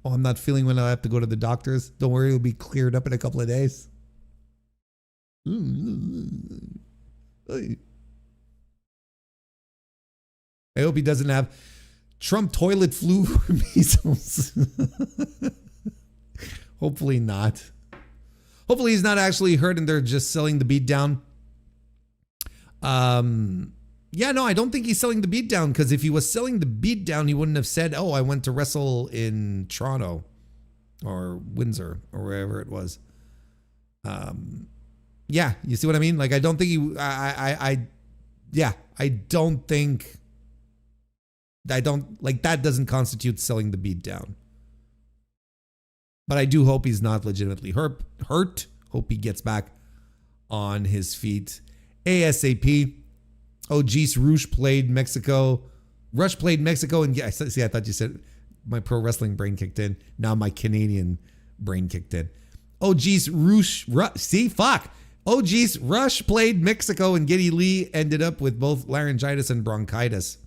Oh, I'm not feeling well. I have to go to the doctors. Don't worry, it'll be cleared up in a couple of days. I hope he doesn't have Trump toilet flu or measles. Hopefully not. Hopefully he's not actually hurt and they're just selling the beat down. Yeah, no, I don't think he's selling the beatdown, because if he was selling the beatdown, he wouldn't have said, oh, I went to wrestle in Toronto or Windsor or wherever it was. Yeah, you see what I mean? Like, I don't think he, that doesn't constitute selling the beatdown. But I do hope he's not legitimately hurt. Hope he gets back on his feet ASAP. Oh, geez, Rush played Mexico, and yeah, see, I thought you said my pro wrestling brain kicked in. Now my Canadian brain kicked in. Oh, geez, Rush, Oh, geez, Rush played Mexico, and Geddy Lee ended up with both laryngitis and bronchitis.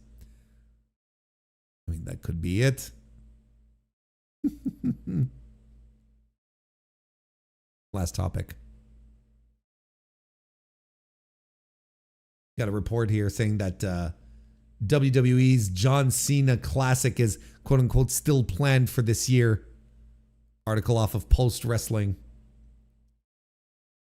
I mean, that could be it. Last topic. Got a report here saying that WWE's John Cena Classic is quote unquote still planned for this year. Article off of Post Wrestling.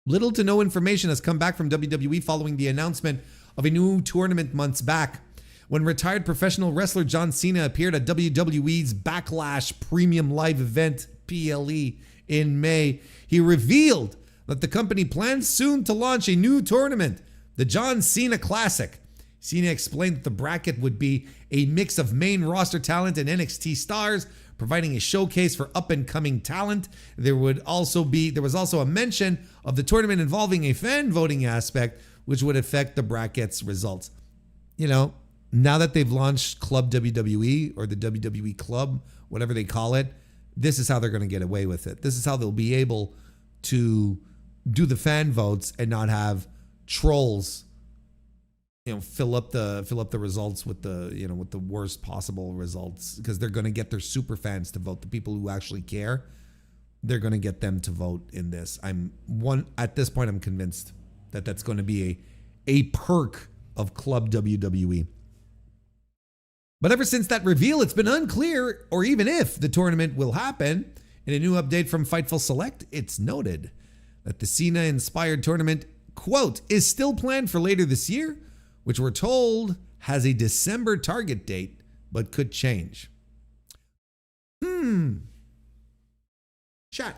Little to no information has come back from WWE following the announcement of a new tournament months back. When retired professional wrestler John Cena appeared at WWE's Backlash Premium Live event, PLE, in May, he revealed that the company plans soon to launch a new tournament, the John Cena Classic. Cena explained that the bracket would be a mix of main roster talent and NXT stars, providing a showcase for up-and-coming talent. There was also a mention of the tournament involving a fan voting aspect, which would affect the bracket's results. You know, now that they've launched Club WWE or the WWE Club, whatever they call it, this is how they're going to get away with it. This is how they'll be able to do the fan votes and not have trolls, fill up the results with the worst possible results, because they're going to get their super fans to vote. The people who actually care, they're going to get them to vote in this. At this point, I'm convinced that that's going to be a perk of Club WWE. But ever since that reveal, it's been unclear or even if the tournament will happen. In a new update from Fightful Select, it's noted that the Cena-inspired tournament, quote, is still planned for later this year, which we're told has a December target date, but could change. Chat.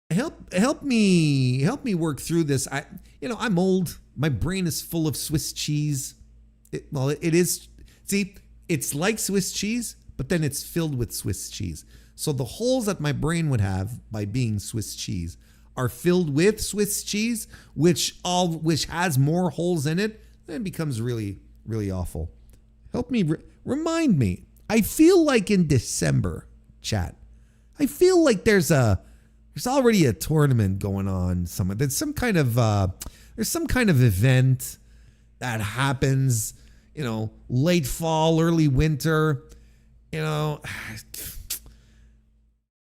Help me work through this. I'm old. My brain is full of Swiss cheese. It is. See, it's like Swiss cheese, but then it's filled with Swiss cheese. So the holes that my brain would have by being Swiss cheese are filled with Swiss cheese, which has more holes in it, then it becomes really, really awful. Help me, remind me. I feel like in December, chat, I feel like there's already a tournament going on somewhere. There's some kind of event that happens, late fall, early winter,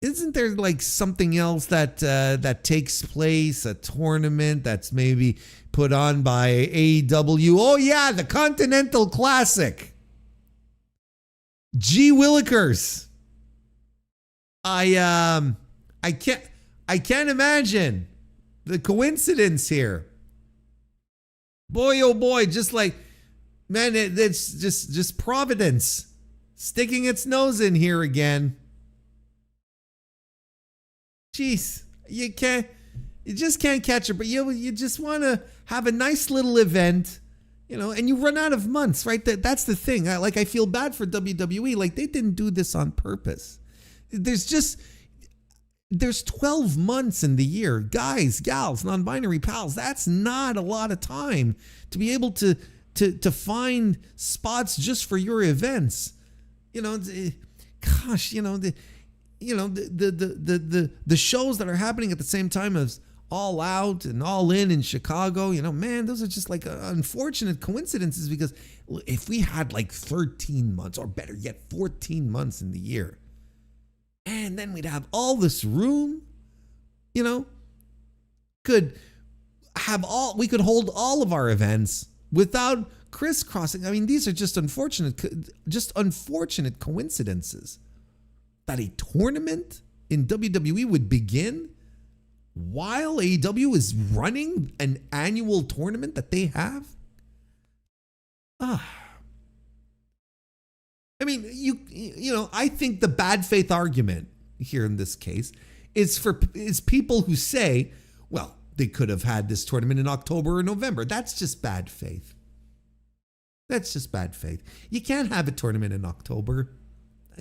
Isn't there like something else that takes place, a tournament that's maybe put on by AEW? Oh yeah, the Continental Classic. Gee Willikers. I can't imagine the coincidence here. Boy, oh boy, just like, man, it's just Providence sticking its nose in here again. Jeez, you just can't catch it, but you just want to have a nice little event, and you run out of months, right? That's the thing. I feel bad for WWE. Like, they didn't do this on purpose. There's 12 months in the year. Guys, gals, non-binary pals, that's not a lot of time to be able to find spots just for your events. Gosh, the shows that are happening at the same time as All Out and All In Chicago, man, those are just like unfortunate coincidences, because if we had like 13 months, or better yet, 14 months in the year, and then we'd have all this room, we could hold all of our events without crisscrossing. I mean, these are just unfortunate coincidences. That a tournament in WWE would begin while AEW is running an annual tournament that they have? I mean, you know, I think the bad faith argument here in this case is people who say, well, they could have had this tournament in October or November. That's just bad faith. That's just bad faith. You can't have a tournament in October.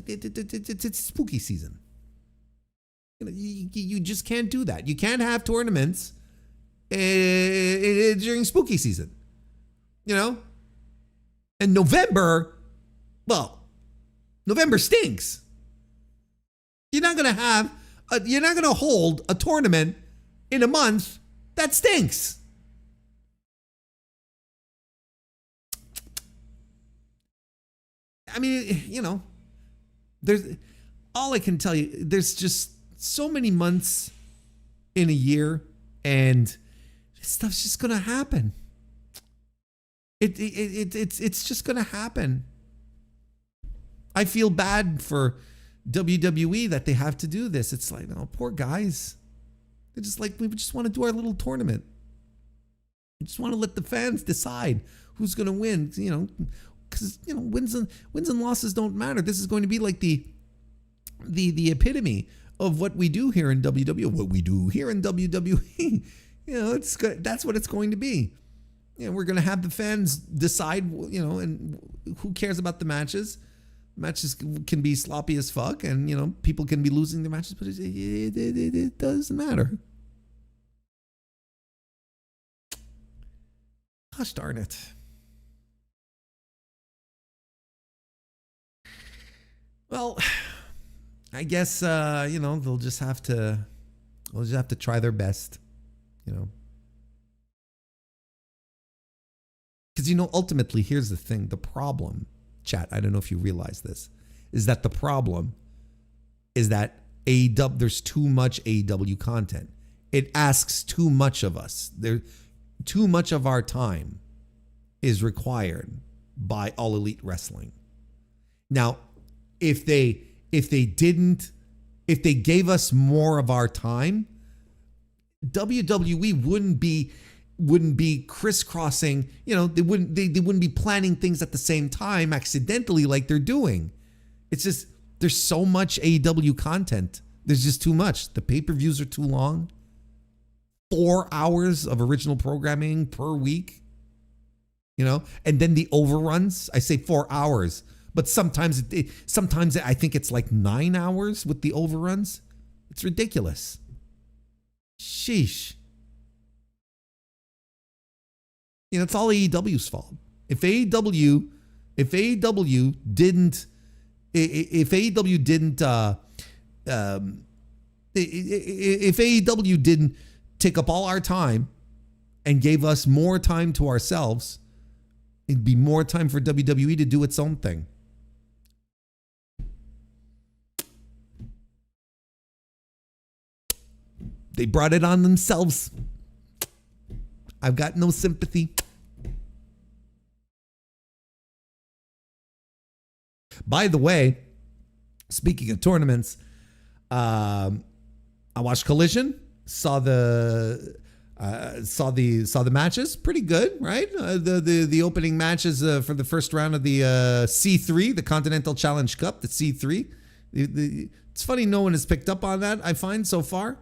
It's spooky season. You know, you just can't do that. You can't have tournaments during spooky season. You know? And November, well, November stinks. You're not going to hold a tournament in a month that stinks. I mean, you know, all I can tell you, there's just so many months in a year, and this stuff's just gonna happen. It's just gonna happen. I feel bad for WWE that they have to do this. It's like, oh, poor guys. They're just like, we just want to do our little tournament. We just want to let the fans decide who's gonna win. You know, because you know, wins and losses don't matter. This is going to be like the epitome of what we do here in WWE. What we do here in WWE. You know, it's good. That's what it's going to be. You know, we're going to have the fans decide. You know, and who cares about the matches? Matches can be sloppy as fuck, and you know, people can be losing their matches, but it doesn't matter. Gosh darn it. Well, I guess you know, they'll just have to try their best, you know. Because you know, ultimately, here's the thing: the problem, chat. I don't know if you realize this, is that the problem is that AEW. There's too much AEW content. It asks too much of us. Too much of our time is required by All Elite Wrestling. Now, if they gave us more of our time, WWE wouldn't be crisscrossing, you know, they wouldn't be planning things at the same time accidentally like they're doing. It's just there's so much AEW content. There's just too much. The pay-per-views are too long. 4 hours of original programming per week. You know, and then the overruns. I say 4 hours. But sometimes I think it's like 9 hours with the overruns. It's ridiculous. Sheesh. You know, it's all AEW's fault. If AEW didn't take up all our time and gave us more time to ourselves, it'd be more time for WWE to do its own thing. They brought it on themselves. I've got no sympathy. By the way, speaking of tournaments, I watched Collision, saw the matches, pretty good, right? The opening matches for the first round of the C3, the Continental Challenge Cup, the C3. It's funny no one has picked up on that, I find, so far.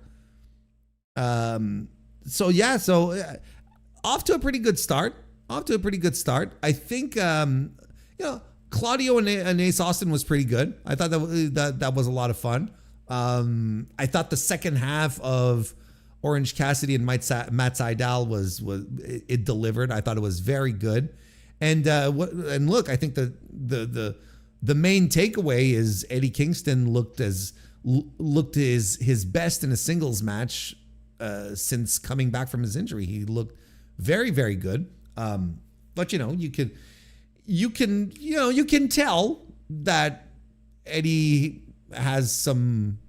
So off to a pretty good start. I think you know, Claudio and Ace Austin was pretty good. I thought that was a lot of fun. I thought the second half of Orange Cassidy and Matt Sydal was it delivered. I thought it was very good. And look, I think the main takeaway is Eddie Kingston looked his best in a singles match since coming back from his injury. He looked very, very good. But you know, you can tell that Eddie has some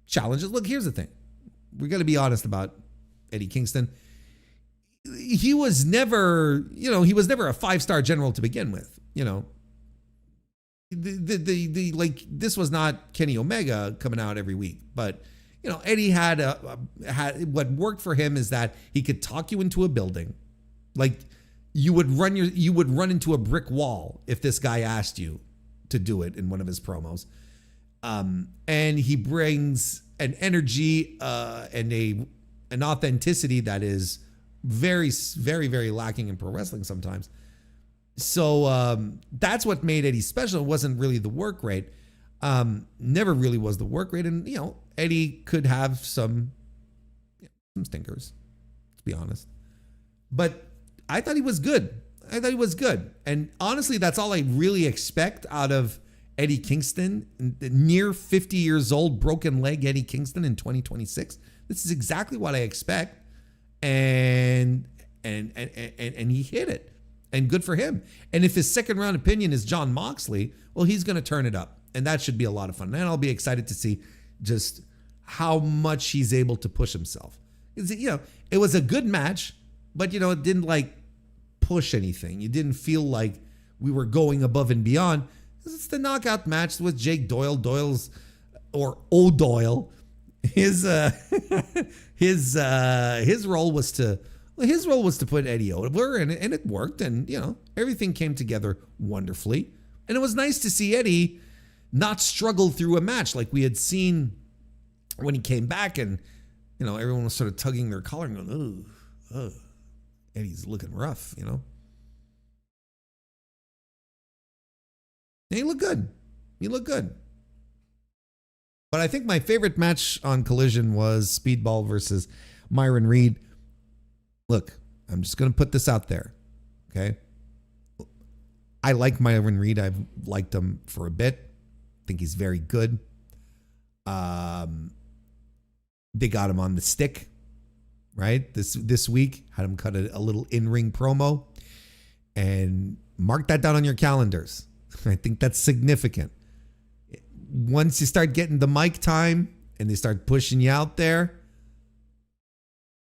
challenges. Look, here's the thing. We got to be honest about Eddie Kingston. He was never a 5-star general to begin with. You know, like, this was not Kenny Omega coming out every week, but Eddie had what worked for him is that he could talk you into a building, like you would run into a brick wall if this guy asked you to do it in one of his promos. And he brings an energy and an authenticity that is very, very, very lacking in pro wrestling sometimes. So that's what made Eddie special. It wasn't really the work rate. Never really was the work rate. And, Eddie could have some stinkers, to be honest. But I thought he was good. And honestly, that's all I really expect out of Eddie Kingston, near 50 years old, broken leg Eddie Kingston in 2026. This is exactly what I expect. And he hit it. And good for him. And if his second round opinion is Jon Moxley, well, he's going to turn it up. And that should be a lot of fun. And I'll be excited to see just how much he's able to push himself. It was a good match, but, it didn't like push anything. You didn't feel like we were going above and beyond. It's the knockout match with Jake Doyle. O'Doyle. His role was to put Eddie over, and it worked, and everything came together wonderfully. And it was nice to see Eddie not struggle through a match like we had seen when he came back, and everyone was sort of tugging their collar and going, "Oh, Eddie's looking rough," And he looked good. But I think my favorite match on Collision was Speedball versus Myron Reed. Look, I'm just going to put this out there, okay? I like Myron Reed. I've liked him for a bit. I think he's very good. They got him on the stick, right? This week, had him cut a little in-ring promo. And mark that down on your calendars. I think that's significant. Once you start getting the mic time and they start pushing you out there,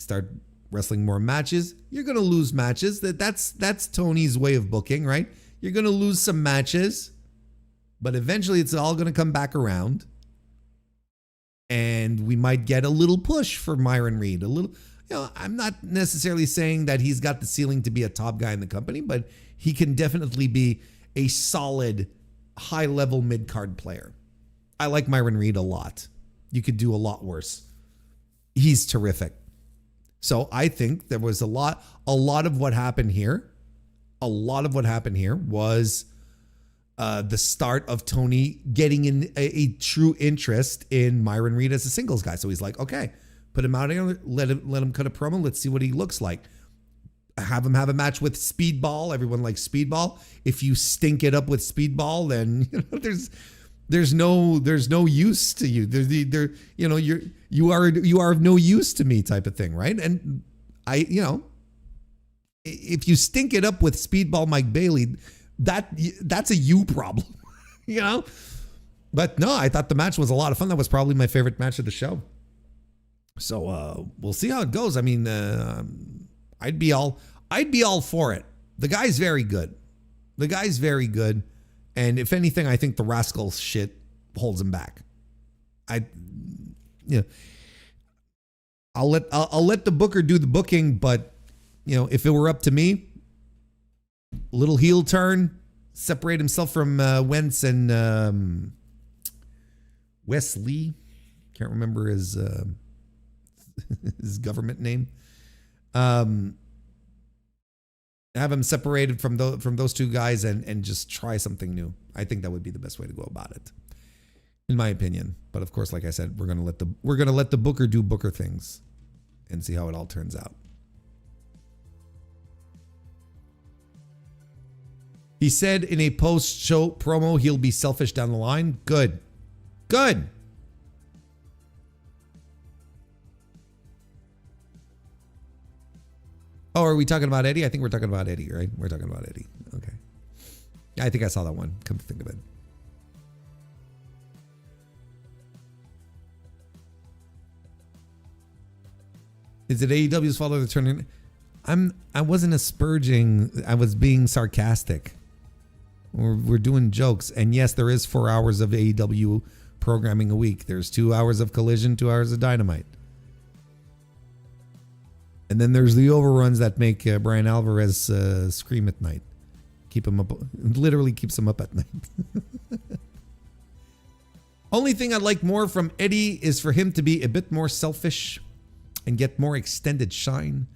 start wrestling more matches, you're going to lose matches. That's Tony's way of booking, right? You're going to lose some matches, but eventually it's all going to come back around. And we might get a little push for Myron Reed. A little, I'm not necessarily saying that he's got the ceiling to be a top guy in the company, but he can definitely be a solid high-level mid-card player. I like Myron Reed a lot. You could do a lot worse. He's terrific. So I think there was a lot of what happened here. A lot of what happened here was the start of Tony getting in a true interest in Myron Reed as a singles guy. So he's like, okay, put him out here, let him cut a promo. Let's see what he looks like. Have him have a match with Speedball. Everyone likes Speedball. If you stink it up with Speedball, then there's no use to you. You are of no use to me, type of thing, right? And if you stink it up with Speedball Mike Bailey, that's a you problem, But no, I thought the match was a lot of fun. That was probably my favorite match of the show. So we'll see how it goes. I mean, I'd be all for it. The guy's very good. And if anything, I think the Rascal shit holds him back. I'll let the booker do the booking, but if it were up to me, little heel turn, separate himself from Wentz and Wesley. Can't remember his his government name. Have him separated from those two guys and just try something new. I think that would be the best way to go about it, in my opinion. But of course, like I said, we're gonna let the booker do booker things and see how it all turns out. He said in a post-show promo he'll be selfish down the line. Good. Oh, are we talking about Eddie? I think we're talking about Eddie, right? We're talking about Eddie. Okay. I think I saw that one, come to think of it. Is it AEW's fault they're turning? I wasn't asperging. I was being sarcastic. We're doing jokes. And yes, there is 4 hours of AEW programming a week. There's 2 hours of Collision, 2 hours of Dynamite. And then there's the overruns that make Brian Alvarez scream at night. Keep him up, literally keeps him up at night. Only thing I'd like more from Eddie is for him to be a bit more selfish and get more extended shine,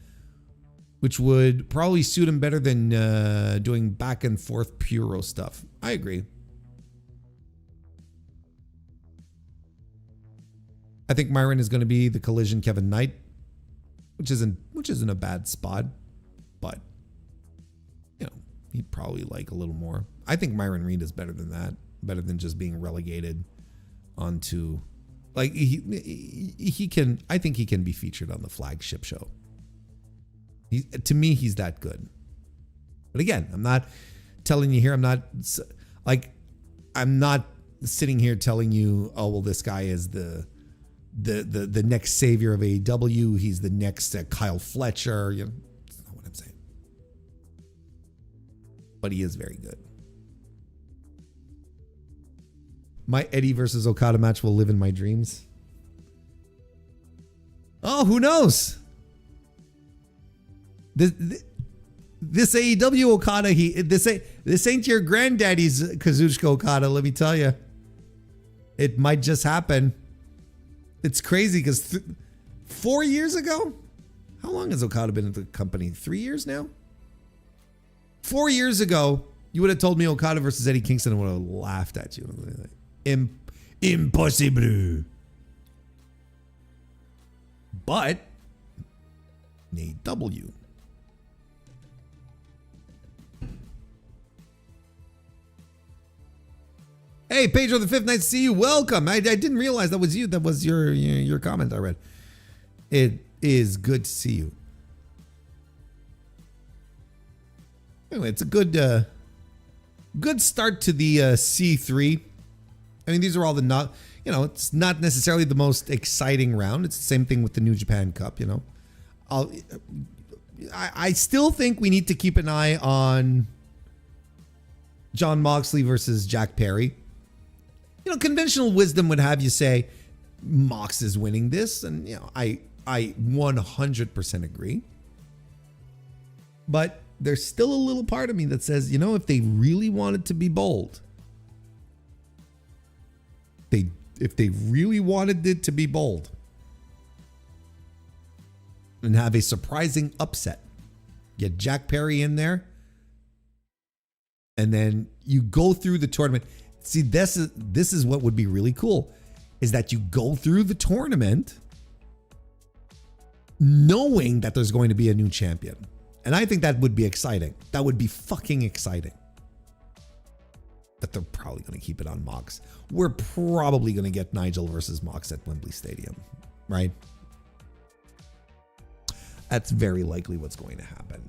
which would probably suit him better than doing back and forth Puro stuff. I agree. I think Myron is going to be the Collision Kevin Knight, which isn't a bad spot, but you know, he'd probably like a little more. I think Myron Reed is better than that, better than just being relegated onto, like, he can. I think he can be featured on the flagship show. To me, he's that good. But again, I'm not telling you here. I'm not sitting here telling you, oh well, this guy is the next savior of AEW. He's the next Kyle Fletcher. You know, that's not what I'm saying. But he is very good. My Eddie versus Okada match will live in my dreams. Oh, who knows? This AEW Okada, this ain't your granddaddy's Kazuchika Okada, let me tell you. It might just happen. It's crazy because 4 years ago? How long has Okada been at the company? 3 years now? 4 years ago, you would have told me Okada versus Eddie Kingston and I would have laughed at you. Impossible. But AEW. Hey, Pedro the Fifth, nice to see you. Welcome. I didn't realize that was you. That was your comment I read. It is good to see you. Anyway, it's a good start to the C3. I mean, these are all the it's not necessarily the most exciting round. It's the same thing with the New Japan Cup, you know. I still think we need to keep an eye on Jon Moxley versus Jack Perry. You know, conventional wisdom would have you say Mox is winning this, and you know, I 100% agree. But there's still a little part of me that says, you know, if they really wanted to be bold, if they really wanted it to be bold and have a surprising upset, get Jack Perry in there, and then you go through the tournament. See, this is what would be really cool, is that you go through the tournament knowing that there's going to be a new champion. And I think that would be exciting. That would be fucking exciting. But they're probably going to keep it on Mox. We're probably going to get Nigel versus Mox at Wembley Stadium, right? That's very likely what's going to happen.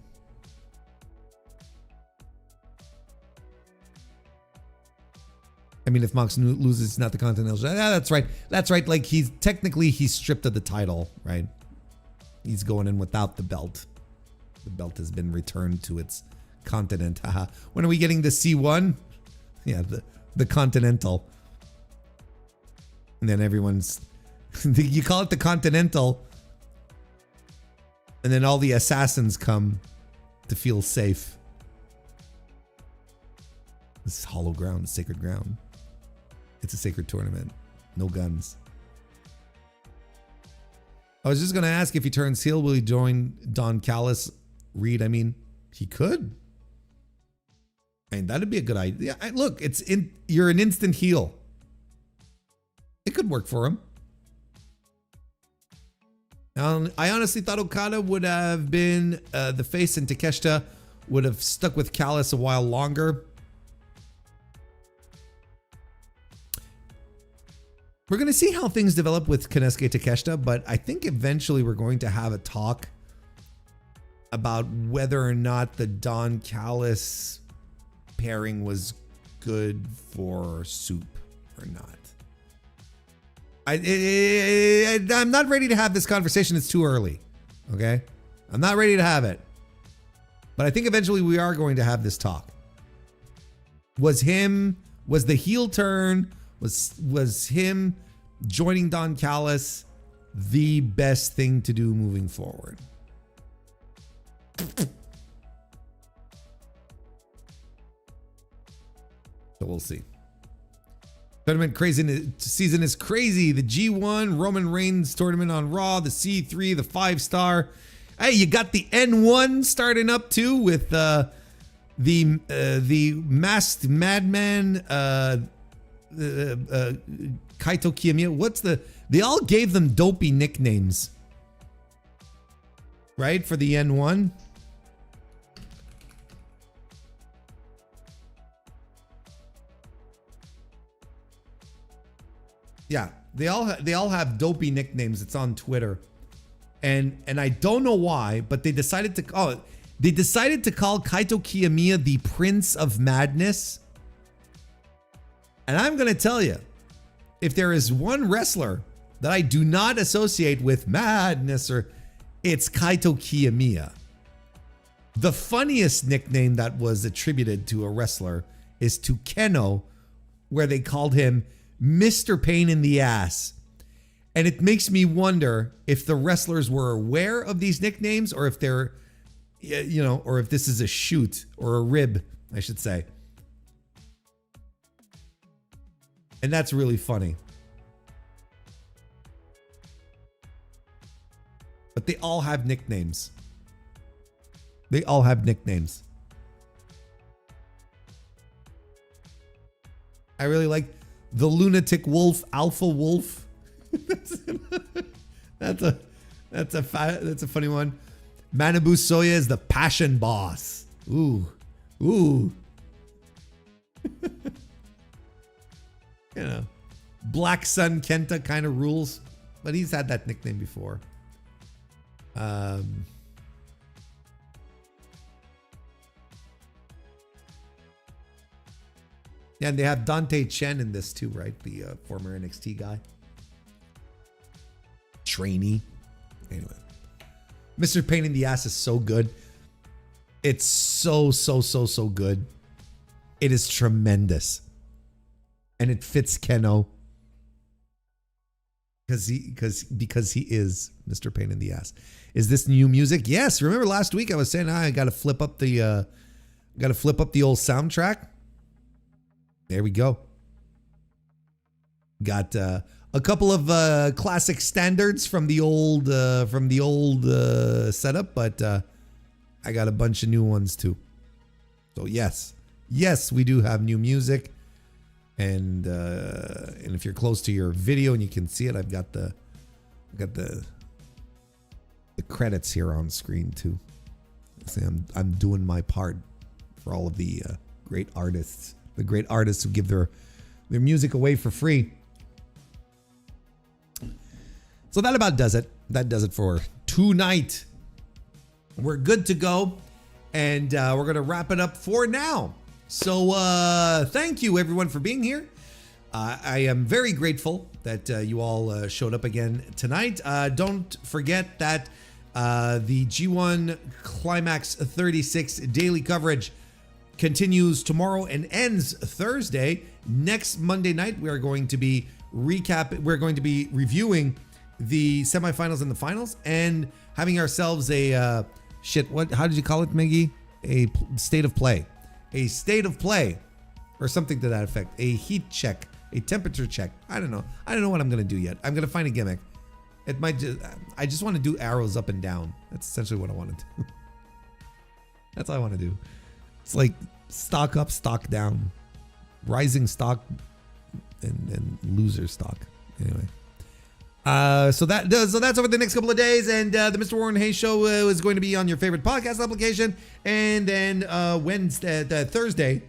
I mean, if Mox loses, it's not the Continental. That's right. That's right. Like, he's stripped of the title, right? He's going in without the belt. The belt has been returned to its continent. Haha. When are we getting the C1? Yeah, the Continental. And then everyone's... you call it the Continental. And then all the assassins come to feel safe. This is hollow ground, sacred ground. It's a sacred tournament. No guns. I was just going to ask, if he turns heel, will he join Don Callis? Reed, I mean, he could. I mean, that'd be a good idea. Look, you're an instant heel. It could work for him. I honestly thought Okada would have been the face, and Takeshita would have stuck with Callis a while longer. We're going to see how things develop with Konosuke Takeshita, but I think eventually we're going to have a talk about whether or not the Don Callis pairing was good for Soup or not. I'm not ready to have this conversation. It's too early. Okay? I'm not ready to have it. But I think eventually we are going to have this talk. Was the heel turn Was him joining Don Callis the best thing to do moving forward? So we'll see. Tournament crazy season is crazy. The G1 Roman Reigns tournament on Raw, the C3, the 5-star. Hey, you got the N1 starting up too with the masked madman Kaito Kiyomiya. They all gave them dopey nicknames, right, for the N1. Yeah, they all have dopey nicknames. It's on Twitter, and I don't know why, but they decided to call Kaito Kiyomiya the Prince of Madness. And I'm gonna tell you, if there is one wrestler that I do not associate with madness, it's Kaito Kiyomiya. The funniest nickname that was attributed to a wrestler is to Keno, where they called him Mr. Pain in the Ass. And it makes me wonder if the wrestlers were aware of these nicknames, or if they're, or if this is a shoot or a rib, I should say. And that's really funny. But they all have nicknames. They all have nicknames. I really like the Lunatic Wolf, Alpha Wolf. that's a funny one. Manabu Soya is the Passion Boss. Ooh. Black Sun Kenta kind of rules, but he's had that nickname before. Yeah, and they have Dante Chen in this too, right? The former NXT guy. Trainee. Anyway. Mr. Pain in the Ass is so good. It's so good. It is tremendous. And it fits Keno. Because he is Mr. Pain in the Ass. Is this new music? Yes. Remember last week I was saying I gotta flip up the old soundtrack. There we go. Got a couple of classic standards from the old setup, but I got a bunch of new ones too. So yes, we do have new music, and if you're close to your video and you can see it, I've got the credits here on screen too. See, I'm doing my part for all of the great artists. The great artists who give their music away for free. So that about does it. That does it for tonight. We're good to go. And we're going to wrap it up for now. So thank you, everyone, for being here. I am very grateful that you all showed up again tonight. Don't forget that the G1 Climax 36 daily coverage continues tomorrow and ends Thursday. Next Monday night, we are going to be reviewing the semifinals and the finals, and having ourselves a how did you call it, Miggy? A state of play, or something to that effect. A heat check, a temperature check. I don't know what I'm gonna do yet. I'm gonna find a gimmick. It might I just want to do arrows up and down. That's essentially what I want to do. That's all I want to do. It's like stock up, stock down, rising stock, and loser stock. Anyway, so that's over the next couple of days, and the Mr. Warren Hayes Show is going to be on your favorite podcast application, and then Thursday's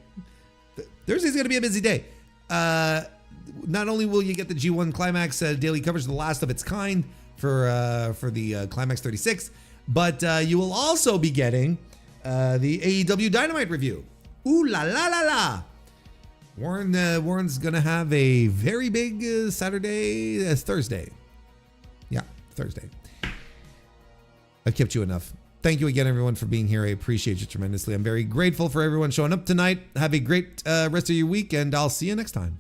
going to be a busy day. Not only will you get the G1 Climax daily coverage, the last of its kind for the Climax 36, but you will also be getting the AEW Dynamite review. Ooh la la la la! Warren's gonna have a very big Thursday. Yeah, Thursday. I've kept you enough. Thank you again, everyone, for being here. I appreciate you tremendously. I'm very grateful for everyone showing up tonight. Have a great rest of your week, and I'll see you next time.